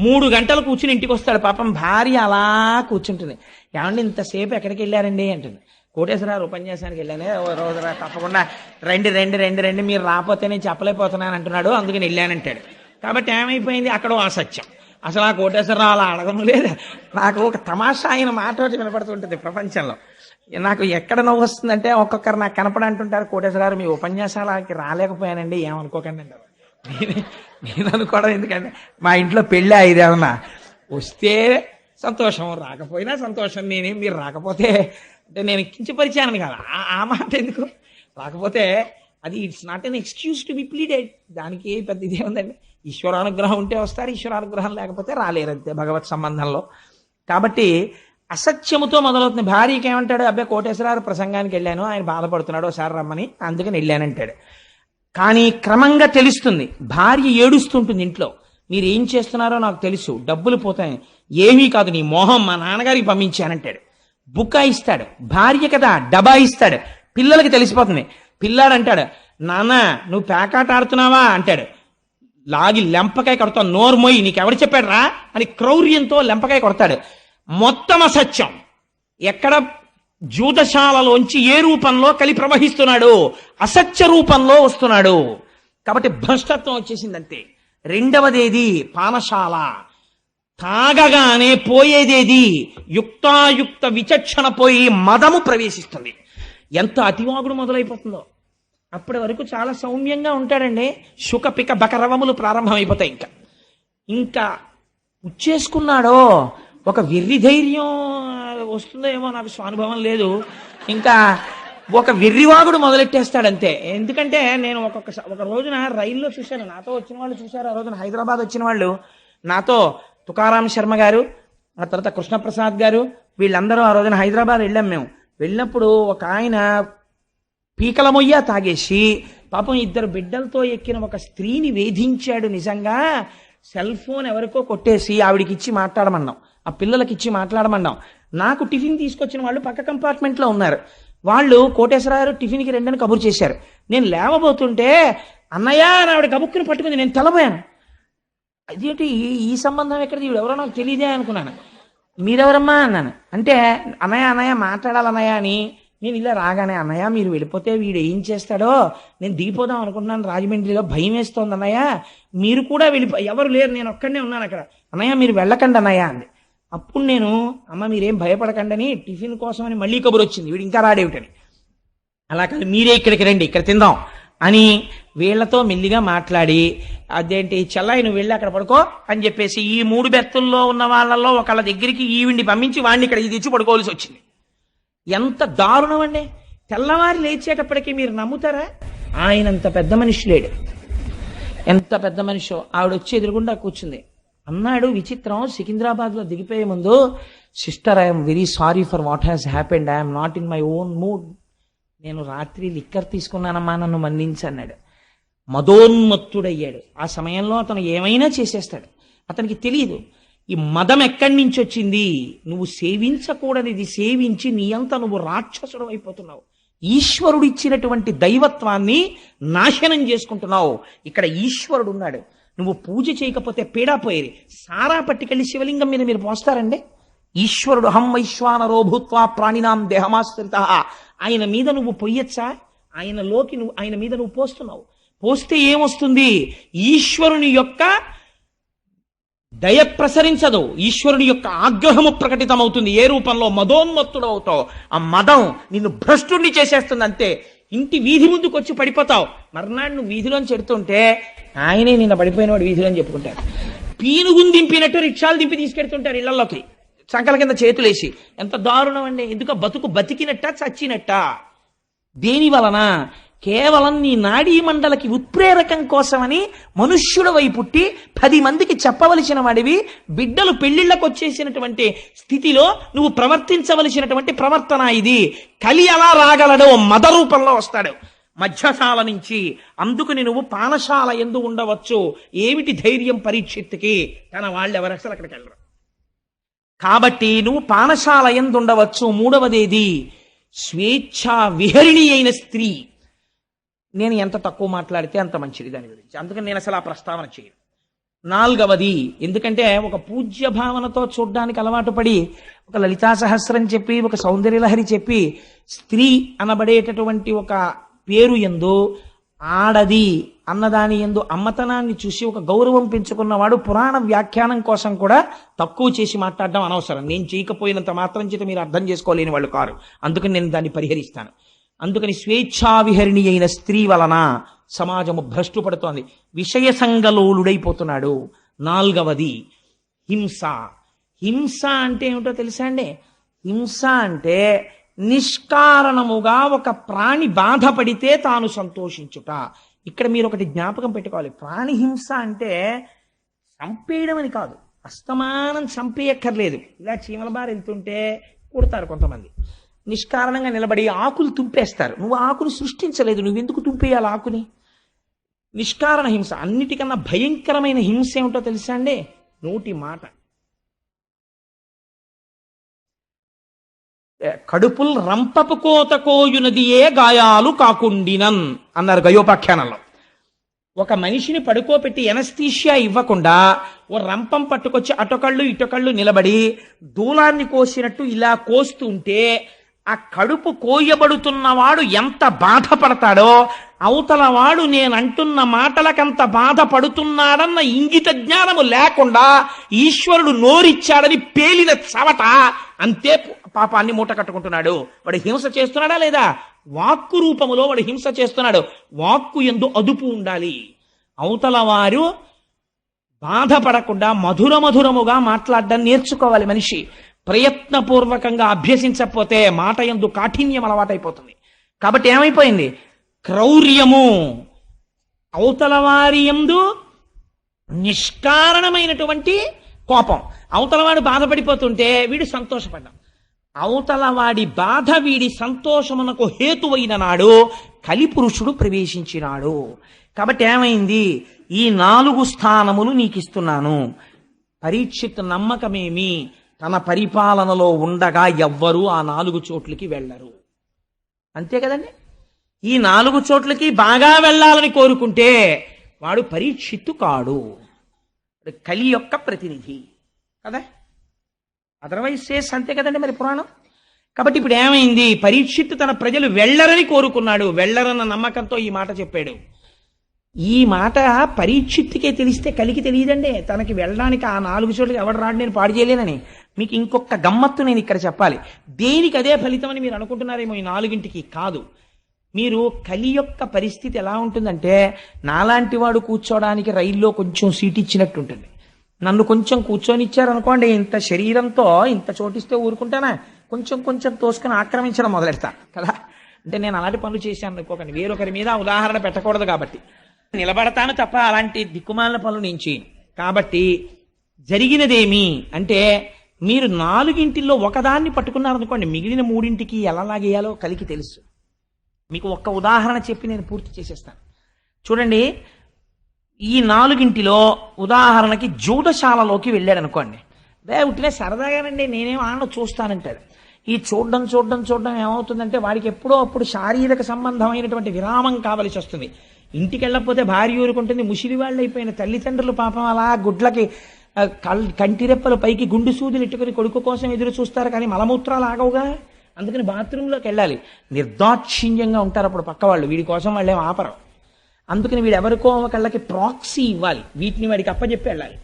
3 గంటలు కూర్చుని ఇంటికి వస్తాడు. పాపం భార్య అలా కూర్చుంటుంది. ఏమండి ఇంతసేపు ఎక్కడికి వెళ్ళారండి అంటుంది. కోటేశ్వరరావు ఉపన్యాసానికి వెళ్ళానే, ఓ రోజు తప్పకుండా రండి రండి రండి రండి, మీరు రాకపోతే నేను చెప్పలేకపోతున్నాను అంటున్నాడు, అందుకని వెళ్ళానంటాడు. కాబట్టి ఏమైపోయింది, అక్కడ అసత్యం. అసలు ఆ కోటేశ్వరరావు అలా అడగను లేదు. నాకు ఒక తమాషా అయిన మాట ఒకటి వినపడుతుంటుంది ప్రపంచంలో. నాకు ఎక్కడ నవ్వు వస్తుందంటే, ఒక్కొక్కరు నాకు కనపడంటుంటారు, కోటేశ్వరరావు మీ ఉపన్యాసాలకి రాలేకపోయానండి ఏమనుకోకండి అంటారు. నేను అనుకోవడం ఎందుకంటే మా ఇంట్లో పెళ్ళి అయ్యేదేమన్నా వస్తే సంతోషం, రాకపోయినా సంతోషం. నేనేం మీరు రాకపోతే అంటే నేను కించపరిచాను కదా, ఆ మాట ఎందుకు, రాకపోతే అది it's not an excuse to be pleaded. దానికి పెద్ద ఇదే ఉందండి. ఈశ్వరానుగ్రహం ఉంటే వస్తారు, ఈశ్వరానుగ్రహం లేకపోతే రాలేరంతే భగవత్ సంబంధంలో. కాబట్టి అసత్యముతో మొదలవుతుంది. భార్యకి ఏమంటాడు, అబ్బాయి కోటేశ్వరరావు ప్రసంగానికి వెళ్ళాను, ఆయన బాధపడుతున్నాడు ఒకసారి రమ్మని, అందుకని వెళ్ళానంటాడు. కానీ క్రమంగా తెలుస్తుంది, భార్య ఏడుస్తుంటుంది ఇంట్లో, మీరు ఏం చేస్తున్నారో నాకు తెలుసు, డబ్బులు పోతాయి, ఏమీ కాదు నీ మోహం, మా నాన్నగారికి పంపించానంటాడు. బుకాయిస్తాడు. భార్య కదా డబాయిస్తాడు. పిల్లలకి తెలిసిపోతుంది. పిల్లాడు అంటాడు, నాన్న నువ్వు పేకాట ఆడుతున్నావా అంటాడు. లాగి లెంపకాయ కొడతావు, నోర్మోయి నీకెవడు చెప్పాడు రా అని క్రౌర్యంతో లెంపకాయ కొడతాడు. మొత్తం అసత్యం. ఎక్కడ జూదశాలలోంచి ఏ రూపంలో కలి ప్రవహిస్తున్నాడు, అసత్య రూపంలో వస్తున్నాడు. కాబట్టి భ్రష్టత్వం వచ్చేసిందంతే. రెండవదేది పానశాల, తాగగానే పోయేదేది యుక్తాయుక్త విచక్షణ పోయి మదము ప్రవేశిస్తుంది. ఎంత అతివాగుడు మొదలైపోతుందో. అప్పటి వరకు చాలా సౌమ్యంగా ఉంటాడండి, శుక పిక బకరవములు ప్రారంభమైపోతాయి. ఇంకా ఉచ్చేసుకున్నాడో ఒక వెర్రి ధైర్యం వస్తుందో ఏమో, నాకు స్వానుభవం లేదు. ఇంకా ఒక వెర్రివాగుడు మొదలెట్టేస్తాడంతే. ఎందుకంటే నేను ఒక రోజున రైల్లో చూశాను, నాతో వచ్చిన వాళ్ళు చూశారు. ఆ రోజున హైదరాబాద్ వచ్చిన వాళ్ళు నాతో, తుకారాం శర్మ గారు, ఆ తర్వాత కృష్ణప్రసాద్ గారు, వీళ్ళందరూ ఆ రోజున హైదరాబాద్ వెళ్ళాం. మేము వెళ్ళినప్పుడు ఒక ఆయన పీకల మొయ్య తాగేసి పాపం 2 బిడ్డలతో ఎక్కిన ఒక స్త్రీని వేధించాడు. నిజంగా సెల్ ఫోన్ ఎవరికో కొట్టేసి ఆవిడికి ఇచ్చి మాట్లాడమన్నాం, ఆ పిల్లలకి ఇచ్చి మాట్లాడమన్నాం. నాకు టిఫిన్ తీసుకొచ్చిన వాళ్ళు పక్క కంపార్ట్మెంట్లో ఉన్నారు. వాళ్ళు కోటేశ్వరరావు టిఫిన్కి రెండని కబురు చేశారు. నేను లేవబోతుంటే అన్నయ్య అని ఆవిడ కబుక్కుని పట్టుకుంది. నేను తెలబోయాను. అదేంటి ఈ సంబంధం ఎక్కడిది, ఎవరో నాకు తెలియదే అనుకున్నాను. మీరెవరమ్మా అన్నాను. అంటే అన్నయ్య అన్నయ్య మాట్లాడాలన్నయ్య అని. నేను ఇలా రాగానే, అన్నయ్య మీరు వెళ్ళిపోతే వీడు ఏం చేస్తాడో నేను దిగిపోదాం అనుకుంటున్నాను రాజమండ్రిలో, భయం వేస్తోంది అన్నయ్య, మీరు కూడా ఎవరు లేరు, నేను ఒక్కడనే ఉన్నాను అక్కడ, అన్నయ్య మీరు వెళ్ళకండి అన్నయ్య అంది. అప్పుడు నేను, అమ్మ మీరేం భయపడకండి అని టిఫిన్ కోసం అని మళ్ళీ కబురు వచ్చింది, వీడు ఇంకా రాడేమిటని. అలా కాదు మీరే ఇక్కడికి రండి, ఇక్కడ తిందాం అని వీళ్లతో మెల్లిగా మాట్లాడి, అదేంటి చెల్లాయి నువ్వు వెళ్ళి అక్కడ పడుకో అని చెప్పేసి ఈ 3 బెర్తుల్లో ఉన్న వాళ్ళల్లో ఒకళ్ళ దగ్గరికి ఈవిడిని పంపించి వాడిని ఇక్కడ తెచ్చి పడుకోవాల్సి వచ్చింది. ఎంత దారుణం అండి. తెల్లవారి లేచేటప్పటికీ మీరు నమ్ముతారా, ఆయనంత పెద్ద మనిషి లేడు. ఎంత పెద్ద మనిషో. ఆవిడ వచ్చి ఎదురుగుండా కూర్చుంది. అన్నాడు విచిత్రం, సికింద్రాబాద్లో దిగిపోయే ముందు, sister I'm very sorry for what has happened, I'm not in my own mood. నేను రాత్రి లిక్కర్ తీసుకున్నానమ్మా, నన్ను మన్నించి అన్నాడు. మదోన్మత్తుడయ్యాడు. ఆ సమయంలో అతను ఏమైనా చేసేస్తాడు. అతనికి తెలియదు ఈ మదం ఎక్కడి నుంచి వచ్చింది. నువ్వు సేవించకూడనిది సేవించి నీ అంత నువ్వు రాక్షసుడు అయిపోతున్నావు. ఈశ్వరుడు ఇచ్చినటువంటి దైవత్వాన్ని నాశనం చేసుకుంటున్నావు. ఇక్కడ ఈశ్వరుడు ఉన్నాడు. నువ్వు పూజ చేయకపోతే పీడా పోయేది. సారా పట్టుకెళ్ళి శివలింగం మీద మీరు పోస్తారండి? ఈశ్వరుడు హం వైశ్వానరో భూత్వా ప్రాణినాం దేహమాశ్రిత, ఆయన మీద నువ్వు పొయ్యొచ్చా? ఆయన మీద నువ్వు పోస్తున్నావు. పోస్తే ఏమొస్తుంది? ఈశ్వరుని యొక్క దయ ప్రసరించదు, ఈశ్వరుని యొక్క ఆగ్రహము ప్రకటితమవుతుంది. ఏ రూపంలో? మదోన్మత్తుడు అవుతావు. ఆ మదం నిన్ను భ్రష్టుణ్ణి చేసేస్తుంది. అంతే, ఇంటి వీధి ముందుకు వచ్చి పడిపోతావు. మర్నాడు నువ్వు వీధిలోని చెడుతుంటే ఆయనే నిన్న పడిపోయినవాడు వీధిలో అని చెప్పుకుంటారు. పీనుగుని దింపినట్టు రిక్షాలు దింపి తీసుకెడుతుంటారు ఇళ్లలోకి, సంకల కింద చేతులేసి. ఎంత దారుణం అండి! ఎందుకు? బతుకు బతికినట్ట చచ్చినట్ట? దేని వలన? కేవలం నీ నాడీ మండలకి ఉత్ప్రేరకం కోసమని మనుష్యుడవై పుట్టి 10 మందికి చెప్పవలసిన వాడివి, బిడ్డలు పెళ్లిళ్లకు వచ్చేసినటువంటి స్థితిలో నువ్వు ప్రవర్తించవలసినటువంటి ప్రవర్తన ఇది. కలి అలా రాగలడు, మద రూపంలో వస్తాడు మధ్యశాల నుంచి. అందుకని నువ్వు పానశాల ఎందు ఉండవచ్చు. ఏమిటి ధైర్యం పరీక్షిత్తుకి? తన వాళ్ళు ఎవరు అసలు అక్కడికి వెళ్ళరు. కాబట్టి నువ్వు పానశాల ఎందు ఉండవచ్చు. మూడవదేది స్వేచ్ఛా విహరిణి అయిన స్త్రీ. నేను ఎంత తక్కువ మాట్లాడితే అంత మంచిది దాని గురించి, అందుకని నేను అసలు ఆ ప్రస్తావన చేయను. 4వది, ఎందుకంటే ఒక పూజ్య భావనతో చూడ్డానికి అలవాటు పడి ఒక లలితా సహస్రం చెప్పి, ఒక సౌందర్యలహరి చెప్పి, స్త్రీ అనబడేటటువంటి ఒక పేరు యందు ఆడది అన్నదాని యందు అమ్మతనాన్ని చూసి ఒక గౌరవం పెంచుకున్నవాడు పురాణ వ్యాఖ్యానం కోసం కూడా తక్కువ చేసి మాట్లాడడం అనవసరం. నేను చేయకపోయినంత మాత్రం చేత మీరు అర్థం చేసుకోలేని వాళ్ళు కారు. అందుకని నేను దాన్ని పరిహరిస్తాను. అందుకని స్వేచ్ఛావిహరిణి అయిన స్త్రీ వలన సమాజము భ్రష్టు పడుతోంది, విషయ సంగలోలుడైపోతున్నాడు. 4వది హింస. హింస అంటే ఏమిటో తెలుసా అండి? హింస అంటే నిష్కారణముగా ఒక ప్రాణి బాధపడితే తాను సంతోషించుట. ఇక్కడ మీరు ఒకటి జ్ఞాపకం పెట్టుకోవాలి. ప్రాణి హింస అంటే చంపేయడం అని కాదు, అస్తమానం చంపేయక్కర్లేదు. ఇలా చీమల బారి వెళ్తుంటే కుడతారు కొంతమంది, నిష్కారణంగా నిలబడి ఆకులు తుంపేస్తారు. నువ్వు ఆకుని సృష్టించలేదు, నువ్వెందుకు తుంపేయాలి ఆకుని? నిష్కారణ హింస. అన్నిటికన్నా భయంకరమైన హింస ఏమిటో తెలుసా అండి? నోటి మాట. కడుపుల్ రంపపు కోత కోయునదియే గాయాలు కాకుండినన్ అన్నారు గయోపాఖ్యానంలో. ఒక మనిషిని పడుకోబెట్టి ఎనస్థీషియా ఇవ్వకుండా ఓ రంపం పట్టుకొచ్చి అటొకళ్ళు ఇటొకళ్ళు నిలబడి దూలాన్ని కోసినట్టు ఇలా కోస్తుంటే ఆ కడుపు కోయబడుతున్నవాడు ఎంత బాధపడతాడో, అవతల వాడు నేనంటున్న మాటలకంత బాధపడుతున్నాడన్న ఇంగిత జ్ఞానము లేకుండా ఈశ్వరుడు నోరిచ్చాడని పేలిన చవట అంతే పాపాన్ని మూట కట్టుకుంటున్నాడు. వాడు హింస చేస్తున్నాడా లేదా? వాక్కు రూపములో వాడు హింస చేస్తున్నాడు. వాక్కు యందు అదుపు ఉండాలి. అవతల వారు బాధపడకుండా మధురముగా మాట్లాడడం నేర్చుకోవాలి మనిషి. ప్రయత్నపూర్వకంగా అభ్యసించకపోతే మాట యందు కాఠిన్యం అలవాటైపోతుంది. కాబట్టి ఏమైపోయింది? క్రౌర్యము. అవతల వారి యందు నిష్కారణమైనటువంటి కోపం. అవతలవాడు బాధపడిపోతుంటే వీడు సంతోషపడ్డాం. అవతలవాడి బాధ వీడి సంతోషమునకు హేతువైన నాడు కలిపురుషుడు ప్రవేశించినాడు. కాబట్టి ఏమైంది? ఈ 4 స్థానములు నీకు ఇస్తున్నాను. పరీక్షిత్ నమ్మకమేమి? తన పరిపాలనలో ఉండగా ఎవ్వరూ ఆ 4 చోట్లకి వెళ్ళరు. అంతే కదండి? ఈ 4 చోట్లకి బాగా వెళ్ళాలని కోరుకుంటే వాడు పరీక్షిత్తు కాడు, కలి యొక్క ప్రతినిధి కదా. అదర్వైజ్ సేస్ అంతే కదండి మరి పురాణం. కాబట్టి ఇప్పుడు ఏమైంది? పరీక్షిత్తు తన ప్రజలు వెళ్ళరని కోరుకున్నాడు. వెళ్ళరన్న నమ్మకంతో ఈ మాట చెప్పాడు. ఈ మాట పరీక్షిత్తుకే తెలిస్తే కలికి తెలియదండి. తనకి వెళ్ళడానికి ఆ 4 చోట్లకి ఎవడు రాడు, నేను పాడు చేయలేనని. మీకు ఇంకొక గమ్మత్తు నేను ఇక్కడ చెప్పాలి. దేనికి అదే ఫలితం అని మీరు అనుకుంటున్నారేమో. ఈ 4ంటికి కాదు. మీరు కలి యొక్క పరిస్థితి ఎలా ఉంటుందంటే, నాలాంటి వాడు కూర్చోడానికి రైల్లో కొంచెం సీట్ ఇచ్చినట్టు ఉంటుంది. నన్ను కొంచెం కూర్చొని ఇచ్చారనుకోండి, ఇంత శరీరంతో ఇంత చోటిస్తే ఊరుకుంటానా? కొంచెం తోసుకొని ఆక్రమించడం మొదలెడతా కదా. అంటే నేను అలాంటి పనులు చేశాను అనుకోకండి, వేరొకరి మీద ఉదాహరణ పెట్టకూడదు కాబట్టి. నిలబడతాను తప్ప అలాంటి దిక్కుమాలిన పనులు నేను చేయను. కాబట్టి జరిగినదేమి అంటే, మీరు 4ంటిల్లో ఒకదాన్ని పట్టుకున్నారనుకోండి, మిగిలిన 3ంటికి ఎలా లాగేయాలో కలికి తెలుసు. మీకు ఒక్క ఉదాహరణ చెప్పి నేను పూర్తి చేసేస్తాను. చూడండి, ఈ 4ంటిలో ఉదాహరణకి జూదశాలలోకి వెళ్ళాడు అనుకోండి. ఉట్టినే సరదాగానండి, నేనేం ఆడ చూస్తానంటాడు. ఈ చూడడం ఏమవుతుందంటే వాడికి ఎప్పుడో అప్పుడు శారీరక సంబంధమైనటువంటి విరామం కావలసి వస్తుంది. ఇంటికి వెళ్ళకపోతే భార్య ఊరుకుంటుంది. ముసిలి వాళ్ళు అయిపోయిన తల్లిదండ్రులు పాపం అలా గుడ్లకి కంటిరెప్పలు పైకి గుండు సూదులు ఇట్టుకుని కొడుకు కోసం ఎదురు చూస్తారు, కానీ మలమూత్రాలు ఆగవుగా. అందుకని బాత్రూంలోకి వెళ్ళాలి. నిర్దాక్షిణ్యంగా ఉంటారు అప్పుడు పక్క వాళ్ళు, వీడి కోసం వాళ్ళేం ఆపరు. అందుకని వీడు ఎవరికో ఒకళ్ళకి ప్రాక్సీ ఇవ్వాలి, వీటిని వాడికి అప్పచెప్పి వెళ్ళాలి.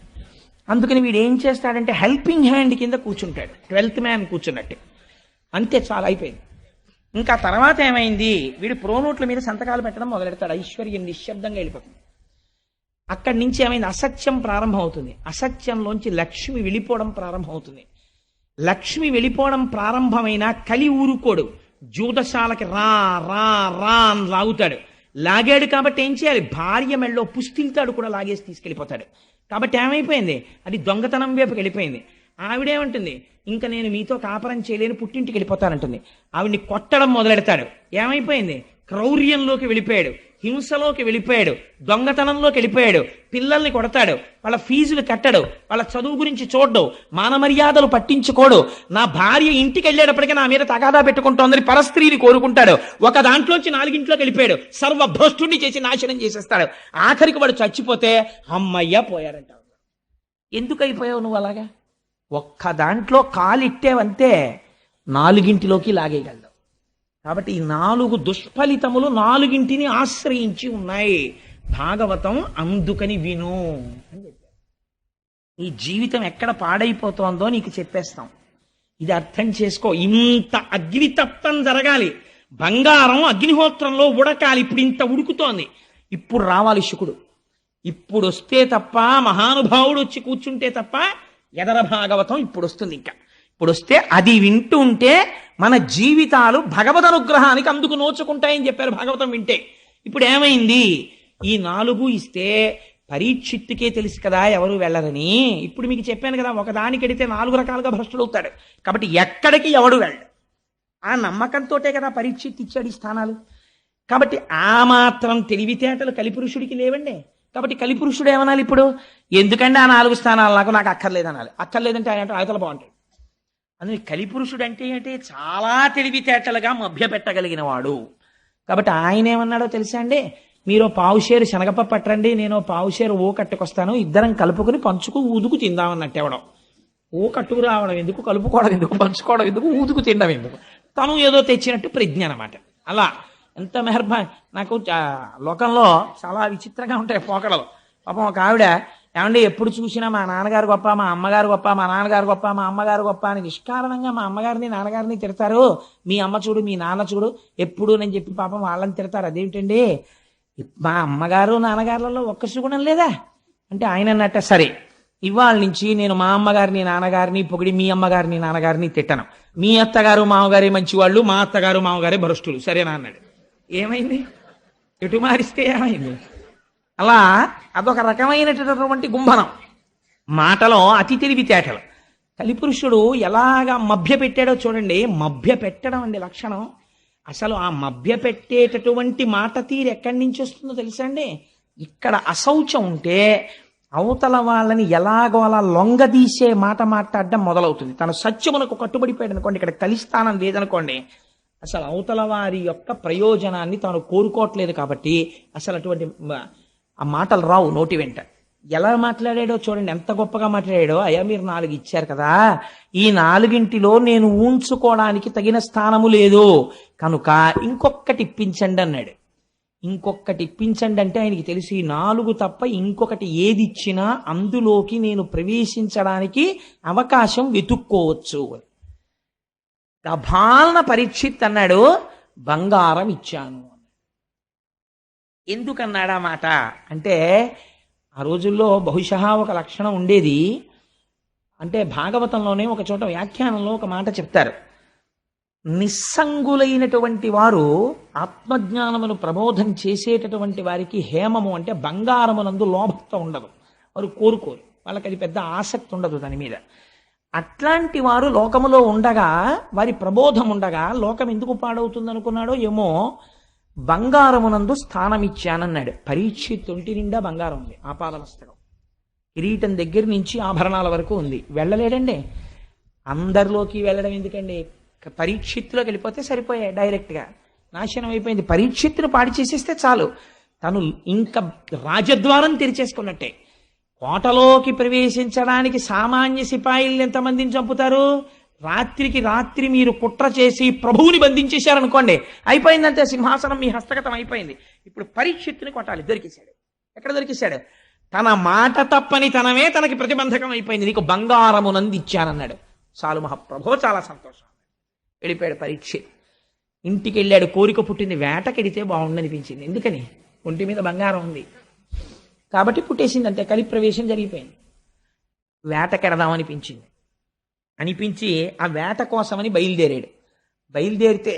అందుకని వీడు ఏం చేస్తాడంటే హెల్పింగ్ హ్యాండ్ కింద కూర్చుంటాడు, 12th మ్యాన్ కూర్చున్నట్టు. అంతే, చాలా అయిపోయింది. ఇంకా తర్వాత ఏమైంది, వీడు ప్రోనోట్ల మీద సంతకాలు పెట్టడం మొదలెడతాడు. ఐశ్వర్యం నిశ్శబ్దంగా వెళ్ళిపోతుంది. అక్కడి నుంచి ఏమైంది, అసత్యం ప్రారంభం అవుతుంది. అసత్యంలోంచి లక్ష్మి వెళ్ళిపోవడం ప్రారంభం అవుతుంది. లక్ష్మి వెళ్ళిపోవడం ప్రారంభమైన కలి ఊరుకోడు, జూదశాలకి రా రా రా అని లాగుతాడు. లాగాడు కాబట్టి ఏం చేయాలి, భార్య మెళ్ళో పుస్తిల్తాడు కూడా లాగేసి తీసుకెళ్ళిపోతాడు. కాబట్టి ఏమైపోయింది, అది దొంగతనం వైపుకి వెళ్ళిపోయింది. ఆవిడేమంటుంది, ఇంకా నేను మీతో కాపురం చేయలేని పుట్టింటికి వెళ్ళిపోతానంటుంది. ఆవిడ్ని కొట్టడం మొదలెడతాడు. ఏమైపోయింది, క్రౌర్యంలోకి వెళ్ళిపోయాడు, హింసలోకి వెళ్ళిపోయాడు, దొంగతనంలోకి వెళ్ళిపోయాడు. పిల్లల్ని కొడతాడు, వాళ్ళ ఫీజులు కట్టడు, వాళ్ళ చదువు గురించి చూడ్డు, మానమర్యాదలు పట్టించుకోడు. నా భార్య ఇంటికి వెళ్ళేటప్పటికీ నా మీద తగాదా పెట్టుకుంటోందని పరస్త్రీని కోరుకుంటాడు. ఒక దాంట్లోంచి 4 వెళ్ళిపోయాడు, సర్వభ్రష్టుని చేసి నాశనం చేసేస్తాడు. ఆఖరికి వాడు చచ్చిపోతే అమ్మయ్య పోయారంట. ఎందుకు అయిపోయావు నువ్వు అలాగా? ఒక్క దాంట్లో కాలిట్టేవంతే 4 లాగేయగలవు. కాబట్టి ఈ 4 దుష్ఫలితములు 4 ఆశ్రయించి ఉన్నాయి. భాగవతం అందుకని విను అని చెప్పారు. ఈ జీవితం ఎక్కడ పాడైపోతోందో నీకు చెప్పేస్తాం, ఇది అర్థం చేసుకో. ఇంత అగ్నితప్తం జరగాలి, బంగారం అగ్నిహోత్రంలో ఉడకాలి. ఇప్పుడు ఇంత ఉడుకుతోంది, ఇప్పుడు రావాలి శుకుడు. ఇప్పుడు వస్తే తప్ప, మహానుభావుడు వచ్చి కూర్చుంటే తప్ప ఎదర భాగవతం ఇప్పుడు వస్తుంది. ఇంకా ఇప్పుడు వస్తే అది వింటూ ఉంటే మన జీవితాలు భగవద్ అనుగ్రహానికి అందుకు నోచుకుంటాయని చెప్పారు భాగవతం వింటే. ఇప్పుడు ఏమైంది, ఈ 4 ఇస్తే పరీక్షిత్తుకే తెలుసు కదా ఎవరు వెళ్ళరని. ఇప్పుడు మీకు చెప్పాను కదా, ఒకదానికి ఎడితే 4 రకాలుగా భ్రష్టుడు అవుతాడు. కాబట్టి ఎక్కడికి ఎవడు వెళ్ళడు, ఆ నమ్మకంతోటే కదా పరీక్షిత్ ఇచ్చాడు ఈ స్థానాలు. కాబట్టి ఆ మాత్రం తెలివితేటలు కలిపురుషుడికి లేవండి. కాబట్టి కలిపురుషుడు ఏమనాలి ఇప్పుడు, ఎందుకంటే ఆ 4 స్థానాలు నాకు అక్కర్లేదనాలి. అక్కర్లేదంటే ఆయన ఆయతల బాగుంటాడు. అందుకే కలిపురుషుడు అంటే ఏంటి, చాలా తెలివితేటలుగా మభ్యపెట్టగలిగిన వాడు. కాబట్టి ఆయన ఏమన్నాడో తెలుసా అండి, మీరు పావుషేరు శనగపప్పు పట్టండి, నేను పావుషేరు ఓ కట్టుకొస్తాను, ఇద్దరం కలుపుకుని పంచుకు ఊదుకు తిందామన్నట్టు. ఎవడం ఓ కట్టుకు రావడం ఎందుకు, కలుపుకోవడం ఎందుకు, పంచుకోవడం ఎందుకు, ఊదుకు తినడం ఎందుకు, తను ఏదో తెచ్చినట్టు ప్రజ్ఞ అనమాట. అలా ఎంత మెహర్బా. నాకు లోకంలో చాలా విచిత్రంగా ఉంటాయి పోకడలు. పాపం ఒక ఆవిడ, ఏమంటే ఎప్పుడు చూసినా మా నాన్నగారు గొప్ప, మా అమ్మగారు గొప్ప, మా నాన్నగారు గొప్ప, మా అమ్మగారు గొప్ప అని నిష్కారణంగా మా అమ్మగారిని నాన్నగారిని తిడతారు. మీ అమ్మ చూడు, మీ నాన్న చూడు ఎప్పుడు అని చెప్పి పాపం వాళ్ళని తిడతారు. అదేమిటండి, మా అమ్మగారు నాన్నగారులలో ఒక్క సుగుణం లేదా అంటే ఆయన అన్నట్ట, సరే ఇవాళ నుంచి నేను మా అమ్మగారిని నాన్నగారిని పొగిడి మీ అమ్మగారిని నాన్నగారిని తిట్టను. మీ అత్తగారు మామగారే మంచివాళ్ళు, మా అత్తగారు మామగారే భ్రష్టులు, సరేనా అన్నాడు. ఏమైంది, ఎటు మారిస్తే ఏమైంది? అలా అదొక రకమైనటువంటి గుంభనం, మాటలో అతి తెలివితేటలు. కలిపురుషుడు ఎలాగా మభ్య పెట్టాడో చూడండి. మభ్య పెట్టడం అండి లక్షణం. అసలు ఆ మభ్య పెట్టేటటువంటి మాట తీరు ఎక్కడి నుంచి వస్తుందో తెలుసా అండి, ఇక్కడ అశౌచం ఉంటే అవతల వాళ్ళని ఎలాగో అలా లొంగదీసే మాట మాట్లాడడం మొదలవుతుంది. తన సత్యమునకు కట్టుబడిపోయాడు అనుకోండి, ఇక్కడ కలిస్థానం లేదనుకోండి, అసలు అవతల వారి యొక్క ప్రయోజనాన్ని తాను కోరుకోవట్లేదు. కాబట్టి అసలు అటువంటి ఆ మాటలు రావు నోటి వెంట. ఎలా మాట్లాడాడో చూడండి, ఎంత గొప్పగా మాట్లాడాడో. అయ్యా మీరు 4 ఇచ్చారు కదా, ఈ 4 నేను ఊంచుకోవడానికి తగిన స్థానము లేదు కనుక ఇంకొకటి ఇప్పించండి అన్నాడు. ఇంకొకటి ఇప్పించండి అంటే ఆయనకి తెలిసి 4 తప్ప ఇంకొకటి ఏది ఇచ్చినా అందులోకి నేను ప్రవేశించడానికి అవకాశం వెతుక్కోవచ్చు. గభాలన పరీక్షిత్ అన్నాడు, బంగారం ఇచ్చాను. ఎందుకన్నాడా మాట అంటే, ఆ రోజుల్లో బహుశా ఒక లక్షణం ఉండేది. అంటే భాగవతంలోనే ఒక చోట వ్యాఖ్యానంలో ఒక మాట చెప్తారు, నిస్సంగులైనటువంటి వారు ఆత్మజ్ఞానమును ప్రబోధం చేసేటటువంటి వారికి హేమము అంటే బంగారమునందు లోభత్వం ఉండదు, వారు కోరుకోరు, వాళ్ళకి అది పెద్ద ఆసక్తి ఉండదు దాని మీద. అట్లాంటి వారు లోకములో ఉండగా, వారి ప్రబోధం ఉండగా లోకం ఎందుకు పాడవుతుంది అనుకున్నాడో ఏమో, బంగారమునందు స్థానం ఇచ్చానన్నాడు. పరీక్షిత్ ఒంటి నిండా బంగారం ఉంది, ఆపాదమస్తకం, కిరీటం దగ్గర నుంచి ఆభరణాల వరకు ఉంది. వెళ్ళలేడండి, అందరిలోకి వెళ్ళడం ఎందుకండి, పరీక్షిత్తులోకి వెళ్ళిపోతే సరిపోయాయి, డైరెక్ట్గా నాశనం అయిపోయింది. పరీక్షిత్తును పాడి చేసేస్తే చాలు. తను ఇంకా రాజద్వారం తెరిచేసుకున్నట్టే. కోటలోకి ప్రవేశించడానికి సామాన్య సిపాయిల్ని ఎంతమందిని చంపుతారు? రాత్రికి రాత్రి మీరు కుట్ర చేసి ప్రభువుని బంధించేశారనుకోండి, అయిపోయిందంటే సింహాసనం మీ హస్తగతం అయిపోయింది. ఇప్పుడు పరీక్షిత్తుని కొట్టాలి, దొరికేశాడు. ఎక్కడ దొరికేశాడు? తన మాట తప్పని తనమే తనకి ప్రతిబంధకం అయిపోయింది. నీకు బంగారమునంది ఇచ్చానన్నాడు. చాలు మహాప్రభో, చాలా సంతోషం. వెళ్ళిపోయాడు పరీక్షిత్. ఇంటికి వెళ్ళాడు. కోరిక పుట్టింది, వేటకెడితే బాగుండనిపించింది. ఎందుకని? ఒంటి మీద బంగారం ఉంది కాబట్టి పుట్టేసింది, అంతే. కలి ప్రవేశం జరిగిపోయింది. వేటకెడదామనిపించింది. అనిపించి ఆ వేట కోసమని బయలుదేరాడు. బయలుదేరితే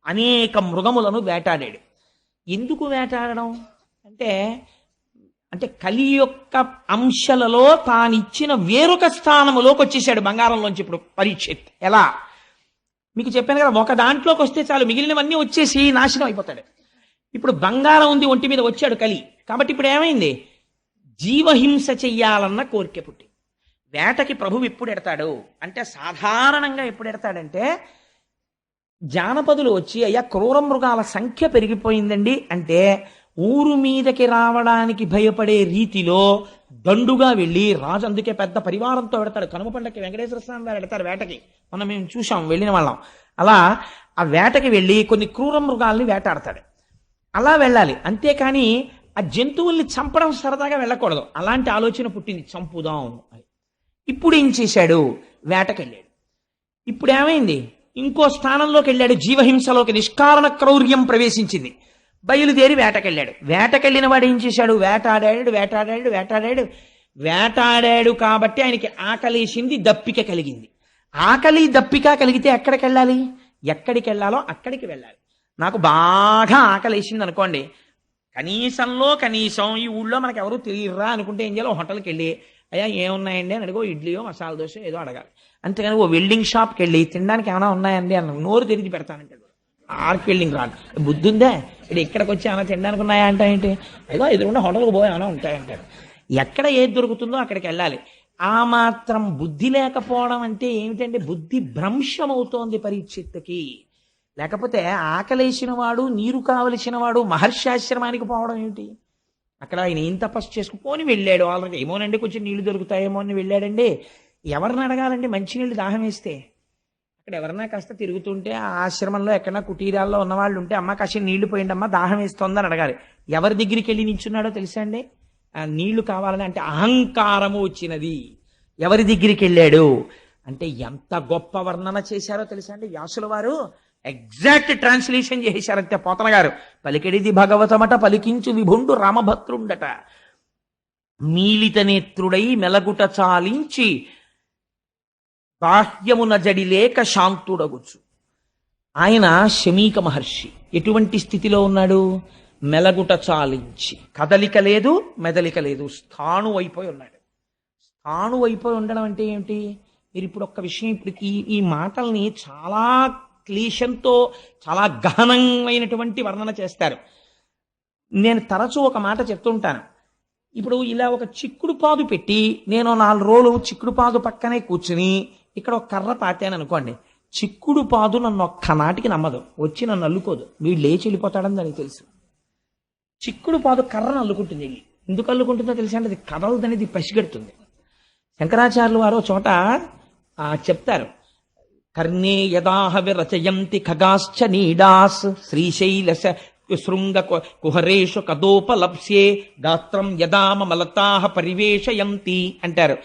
అనేక మృగములను వేటాడాడు. ఎందుకు వేటాడడం అంటే, కలి యొక్క అంశాలలో తానిచ్చిన వేరొక స్థానములోకి వచ్చేసాడు బంగారంలోంచి. ఇప్పుడు పరీక్షిత్ ఎలా మీకు చెప్పాను కదా, ఒక దాంట్లోకి వస్తే చాలు, మిగిలినవన్నీ వచ్చేసి నాశనం అయిపోతాడు. ఇప్పుడు బంగారం ఉంది ఒంటి మీద, వచ్చాడు కలి. కాబట్టి ఇప్పుడు ఏమైంది? జీవహింస చెయ్యాలన్న కోరిక పుట్టి. వేటకి ప్రభువు ఎప్పుడు ఎడతాడు అంటే, సాధారణంగా ఎప్పుడు ఎడతాడంటే, జానపదులు వచ్చి అయ్యా క్రూర మృగాల సంఖ్య పెరిగిపోయిందండి అంటే, ఊరు మీదకి రావడానికి భయపడే రీతిలో దండుగా వెళ్ళి, రాజు అందుకే పెద్ద పరివారంతో పెడతాడు. కనుమ పండగకి వెంకటేశ్వర స్వామి వారు పెడతారు వేటకి. మనం మేము చూసాం, వెళ్ళిన వాళ్ళం. అలా ఆ వేటకి వెళ్ళి కొన్ని క్రూర మృగాల్ని వేటాడతాడు. అలా వెళ్ళాలి, అంతేకాని ఆ జంతువుల్ని చంపడం సరదాగా వెళ్ళకూడదు. అలాంటి ఆలోచన పుట్టింది, చంపుదాం అని. ఇప్పుడు ఏం చేశాడు? వేటకెళ్ళాడు. ఇప్పుడు ఏమైంది? ఇంకో స్థానంలోకి వెళ్ళాడు. జీవహింసలోకి నిష్కారణ క్రౌర్యం ప్రవేశించింది. బయలుదేరి వేటకెళ్ళాడు. వేటకెళ్ళిన వాడు ఏం చేశాడు? వేటాడాడు కాబట్టి ఆయనకి ఆకలేసింది, దప్పిక కలిగింది. ఆకలి దప్పిక కలిగితే ఎక్కడికి వెళ్ళాలి? ఎక్కడికి వెళ్ళాలో అక్కడికి వెళ్ళాలి. నాకు బాగా ఆకలేసింది అనుకోండి, కనీసంలో కనీసం ఈ ఊళ్ళో మనకు ఎవరు తెలియరా అనుకుంటే ఏం చేయాలి? హోటల్కి వెళ్ళి, అయ్యా ఏమున్నాయండి అని అడిగో, ఇడ్లీయో మసాలా దోశ ఏదో అడగాలి. అంతేగాని ఓ వెల్డింగ్ షాప్కి వెళ్ళి తినడానికి ఏమైనా ఉన్నాయండి అన్న నోరు తిరిగి పెడతానంటే ఆర్కి వెల్డింగ్ రాదు. బుద్ధి ఉందే? ఇది ఇక్కడికి వచ్చి ఏమైనా తినడానికి ఉన్నాయా అంటే ఏంటి? ఏదో ఎదురుకుండా హోటల్కి పోయి ఏమైనా ఉంటాయంటారు. ఎక్కడ ఏది దొరుకుతుందో అక్కడికి వెళ్ళాలి. ఆ మాత్రం బుద్ధి లేకపోవడం అంటే ఏమిటంటే, బుద్ధి భ్రంశమవుతోంది పరీక్షిత్తుకి. లేకపోతే ఆకలేసిన వాడు, నీరు కావలసిన వాడు మహర్షాశ్రమానికి పోవడం ఏమిటి? అక్కడ ఆయన ఏం తపస్సు చేసుకుని వెళ్ళాడు. ఆల్రెడీ ఏమోనండి కొంచెం నీళ్లు దొరుకుతాయేమో అని వెళ్ళాడండి. ఎవరిని అడగాలండి మంచినీళ్ళు దాహం వేస్తే? అక్కడ ఎవరన్నా కాస్త తిరుగుతుంటే, ఆ ఆశ్రమంలో ఎక్కడన్నా కుటీరాల్లో ఉన్నవాళ్ళు ఉంటే, అమ్మ కాసిన నీళ్లు పోయిండి అమ్మ దాహం వేస్తోందని అడగాలి. ఎవరి దగ్గరికి వెళ్ళి నించున్నాడో తెలుసా అండి? ఆ నీళ్లు కావాలని అంటే అహంకారము వచ్చినది. ఎవరి దగ్గరికి వెళ్ళాడు అంటే, ఎంత గొప్ప వర్ణన చేశారో తెలుసా అండి వ్యాసుల వారు. ఎగ్జాక్ట్ ట్రాన్స్లేషన్ చేశారంతే పోతన గారు. పలికెడిది భగవతమట పలికించు విభుండు రామభద్రుండట, మీలిత నేత్రుడై మెలగుట చాలించి బాహ్యమున జడిలేక శాంతుడగుచు. ఆయన శమీక మహర్షి. ఎటువంటి స్థితిలో ఉన్నాడు? మెలగుట చాలించి, కదలిక లేదు, మెదలిక లేదు, స్థాణు అయిపోయి ఉన్నాడు. స్థాణు అయిపోయి ఉండడం అంటే ఏమిటి? మీరు ఇప్పుడు ఒక్క విషయం, ఇప్పుడు ఈ మాటల్ని చాలా క్లీశంతో, చాలా గహనమైనటువంటి వర్ణన చేస్తారు. నేను తరచూ ఒక మాట చెప్తుంటాను. ఇప్పుడు ఇలా ఒక చిక్కుడు పాదు పెట్టి, నేను 4 రోజులు చిక్కుడు పాదు పక్కనే కూర్చుని ఇక్కడ ఒక కర్ర పాతాను అనుకోండి, చిక్కుడు పాదు నన్ను ఒక్క నాటికి నమ్మదు, వచ్చి నన్ను అల్లుకోదు, వీడు లేచి వెళ్ళిపోతాడని దానికి తెలుసు. చిక్కుడు పాదు కర్రను అల్లుకుంటుంది. వెళ్ళి ఎందుకు అల్లుకుంటుందో తెలుసా అంటే, అది కదలదనేది పసిగడుతుంది. శంకరాచార్యులు వారు చోట చెప్తారు, కర్ణే యదాహ విరచయంతి ఖగాశ్చ నీడాస్ శ్రీశైల శృంగ కుహరేషు కదోపలప్స్యే గాత్రం యదామలతాహ పరివేషయంతి అంటారు.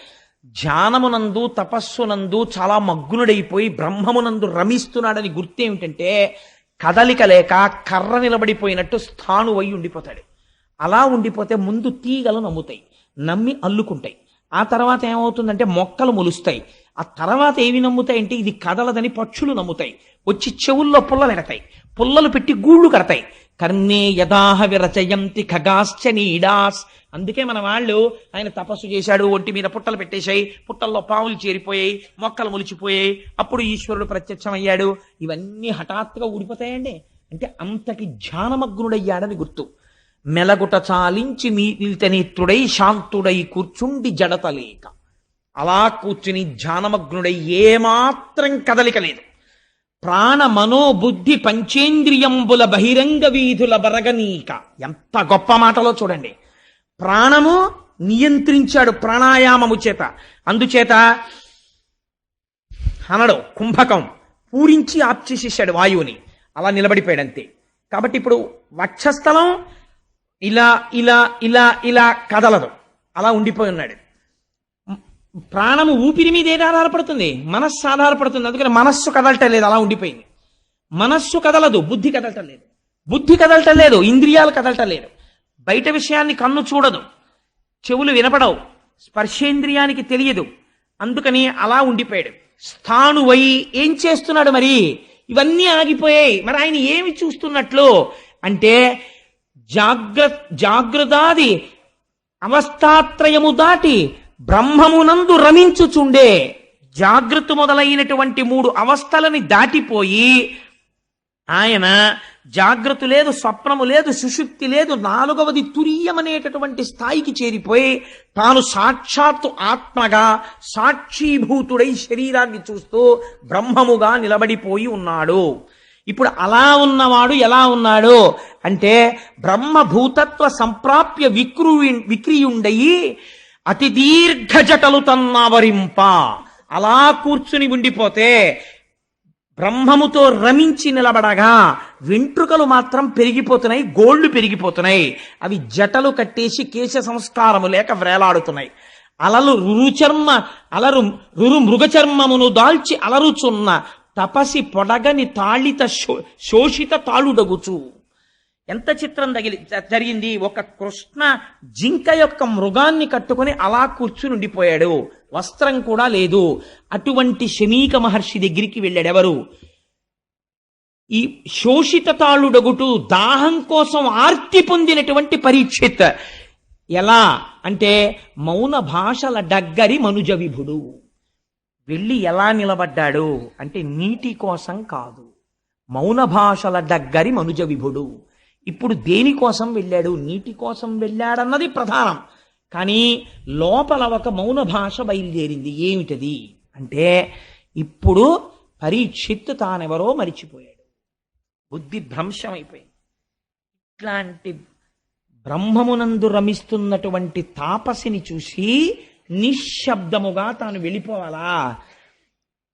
ధ్యానమునందు తపస్సునందు చాలా మగ్నుడైపోయి బ్రహ్మమునందు రమిస్తున్నాడని గుర్తేమిటంటే, కదలిక లేక కర్ర నిలబడిపోయినట్టు స్థాణువై ఉండిపోతాడు. అలా ఉండిపోతే ముందు తీగలు నమ్ముతాయి, నమ్మి అల్లుకుంటాయి. ఆ తర్వాత ఏమవుతుందంటే మొక్కలు మొలుస్తాయి. ఆ తర్వాత ఏవి నమ్ముతాయంటే, ఇది కదలదని పక్షులు నమ్ముతాయి, వచ్చి చెవుల్లో పుల్లలు ఎడతాయి, పుల్లలు పెట్టి గూళ్ళు కడతాయి. కర్ణే యదాహ విరచయంతి ఖగాశ్చ నీడాస్. అందుకే మన వాళ్ళు, ఆయన తపస్సు చేశాడు, ఒంటి మీద పుట్టలు పెట్టేశాయి, పుట్టల్లో పాములు చేరిపోయాయి, మొక్కలు మొలిచిపోయాయి, అప్పుడు ఈశ్వరుడు ప్రత్యక్షమయ్యాడు. ఇవన్నీ హఠాత్తుగా ఊడిపోతాయండి. అంటే అంతటి ధ్యానమగ్నుడయ్యాడని గుర్తు. మెలగుట చాలించి మీతనేత్రుడై శాంతుడై కూర్చుండి జడతలేక. అలా కూర్చుని ధ్యానమగ్నుడై ఏమాత్రం కదలిక లేదు. ప్రాణ మనోబుద్ధి పంచేంద్రియంబుల బహిరంగ వీధుల బరగనీక. ఎంత గొప్ప మాటలో చూడండి. ప్రాణము నియంత్రించాడు ప్రాణాయామము చేత. అందుచేత అనడు కుంభకం పూరించి ఆప్ చేసేసాడు వాయువుని, అలా నిలబడిపోయాడు అంతే. కాబట్టి ఇప్పుడు వక్షస్థలం ఇలా ఇలా ఇలా ఇలా కదలదు, అలా ఉండిపోయి ఉన్నాడు. ప్రాణము ఊపిరి మీద ఏది ఆధారపడుతుంది? మనస్సు ఆధారపడుతుంది. అందుకని మనస్సు కదలటం లేదు, అలా ఉండిపోయింది. మనస్సు కదలదు, బుద్ధి కదలటం లేదు. బుద్ధి కదలటం లేదు, ఇంద్రియాలు కదలటం లేదు. బయట విషయాన్ని కన్ను చూడదు, చెవులు వినపడవు, స్పర్శేంద్రియానికి తెలియదు. అందుకని అలా ఉండిపోయాడు. స్థాణువై ఏం చేస్తున్నాడు మరి? ఇవన్నీ ఆగిపోయాయి. మరి ఆయన ఏమి చూస్తున్నట్లు అంటే జాగ్రత్తాది అవస్థాత్రయము దాటి బ్రహ్మమునందు రమించుచుండే. జాగ్రత్త మొదలైనటువంటి 3 అవస్థలని దాటిపోయి ఆయన జాగ్రత్త లేదు, స్వప్నము లేదు, సుషుప్తి లేదు, 4వది తురీయమనేటటువంటి స్థాయికి చేరిపోయి తాను సాక్షాత్తు ఆత్మగా సాక్షీభూతుడై శరీరాన్ని చూస్తూ బ్రహ్మముగా నిలబడిపోయి ఉన్నాడు. ఇప్పుడు అలా ఉన్నవాడు ఎలా ఉన్నాడు అంటే బ్రహ్మభూతత్వ సంప్రాప్య విక్రియుండయి అతి దీర్ఘ జటలు తన్నావరింప. అలా కూర్చుని ఉండిపోతే బ్రహ్మముతో రమించి నిలబడగా వెంట్రుకలు మాత్రం పెరిగిపోతున్నాయి, గోళ్లు పెరిగిపోతున్నాయి. అవి జటలు కట్టేసి కేశ సంస్కారము లేక వ్రేలాడుతున్నాయి. రురు మృగచర్మమును దాల్చి అలరుచున్న తపసి పొడగని తాళిత శోషిత తాళుడగుచు. ఎంత చిత్రం జరిగింది. ఒక కృష్ణ జింక యొక్క మృగాన్ని కట్టుకుని అలా కూర్చుని ఉండిపోయాడు, వస్త్రం కూడా లేదు. అటువంటి శమీక మహర్షి దగ్గరికి వెళ్ళాడు. ఎవరు? ఈ శోషిత తాళుడగుటు దాహం కోసం ఆర్తి పొందినటువంటి పరీక్షిత్. ఎలా అంటే మౌన భాషల డగ్గరి మనుజ విభుడు. వెళ్ళి ఎలా నిలబడ్డాడు అంటే నీటి కోసం కాదు, మౌన భాషల డగ్గరి మనుజ విభుడు. ఇప్పుడు దేనికోసం వెళ్ళాడు? నీటి కోసం వెళ్ళాడన్నది ప్రధానం. కానీ లోపల ఒక మౌన భాష బయలుదేరింది. ఏమిటది అంటే ఇప్పుడు పరీక్షిత్ తానెవరో మరిచిపోయాడు, బుద్ధి భ్రంశమైపోయింది. ఇట్లాంటి బ్రహ్మమునందు రమిస్తున్నటువంటి తాపసిని చూసి నిశ్శబ్దముగా తాను వెళ్ళిపోవాలా?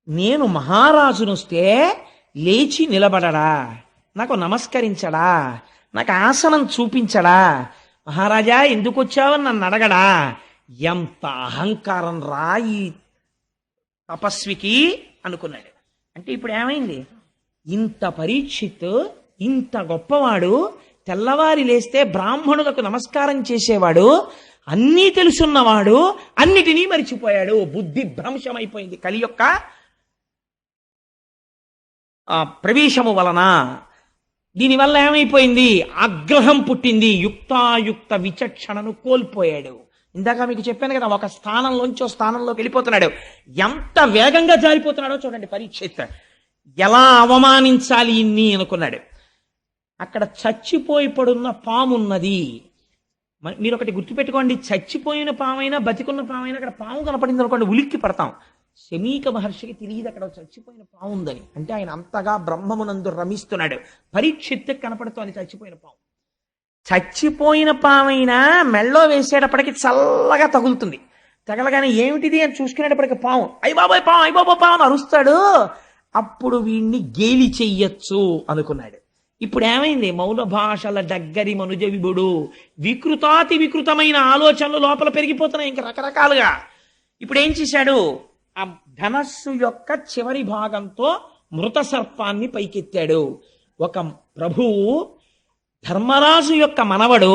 నేను మహారాజునొస్తే లేచి నిలబడడా, నాకు నమస్కరించడా, నాకు ఆసనం చూపించడా, మహారాజా ఎందుకు వచ్చావని నన్ను అడగడా? ఎంత అహంకారం రా ఈ తపస్వికి అనుకున్నాడు. అంటే ఇప్పుడు ఏమైంది? ఇంత పరీక్షిత్, ఇంత గొప్పవాడు, తెల్లవారి లేస్తే బ్రాహ్మణులకు నమస్కారం చేసేవాడు, అన్నీ తెలుసున్నవాడు, అన్నిటినీ మరిచిపోయాడు. బుద్ధి భ్రంశమైపోయింది కలి యొక్క ప్రవేశము వలన. దీనివల్ల ఏమైపోయింది? ఆగ్రహం పుట్టింది. యుక్తాయుక్త విచక్షణను కోల్పోయాడు. ఇందాక మీకు చెప్పాను కదా, ఒక స్థానంలోంచి ఒక స్థానంలోకి వెళ్ళిపోతున్నాడు. ఎంత వేగంగా జారిపోతున్నాడో చూడండి పరీక్షిత్. ఎలా అవమానించాలి ఇన్ని అనుకున్నాడు. అక్కడ చచ్చిపోయి పడున్న పామున్నది. మీరు ఒకటి గుర్తుపెట్టుకోండి, చచ్చిపోయిన పామైనా బతికున్న పామైనా అక్కడ పాము కనపడింది అనుకోండి ఉలిక్కి పడతాం. శమీక మహర్షికి తెలియదు అక్కడ చచ్చిపోయిన పాము ఉందని. అంటే ఆయన అంతగా బ్రహ్మమునందు రమిస్తున్నాడు. పరీక్షిత్ కనపడుతోంది చచ్చిపోయిన పాము. చచ్చిపోయిన పామైనా మెళ్ళో వేసేటప్పటికి చల్లగా తగులుతుంది. తగలగానే ఏమిటిది అని చూసుకునేటప్పటికి పాము, అయ్య బాబాయ్ పాము, అయ్య బాబా పాము అని అరుస్తాడు. అప్పుడు వీణ్ణి గేలి చెయ్యొచ్చు అనుకున్నాడు. ఇప్పుడు ఏమైంది? మౌన భాషల దగ్గరి మనుజ విభుడు. వికృతాతి వికృతమైన ఆలోచనలు లోపల పెరిగిపోతున్నాయి ఇంకా రకరకాలుగా. ఇప్పుడు ఏం చేశాడు? ఆ ధనస్సు యొక్క చివరి భాగంతో మృత సర్పాన్ని పైకెత్తాడు. ఒక ప్రభువు ధర్మరాజు యొక్క మనవడు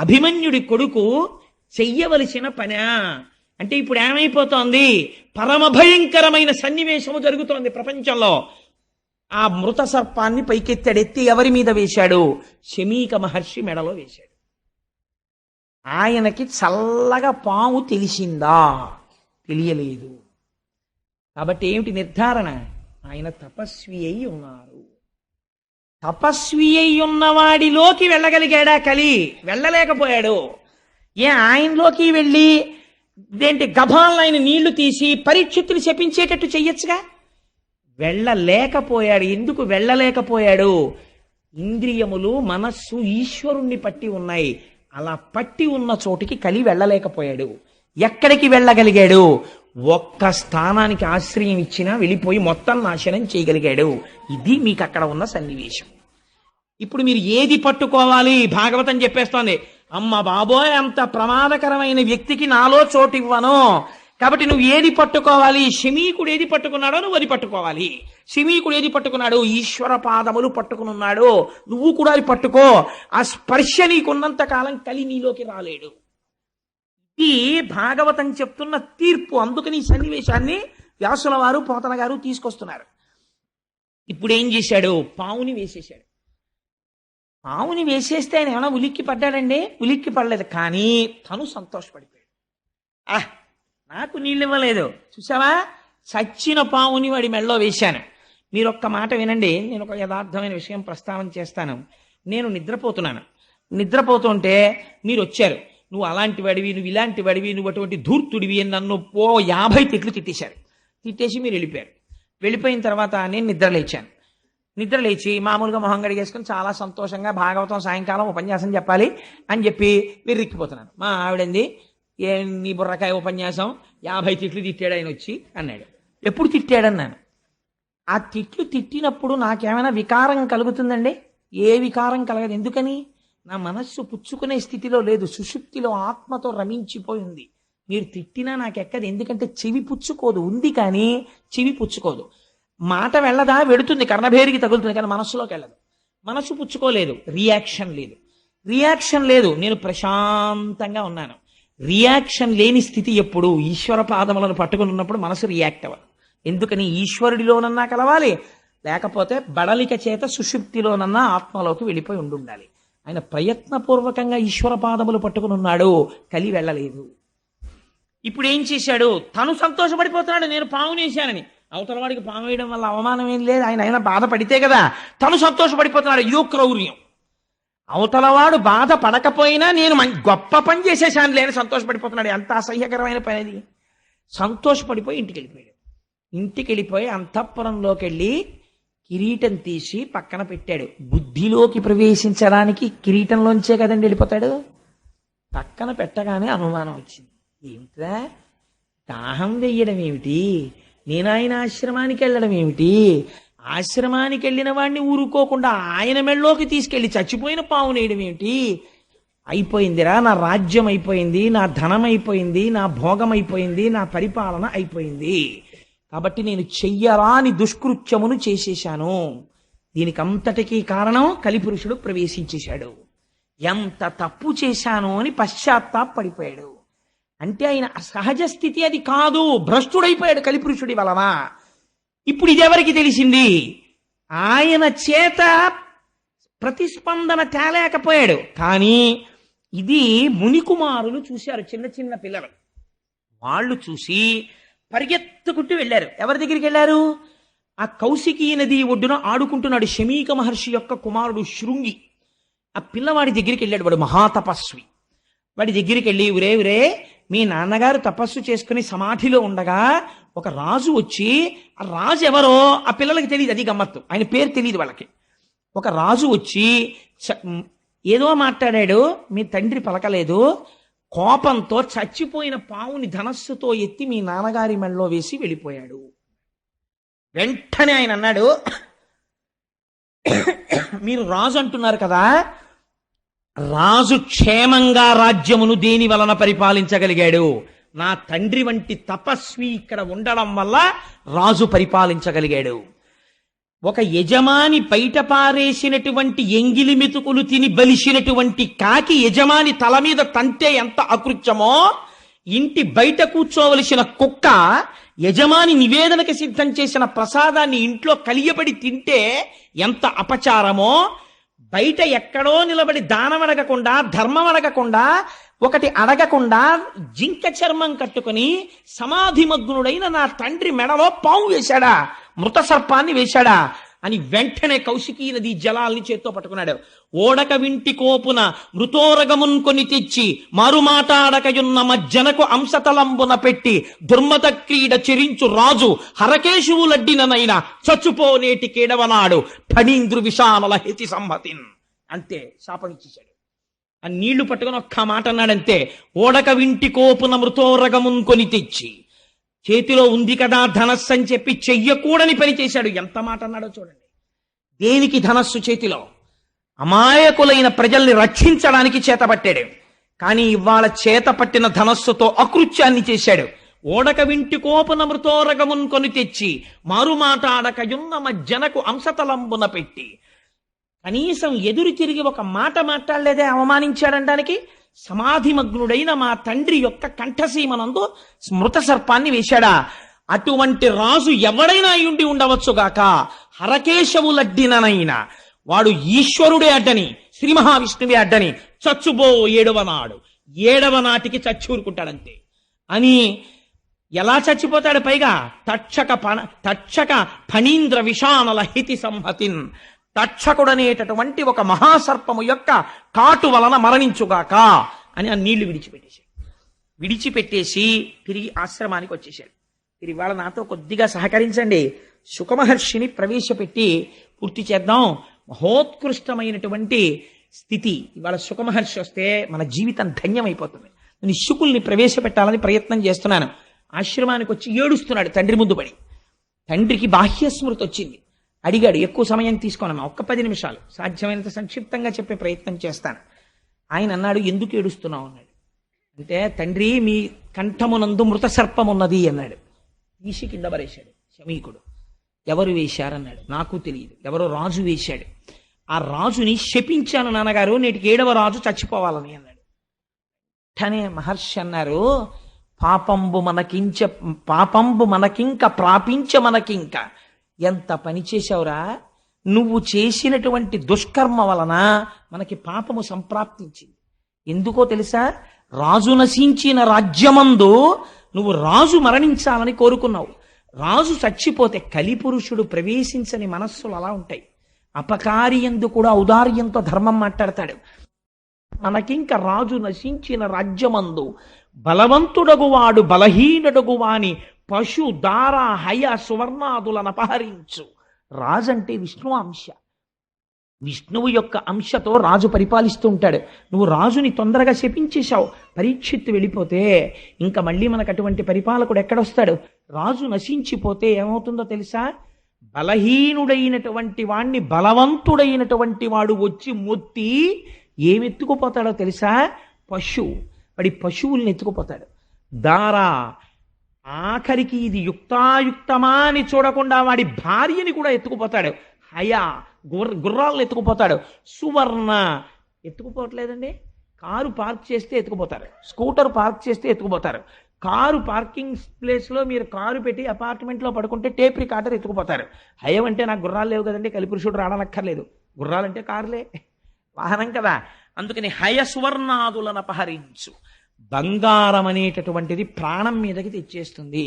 అభిమన్యుడి కొడుకు చెయ్యవలసిన పని. అంటే ఇప్పుడు ఏమైపోతోంది? పరమ భయంకరమైన సన్నివేశము జరుగుతోంది ప్రపంచంలో. ఆ మృత సర్పాన్ని పైకెత్తాడు. ఎత్తి ఎవరి మీద వేశాడు? శమీక మహర్షి మెడలో వేశాడు. ఆయనకి చల్లగా పాము తెలిసిందా? తెలియలేదు. కాబట్టి ఏమిటి నిర్ధారణ? ఆయన తపస్వి అయి ఉన్నారు. తపస్వి అయి ఉన్నవాడిలోకి వెళ్ళగలిగాడా కలి? వెళ్ళలేకపోయాడు. ఆయనలోకి వెళ్ళి దేంటి గభాలను ఆయన నీళ్లు తీసి పరీక్షిత్తులు శపించేటట్టు చెయ్యొచ్చుగా. వెళ్ళలేకపోయాడు. ఎందుకు వెళ్ళలేకపోయాడు? ఇంద్రియములు, మనస్సు ఈశ్వరుణ్ణి పట్టి ఉన్నాయి. అలా పట్టి ఉన్న చోటికి కలి వెళ్ళలేకపోయాడు. ఎక్కడికి వెళ్ళగలిగాడు? ఒక్క స్థానానికి ఆశ్రయం ఇచ్చినా వెళ్ళిపోయి మొత్తం నాశనం చేయగలిగాడు. ఇది మీకు అక్కడ ఉన్న సన్నివేశం. ఇప్పుడు మీరు ఏది పట్టుకోవాలి? భాగవతం చెప్పేస్తోంది, అమ్మ బాబోయ్ అంత ప్రమాదకరమైన వ్యక్తికి నాలో చోటు ఇవ్వను. కాబట్టి నువ్వు ఏది పట్టుకోవాలి? శమీకుడు ఏది పట్టుకున్నాడో నువ్వు అది పట్టుకోవాలి. శమీకుడు ఏది పట్టుకున్నాడు? ఈశ్వర పాదములు పట్టుకున్నాడు. నువ్వు కూడా అది పట్టుకో. ఆ స్పర్శ నీకున్నంత కాలం కలి నీలోకి రాలేడు. ఇది భాగవతం చెప్తున్న తీర్పు. అందుకని ఈ సన్నివేశాన్ని వ్యాసుల వారు, పోతన గారు తీసుకొస్తున్నారు. ఇప్పుడు ఏం చేశాడు? పావుని వేసేశాడు. పావుని వేసేస్తే ఆయన ఏమైనా ఉలిక్కి పడ్డాడండి? ఉలిక్కి పడలేదు. కానీ తను సంతోషపడిపోయాడు. నాకు నీళ్ళు ఇవ్వలేదు, చూసావా, చచ్చిన పావుని వాడి మెళ్ళలో వేశాను. మీరు ఒక్క మాట వినండి, నేను ఒక యథార్థమైన విషయం ప్రస్తావన చేస్తాను. నేను నిద్రపోతున్నాను. నిద్రపోతుంటే మీరు వచ్చారు. నువ్వు అలాంటి వాడివి, నువ్వు ఇలాంటి వాడివి, నువ్వు అటువంటి ధూర్తుడివి అని నన్ను 50 తిట్లు తిట్టేశారు. తిట్టేసి మీరు వెళ్ళిపోయారు. వెళ్ళిపోయిన తర్వాత నేను నిద్రలేచాను. నిద్రలేచి మామూలుగా మొహం గడిగేసుకుని చాలా సంతోషంగా భాగవతం సాయంకాలం ఉపన్యాసం చెప్పాలి అని చెప్పి విర్రిక్కిపోతున్నాను. మా ఆవిడంది, నీ బుర్రకాయ ఉపన్యాసం 50 తిట్లు తిట్టాడు ఆయన వచ్చి అన్నాడు. ఎప్పుడు తిట్టాడన్నాను. ఆ తిట్లు తిట్టినప్పుడు నాకేమైనా వికారం కలుగుతుందండి? ఏ వికారం కలగదు. ఎందుకని? నా మనస్సు పుచ్చుకునే స్థితిలో లేదు, సుషుప్తిలో ఆత్మతో రమించిపోయింది. మీరు తిట్టినా నాకెక్కదు. ఎందుకంటే చెవి పుచ్చుకోదు. ఉంది కానీ చెవి పుచ్చుకోదు. మాట వెళ్ళదా? వెడుతుంది, కర్ణభేరికి తగులుతుంది, కానీ మనస్సులోకి వెళ్ళదు. మనస్సు పుచ్చుకోలేదు, రియాక్షన్ లేదు. రియాక్షన్ లేదు, నేను ప్రశాంతంగా ఉన్నాను. రియాక్షన్ లేని స్థితి ఎప్పుడు? ఈశ్వర పాదములను పట్టుకుని ఉన్నప్పుడు మనసు రియాక్ట్ అవ్వదు. ఎందుకని? ఈశ్వరుడిలోనన్నా కలవాలి, లేకపోతే బడలిక చేత సుషుప్తిలోనన్నా ఆత్మలోకి వెళ్ళిపోయి ఉండాలి. ఆయన ప్రయత్నపూర్వకంగా ఈశ్వర పాదములు పట్టుకుని ఉన్నాడు, కలి వెళ్ళలేదు. ఇప్పుడు ఏం చేశాడు? తను సంతోషపడిపోతున్నాడు, నేను పాము వేశానని. అవతల వాడికి పాము వేయడం వల్ల అవమానం ఏం లేదు, ఆయన బాధపడితే కదా. తను సంతోషపడిపోతున్నాడు, ఇదో క్రౌర్యం. అవతలవాడు బాధ పడకపోయినా నేను గొప్ప పని చేసేసాను లేని సంతోషపడిపోతున్నాడు. ఎంత అసహ్యకరమైన పని అది. సంతోషపడిపోయి ఇంటికి వెళ్ళిపోయాడు. ఇంటికి వెళ్ళిపోయి అంతఃపురంలోకి వెళ్ళి కిరీటం తీసి పక్కన పెట్టాడు. బుద్ధిలోకి ప్రవేశించడానికి కిరీటంలోంచే కదండి వెళ్ళిపోతాడు. పక్కన పెట్టగానే అనుమానం వచ్చింది. ఏమిట్రా, దాహం వెయ్యడం ఏమిటి, నేను ఆయన ఆశ్రమానికి వెళ్ళడం ఏమిటి, ఆశ్రమానికి వెళ్ళిన వాడిని ఊరుకోకుండా ఆయన మెళ్ళలోకి తీసుకెళ్లి చచ్చిపోయిన పావును వేయడం ఏమిటి? అయిపోయిందిరా, నా రాజ్యం అయిపోయింది, నా ధనం అయిపోయింది, నా భోగం అయిపోయింది, నా పరిపాలన అయిపోయింది. కాబట్టి నేను చెయ్యరాని దుష్కృత్యమును చేసేశాను. దీనికి అంతటికీ కారణం కలిపురుషుడు ప్రవేశించేశాడు. ఎంత తప్పు చేశాను అని పశ్చాత్తాపడిపోయాడు. అంటే ఆయన సహజ స్థితి అది కాదు, భ్రష్టుడైపోయాడు కలిపురుషుడి వలన. ఇప్పుడు ఇదెవరికి తెలిసింది? ఆయన చేత ప్రతిస్పందన తేలేకపోయాడు. కానీ ఇది మునికుమారులు చూశారు, చిన్న చిన్న పిల్లలు. వాళ్ళు చూసి పరిగెత్తుకుంటూ వెళ్ళారు. ఎవరి దగ్గరికి వెళ్ళారు? ఆ కౌశికీ నది ఒడ్డున ఆడుకుంటున్నాడు శమీక మహర్షి యొక్క కుమారుడు శృంగి. ఆ పిల్లవాడి దగ్గరికి వెళ్ళాడు. వాడు మహాతపస్వి. వాడి దగ్గరికి వెళ్ళి, ఉరే మీ నాన్నగారు తపస్సు చేసుకుని సమాధిలో ఉండగా ఒక రాజు వచ్చి, ఆ రాజు ఎవరో ఆ పిల్లలకి తెలియదు, అది గమ్మత్తు, ఆయన పేరు తెలియదు వాళ్ళకి. ఒక రాజు వచ్చి ఏదో మాట్లాడాడు, మీ తండ్రి పలకలేదు. కోపంతో చచ్చిపోయిన పావుని ధనస్సుతో ఎత్తి మీ నాన్నగారి మెడలో వేసి వెళ్ళిపోయాడు. వెంటనే ఆయన అన్నాడు, మీరు రాజు అంటున్నారు కదా, రాజు క్షేమంగా రాజ్యమును దేని వలన పరిపాలించగలిగాడు? నా తండ్రి వంటి తపస్వి ఇక్కడ ఉండడం వల్ల రాజు పరిపాలించగలిగాడు. ఒక యజమాని బయట పారేసినటువంటి ఎంగిలి మెతుకులు తిని బలిసినటువంటి కాకి యజమాని తల మీద తంతే ఎంత అకృత్యమో, ఇంటి బయట కూర్చోవలసిన కుక్క యజమాని నివేదనకి సిద్ధం చేసిన ప్రసాదాన్ని ఇంట్లో కలియబడి తింటే ఎంత అపచారమో, బయట ఎక్కడో నిలబడి దానం అడగకుండా, ధర్మం అడగకుండా, ఒకటి అడగకుండా జింక చర్మం కట్టుకుని సమాధిమగ్నుడైన నా తండ్రి మెడలో పాము వేశాడా, మృత సర్పాన్ని వేశాడా అని వెంటనే కౌశికీ నది జలాల్ని చేత్తో పట్టుకున్నాడు. ఓడక వింటి కోపున మృతోరగమున్ కొని తెచ్చి మారుమాటాడకయున్న మజ్జనకు అంశతలంబున పెట్టి దుర్మత క్రీడ చెరించు రాజు హరకేశువులడ్డిననైనా చచ్చుపోనేటి కేడవనాడు ఫణీంద్రు విషానల హేతి సమ్మతిన్. అంతే, శాపం ఇచ్చేశాడు. ఆ నీళ్లు పట్టుకుని ఒక్క మాట అన్నాడంతే. ఓడక వింటి కోపున మృతోరగమున్ కొని తెచ్చి, చేతిలో ఉంది కదా ధనస్సు అని చెప్పి చెయ్యకూడని పని చేశాడు. ఎంత మాట అన్నాడో చూడండి. దేనికి ధనస్సు చేతిలో? అమాయకులైన ప్రజల్ని రక్షించడానికి చేతపట్టాడు. కానీ ఇవాళ చేతపట్టిన ధనస్సుతో అకృత్యాన్ని చేశాడు. ఓడక వింటి కోపున మృతోరగమున్ కొని తెచ్చి మారుమాటాడకయున్న మజ్జనకు అంశతలంబున పెట్టి, కనీసం ఎదురు తిరిగి ఒక మాట మాట్లాడలేదే అవమానించాడనడానికి. సమాధిమగ్నుడైన మా తండ్రి యొక్క కంఠసీమనందు స్మృత సర్పాన్ని వేశాడా? అటువంటి రాజు ఎవడైనా ఉండి ఉండవచ్చుగాక, హరకేశవులడ్డిననైనా వాడు ఈశ్వరుడే అడ్డని, శ్రీ మహావిష్ణువే అడ్డని చచ్చుబో 7వ నాడు, 7వ నాటికి చచ్చూరుకుంటాడంతే అని. ఎలా చచ్చిపోతాడు? పైగా తక్షక ఫణీంద్ర విషానల హితి సంహతిన్, తక్షకుడనేటటువంటి ఒక మహాసర్పము యొక్క కాటు వలన మరణించుగాక అని ఆ నీళ్లు విడిచిపెట్టేసి తిరిగి ఆశ్రమానికి వచ్చేశాడు. తిరిగి వాళ్ళ నాతో కొద్దిగా సహకరించండి, శుకమహర్షిని ప్రవేశపెట్టి పూర్తి చేద్దాం. మహోత్కృష్టమైనటువంటి స్థితి. ఇవాళ శుకమహర్షి వస్తే మన జీవితం ధన్యమైపోతుంది. నేను శుకుల్ని ప్రవేశపెట్టాలని ప్రయత్నం చేస్తున్నాను. ఆశ్రమానికి వచ్చి ఏడుస్తున్నాడు తండ్రి ముందు పడి. తండ్రికి బాహ్యస్మృతి వచ్చింది. అడిగాడు, ఎక్కువ సమయం తీసుకోనమ్మా, ఒక్క 10 నిమిషాలు, సాధ్యమైనంత సంక్షిప్తంగా చెప్పే ప్రయత్నం చేస్తాను. ఆయన అన్నాడు, ఎందుకు ఏడుస్తున్నావు అన్నాడు. అంటే, తండ్రి మీ కంఠమునందు మృత సర్పం ఉన్నది అన్నాడు. తీసి కింద పరేశాడు శమీకుడు. ఎవరు వేశారన్నాడు. నాకు తెలియదు, ఎవరో రాజు వేశాడు. ఆ రాజుని శపించాను నాన్నగారు, నేటికి 7వ రాజు చచ్చిపోవాలని అన్నాడు. వెంటనే మహర్షి అన్నారు, పాపంబు మనకింక ప్రాపించ మనకింక. ఎంత పని చేశావురా నువ్వు. చేసినటువంటి దుష్కర్మ వలన మనకి పాపము సంప్రాప్తించింది. ఎందుకో తెలుసా? రాజు నశించిన రాజ్యమందు నువ్వు రాజు మరణించాలని కోరుకున్నావు. రాజు చచ్చిపోతే కలిపురుషుడు ప్రవేశించని మనస్సులు అలా ఉంటాయి. అపకారి యందు కూడా ఔదార్యంతో ధర్మం మాట్లాడతాడు. మనకింక రాజు నశించిన రాజ్యమందు బలవంతుడగువాడు బలహీనుడగువాని పశు దార హయ సువర్ణాదులను అపహరించు. రాజు అంటే విష్ణు అంశ. విష్ణువు యొక్క అంశతో రాజు పరిపాలిస్తూ ఉంటాడు. నువ్వు రాజుని తొందరగా శపించేశావు. పరీక్షిత్తు వెళ్ళిపోతే ఇంకా మళ్ళీ మనకు అటువంటి పరిపాలకుడు ఎక్కడొస్తాడు? రాజు నశించిపోతే ఏమవుతుందో తెలుసా? బలహీనుడైనటువంటి వాణ్ణి బలవంతుడైనటువంటి వాడు వచ్చి మొత్తి ఏమెత్తుకుపోతాడో తెలుసా? వాడి పశువుల్ని ఎత్తుకుపోతాడు. దారా, ఆఖరికి ఇది యుక్తాయుక్తమా అని చూడకుండా వాడి భార్యని కూడా ఎత్తుకుపోతాడు. హయా, గుర్రాలను ఎత్తుకుపోతాడు. సువర్ణ, ఎత్తుకుపోవట్లేదండి. కారు పార్క్ చేస్తే ఎత్తుకుపోతారు, స్కూటర్ పార్క్ చేస్తే ఎత్తుకుపోతారు. కారు పార్కింగ్ ప్లేస్లో మీరు కారు పెట్టి అపార్ట్మెంట్లో పడుకుంటే టేప్ రికార్డర్ ఎత్తుకుపోతారు. హయం అంటే నాకు గుర్రాలు లేవు కదండి, కలిపురుషుడు రావనక్కర్లేదు. గుర్రాలంటే కారులే, వాహనం కదా. అందుకని హయ సువర్ణాదులను అపహరించు. బంగారం అనేటటువంటిది ప్రాణం మీదకి తెచ్చేస్తుంది.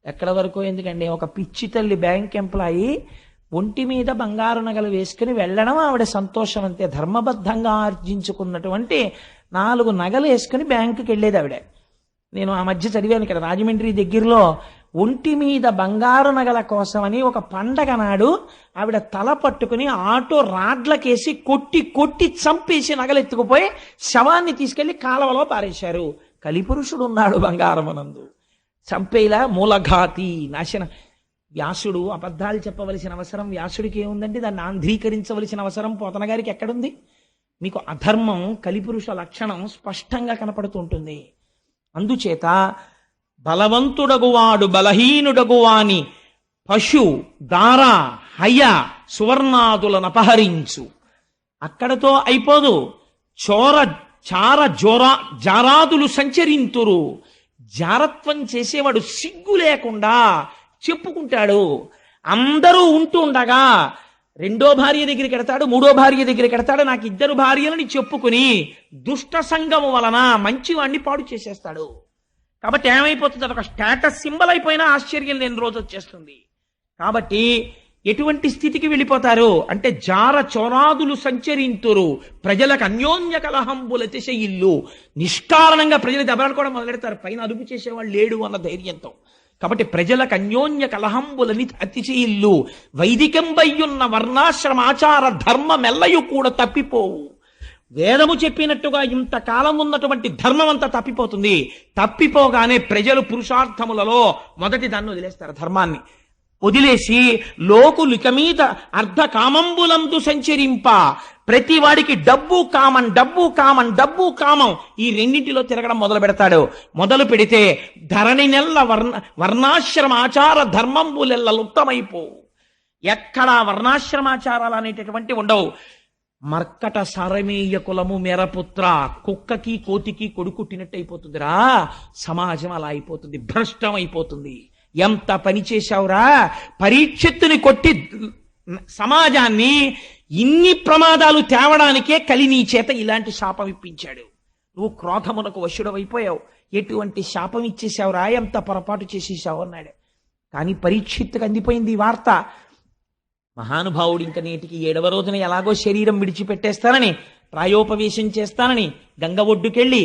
ఎక్కడ వరకు ఎందుకండి? ఒక పిచ్చి తల్లి బ్యాంక్ ఎంప్లాయీ ఒంటి మీద బంగారు నగలు వేసుకుని వెళ్ళడం ఆవిడ సంతోషం అంతే. ధర్మబద్ధంగా ఆర్జించుకున్నటువంటి 4 నగలు వేసుకుని బ్యాంకుకి వెళ్ళేది ఆవిడ. నేను ఆ మధ్య చదివాను ఇక్కడ రాజమండ్రి దగ్గరలో, ఒంటి మీద బంగారు నగల కోసమని ఒక పండగ నాడు ఆవిడ తల పట్టుకుని ఆటో రాడ్లకేసి కొట్టి చంపేసి నగలెత్తుకుపోయి శవాన్ని తీసుకెళ్లి కాలవలో పారేశారు. కలిపురుషుడు ఉన్నాడు బంగారమనందు. చంపేలా మూలఘాతి, నాశనం. వ్యాసుడు అబద్ధాలు చెప్పవలసిన అవసరం వ్యాసుడికి ఏముందండి? దాన్ని ఆంధ్రీకరించవలసిన అవసరం పోతన గారికి ఎక్కడుంది? మీకు అధర్మం, కలిపురుష లక్షణం స్పష్టంగా కనపడుతుంటుంది. అందుచేత బలవంతుడగువాడు బలహీనుడగువాని పశు దార హయ సువర్ణాదులను అపహరించు. అక్కడతో అయిపోదు. జారాదులు సంచరింతురు. జారత్వం చేసేవాడు సిగ్గు లేకుండా చెప్పుకుంటాడు. అందరూ ఉంటూ ఉండగా 2వ భార్య దగ్గరికి ఎడతాడు, 3వ భార్య దగ్గరికి ఎడతాడు. నాకు 2 భార్యలని చెప్పుకుని దుష్ట సంగము వలన మంచివాణ్ణి పాడు చేసేస్తాడు. కాబట్టి ఏమైపోతుంది? అదొక స్టేటస్ సింబల్ అయిపోయినా ఆశ్చర్యం లేని రోజు వచ్చేస్తుంది. కాబట్టి ఎటువంటి స్థితికి వెళ్ళిపోతారు అంటే జార చోరాదులు సంచరింతురు, ప్రజలకు అన్యోన్య కలహంబులతిశయిల్లు. నిష్కారణంగా ప్రజలు దెబ్బలాడుకోవడం మొదలెడతారు, పైన అదుపు చేసేవాళ్ళు లేడు అన్న ధైర్యంతో. కాబట్టి ప్రజలకు అన్యోన్య కలహంబులని అతిశయిల్లు, వైదికంబయ్యున్న వర్ణాశ్రమాచార ధర్మమెల్లయు కూడా తప్పిపోవు. వేదము చెప్పినట్టుగా ఇంతకాలం ఉన్నటువంటి ధర్మం అంతా తప్పిపోతుంది. తప్పిపోగానే ప్రజలు పురుషార్థములలో మొదటి దాన్ని వదిలేస్తారు, ధర్మాన్ని వదిలేసి లోకులిక మీద అర్ధ కామంబులందు సంచరింప. ప్రతి వాడికి డబ్బు కామం, డబ్బు కామం, డబ్బు కామం, ఈ రెండింటిలో తిరగడం మొదలు పెడతాడు. మొదలు పెడితే ధరణి నెల్ల వర్ణాశ్రమాచార ధర్మంబులెల్ల లుప్తమైపోవు. ఎక్కడా వర్ణాశ్రమాచారాలు అనేటటువంటి ఉండవు. మర్కట సారమేయ కులము మెరపుత్ర, కుక్కకి కోతికి కొడుకుట్టినట్టు అయిపోతుందిరా సమాజం. అలా అయిపోతుంది, భ్రష్టం అయిపోతుంది. ఎంత పని చేశావురా, పరీక్షిత్తుని కొట్టి సమాజాన్ని ఇన్ని ప్రమాదాలు తేవడానికే కలి నీ చేత ఇలాంటి శాపం ఇప్పించాడు. నువ్వు క్రోధమునకు వశుడవైపోయావు, ఎటువంటి శాపం ఇచ్చేశావురా, ఎంత పొరపాటు చేసేసావు అన్నాడు. కానీ పరీక్షిత్తుకు అందిపోయింది ఈ వార్త. మహానుభావుడు ఇంక నేటికి 7వ రోజున ఎలాగో శరీరం విడిచిపెట్టేస్తానని, ప్రాయోపవేశం చేస్తానని గంగ ఒడ్డుకెళ్ళి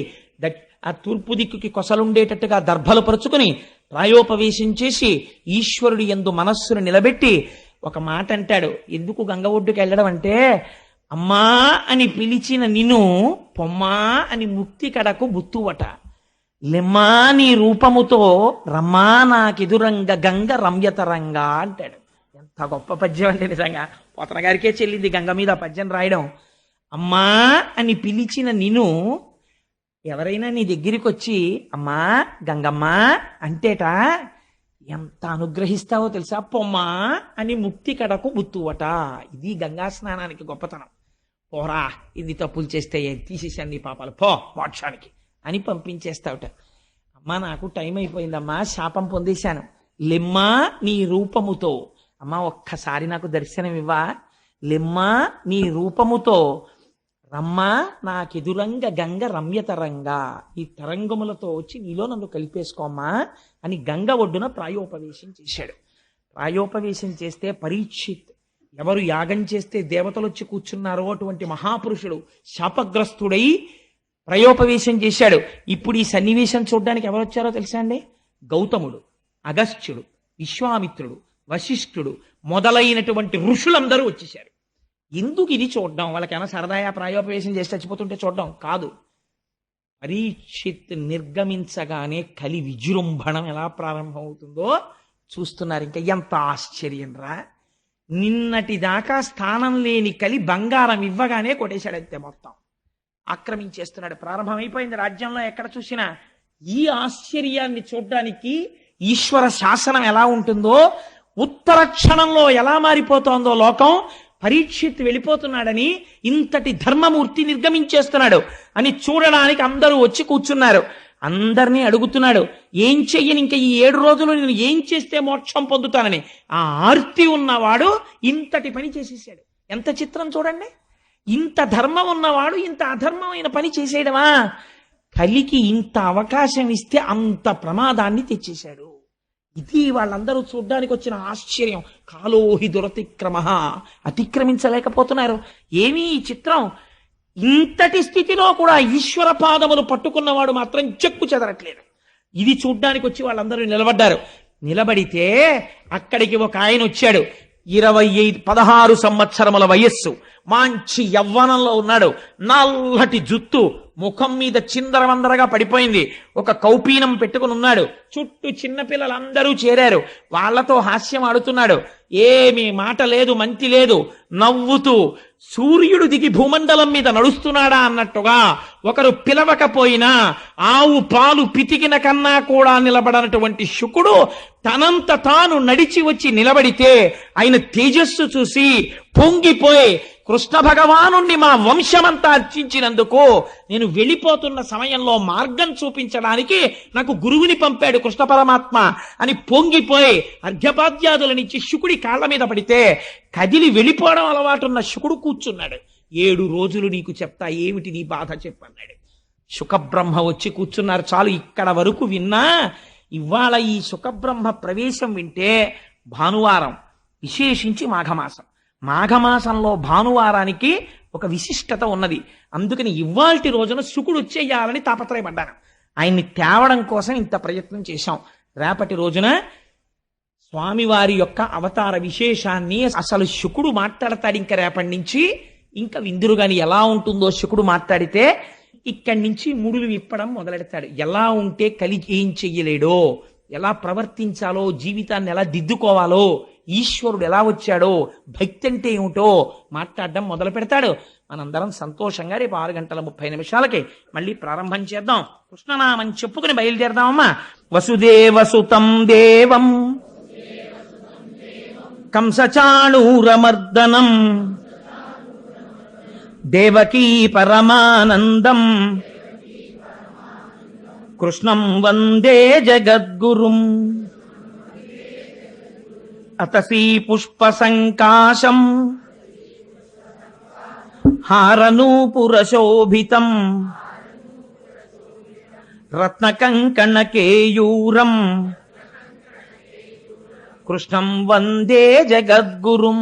ఆ తూర్పు దిక్కుకి కొసలుండేటట్టుగా దర్భలు పరుచుకుని ప్రాయోపవేశం చేసి ఈశ్వరుడి యందు మనస్సును నిలబెట్టి ఒక మాట అంటాడు. ఎందుకు గంగ ఒడ్డుకి వెళ్ళడం అంటే, అమ్మా అని పిలిచిన నిన్ను పొమ్మా అని ముక్తి కడకు బుత్తువట, లెమ్మా నీ రూపముతో రమ్మా నాకెదురంగ గంగ రమ్యతరంగా అంటాడు. ఎంత గొప్ప పద్యం అంటే నిజంగా పోతన గారికే చెల్లింది గంగ మీద పద్యం రాయడం. అమ్మా అని పిలిచిన నిన్ను ఎవరైనా నీ దగ్గరికి వచ్చి అమ్మా గంగమ్మ అంటేట ఎంత అనుగ్రహిస్తావో తెలుసా, పొమ్మా అని ముక్తి కడకు బుత్తువట. ఇది గంగా స్నానానికి గొప్పతనం. పోరా, ఇది తప్పులు చేస్తే తీసేసాను నీ పాపాలు, పో మోక్షానికి అని పంపించేస్తావుట. అమ్మా నాకు టైం అయిపోయిందమ్మా, శాపం పొందేశాను, లెమ్మా నీ రూపముతో, అమ్మా ఒక్కసారి నాకు దర్శనం ఇవ్వా, లెమ్మా నీ రూపముతో, రమ్మా నాకెదురంగ గంగ రమ్యతరంగా, ఈ తరంగములతో వచ్చి నీలో నన్ను కలిపేసుకోమ్మా అని గంగ ఒడ్డున ప్రాయోపవేశం చేశాడు. ప్రాయోపవేశం చేస్తే పరీక్షిత్, ఎవరు యాగం చేస్తే దేవతలు వచ్చి కూర్చున్నారో అటువంటి మహాపురుషుడు శాపగ్రస్తుడై ప్రాయోపవేశం చేశాడు. ఇప్పుడు ఈ సన్నివేశం చూడడానికి ఎవరు వచ్చారో తెలుసా అండి? గౌతముడు, అగస్త్యుడు, విశ్వామిత్రుడు, వశిష్ఠుడు మొదలైనటువంటి ఋషులందరూ వచ్చేశారు. ఎందుకు ఇది చూడడం? వాళ్ళకైనా సరదాగా ప్రాయోపవేశం చేసి చచ్చిపోతుంటే చూడడం కాదు. పరీక్షిత్ నిర్గమించగానే కలి విజృంభణం ఎలా ప్రారంభమవుతుందో చూస్తున్నారు. ఇంకా ఎంత ఆశ్చర్యం రా! నిన్నటి దాకా స్థానం లేని కలి బంగారం ఇవ్వగానే కొట్టేశాడంతే, మొత్తం ఆక్రమించేస్తున్నాడు. ప్రారంభమైపోయింది రాజ్యంలో ఎక్కడ చూసినా. ఈ ఆశ్చర్యాన్ని చూడడానికి ఈశ్వర శాసనం ఎలా ఉంటుందో, ఉత్తర క్షణంలో ఎలా మారిపోతోందో లోకం, పరీక్షిత్ వెళ్ళిపోతున్నాడని, ఇంతటి ధర్మమూర్తి నిర్గమించేస్తున్నాడు అని చూడడానికి అందరూ వచ్చి కూర్చున్నారు. అందరినీ అడుగుతున్నాడు, ఏం చెయ్యని ఇంకా ఈ 7 రోజులు నేను ఏం చేస్తే మోక్షం పొందుతానని. ఆ ఆర్తి ఉన్నవాడు ఇంతటి పని చేసేసాడు. ఎంత చిత్రం చూడండి! ఇంత ధర్మం ఉన్నవాడు ఇంత అధర్మమైన పని చేసేయడమా? కలికి ఇంత అవకాశం ఇస్తే అంత ప్రమాదాన్ని తెచ్చేశాడు. ఇది వాళ్ళందరూ చూడ్డానికి వచ్చిన ఆశ్చర్యం. కాలోహి దురతిక్రమ, అతిక్రమించలేకపోతున్నారు. ఏమీ ఈ చిత్రం! ఇంతటి స్థితిలో కూడా ఈశ్వర పాదములు పట్టుకున్నవాడు మాత్రం చెక్కు చెదరట్లేదు. ఇది చూడ్డానికి వచ్చి వాళ్ళందరూ నిలబడ్డారు. నిలబడితే అక్కడికి ఒక ఆయన వచ్చాడు. 16 సంవత్సరముల వయస్సు, మంచి యవ్వనంలో ఉన్నాడు. నల్లటి జుత్తు, ముఖం మీద చిందరవందరగా పడిపోయింది. ఒక కౌపీనం పెట్టుకుని ఉన్నాడు. చుట్టూ చిన్నపిల్లలందరూ చేరారు. వాళ్లతో హాస్యం ఆడుతున్నాడు. ఏమీ మాట లేదు, మంతి లేదు. నవ్వుతూ సూర్యుడు దిగి భూమండలం మీద నడుస్తున్నాడా అన్నట్టుగా, ఒకరు పిలవకపోయినా ఆవు పాలు పితికిన కన్నా కూడా నిలబడనటువంటి శుకుడు తనంత తాను నడిచి వచ్చి నిలబడితే ఆయన తేజస్సు చూసి పొంగిపోయి, కృష్ణ భగవానుణ్ణి మా వంశమంతా అర్చించినందుకు నేను వెళ్ళిపోతున్న సమయంలో మార్గం చూపించడానికి నాకు గురువుని పంపాడు కృష్ణ పరమాత్మ అని పొంగిపోయి అర్ఘ్యపాద్యాదులనిచ్చి శుకుడి కాళ్ల మీద పడితే కదిలి వెళ్ళిపోవడం అలవాటున్న శుకుడు కూర్చున్నాడు. 7 రోజులు నీకు చెప్తా, ఏమిటి నీ బాధ చెప్పన్నాడు. శుకబ్రహ్మ వచ్చి కూర్చున్నారు. చాలు, ఇక్కడ వరకు విన్నా. ఇవాళ ఈ శుకబ్రహ్మ ప్రవేశం వింటే భానువారం విశేషించి మాఘమాసం. మాఘమాసంలో భానువారానికి ఒక విశిష్టత ఉన్నది. అందుకని ఇవాల్టి రోజున శుకుడు వచ్చేయాలని తాపత్రయపడ్డాను. ఆయన్ని తేవడం కోసం ఇంత ప్రయత్నం చేశాం. రేపటి రోజున స్వామివారి యొక్క అవతార విశేషాన్ని అసలు శుకుడు మాట్లాడతాడు. ఇంకా రేపటి నుంచి ఇంకా విందురు గాని ఎలా ఉంటుందో శుకుడు మాట్లాడితే ఇక్కడి నుంచి ముడులు విప్పడం మొదలెడతాడు. ఎలా ఉంటే కలి ఏం చెయ్యలేడో, ఎలా ప్రవర్తించాలో, జీవితాన్ని ఎలా దిద్దుకోవాలో, ఈశ్వరుడు ఎలా వచ్చాడో, భక్తి అంటే ఏమిటో మాట్లాడడం మొదలు పెడతాడు. మనందరం సంతోషంగా రేపు 6:30 మళ్ళీ ప్రారంభం చేద్దాం. కృష్ణనామం చెప్పుకుని బయలుదేరదామమ్మా. వసుదేవసుతం దేవం కంసచాణూరమర్దనం దేవకీ పరమానందం కృష్ణం వందే జగద్గురుం. అతసీ పుష్పసంకాశం హారనూపురశోభితం రత్నకంకణకేయూరం కృష్ణం వందే జగద్గురుం.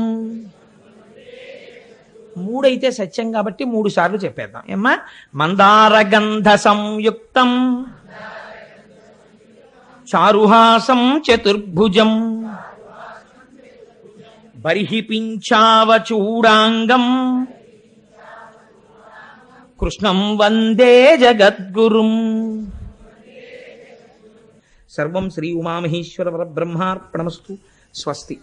3 అయితే సత్యం కాబట్టి 3 సార్లు చెప్పేద్దాం ఏమ్మా. మందారగంధ సంయుక్తం చారుహాసం చతుర్భుజం బర్హి పింఛావచూడాంగం కృష్ణం వందే జగద్గురుం. సర్వం శ్రీ ఉమామహేశ్వర పరబ్రహ్మార్పణమస్తు. స్వస్తి.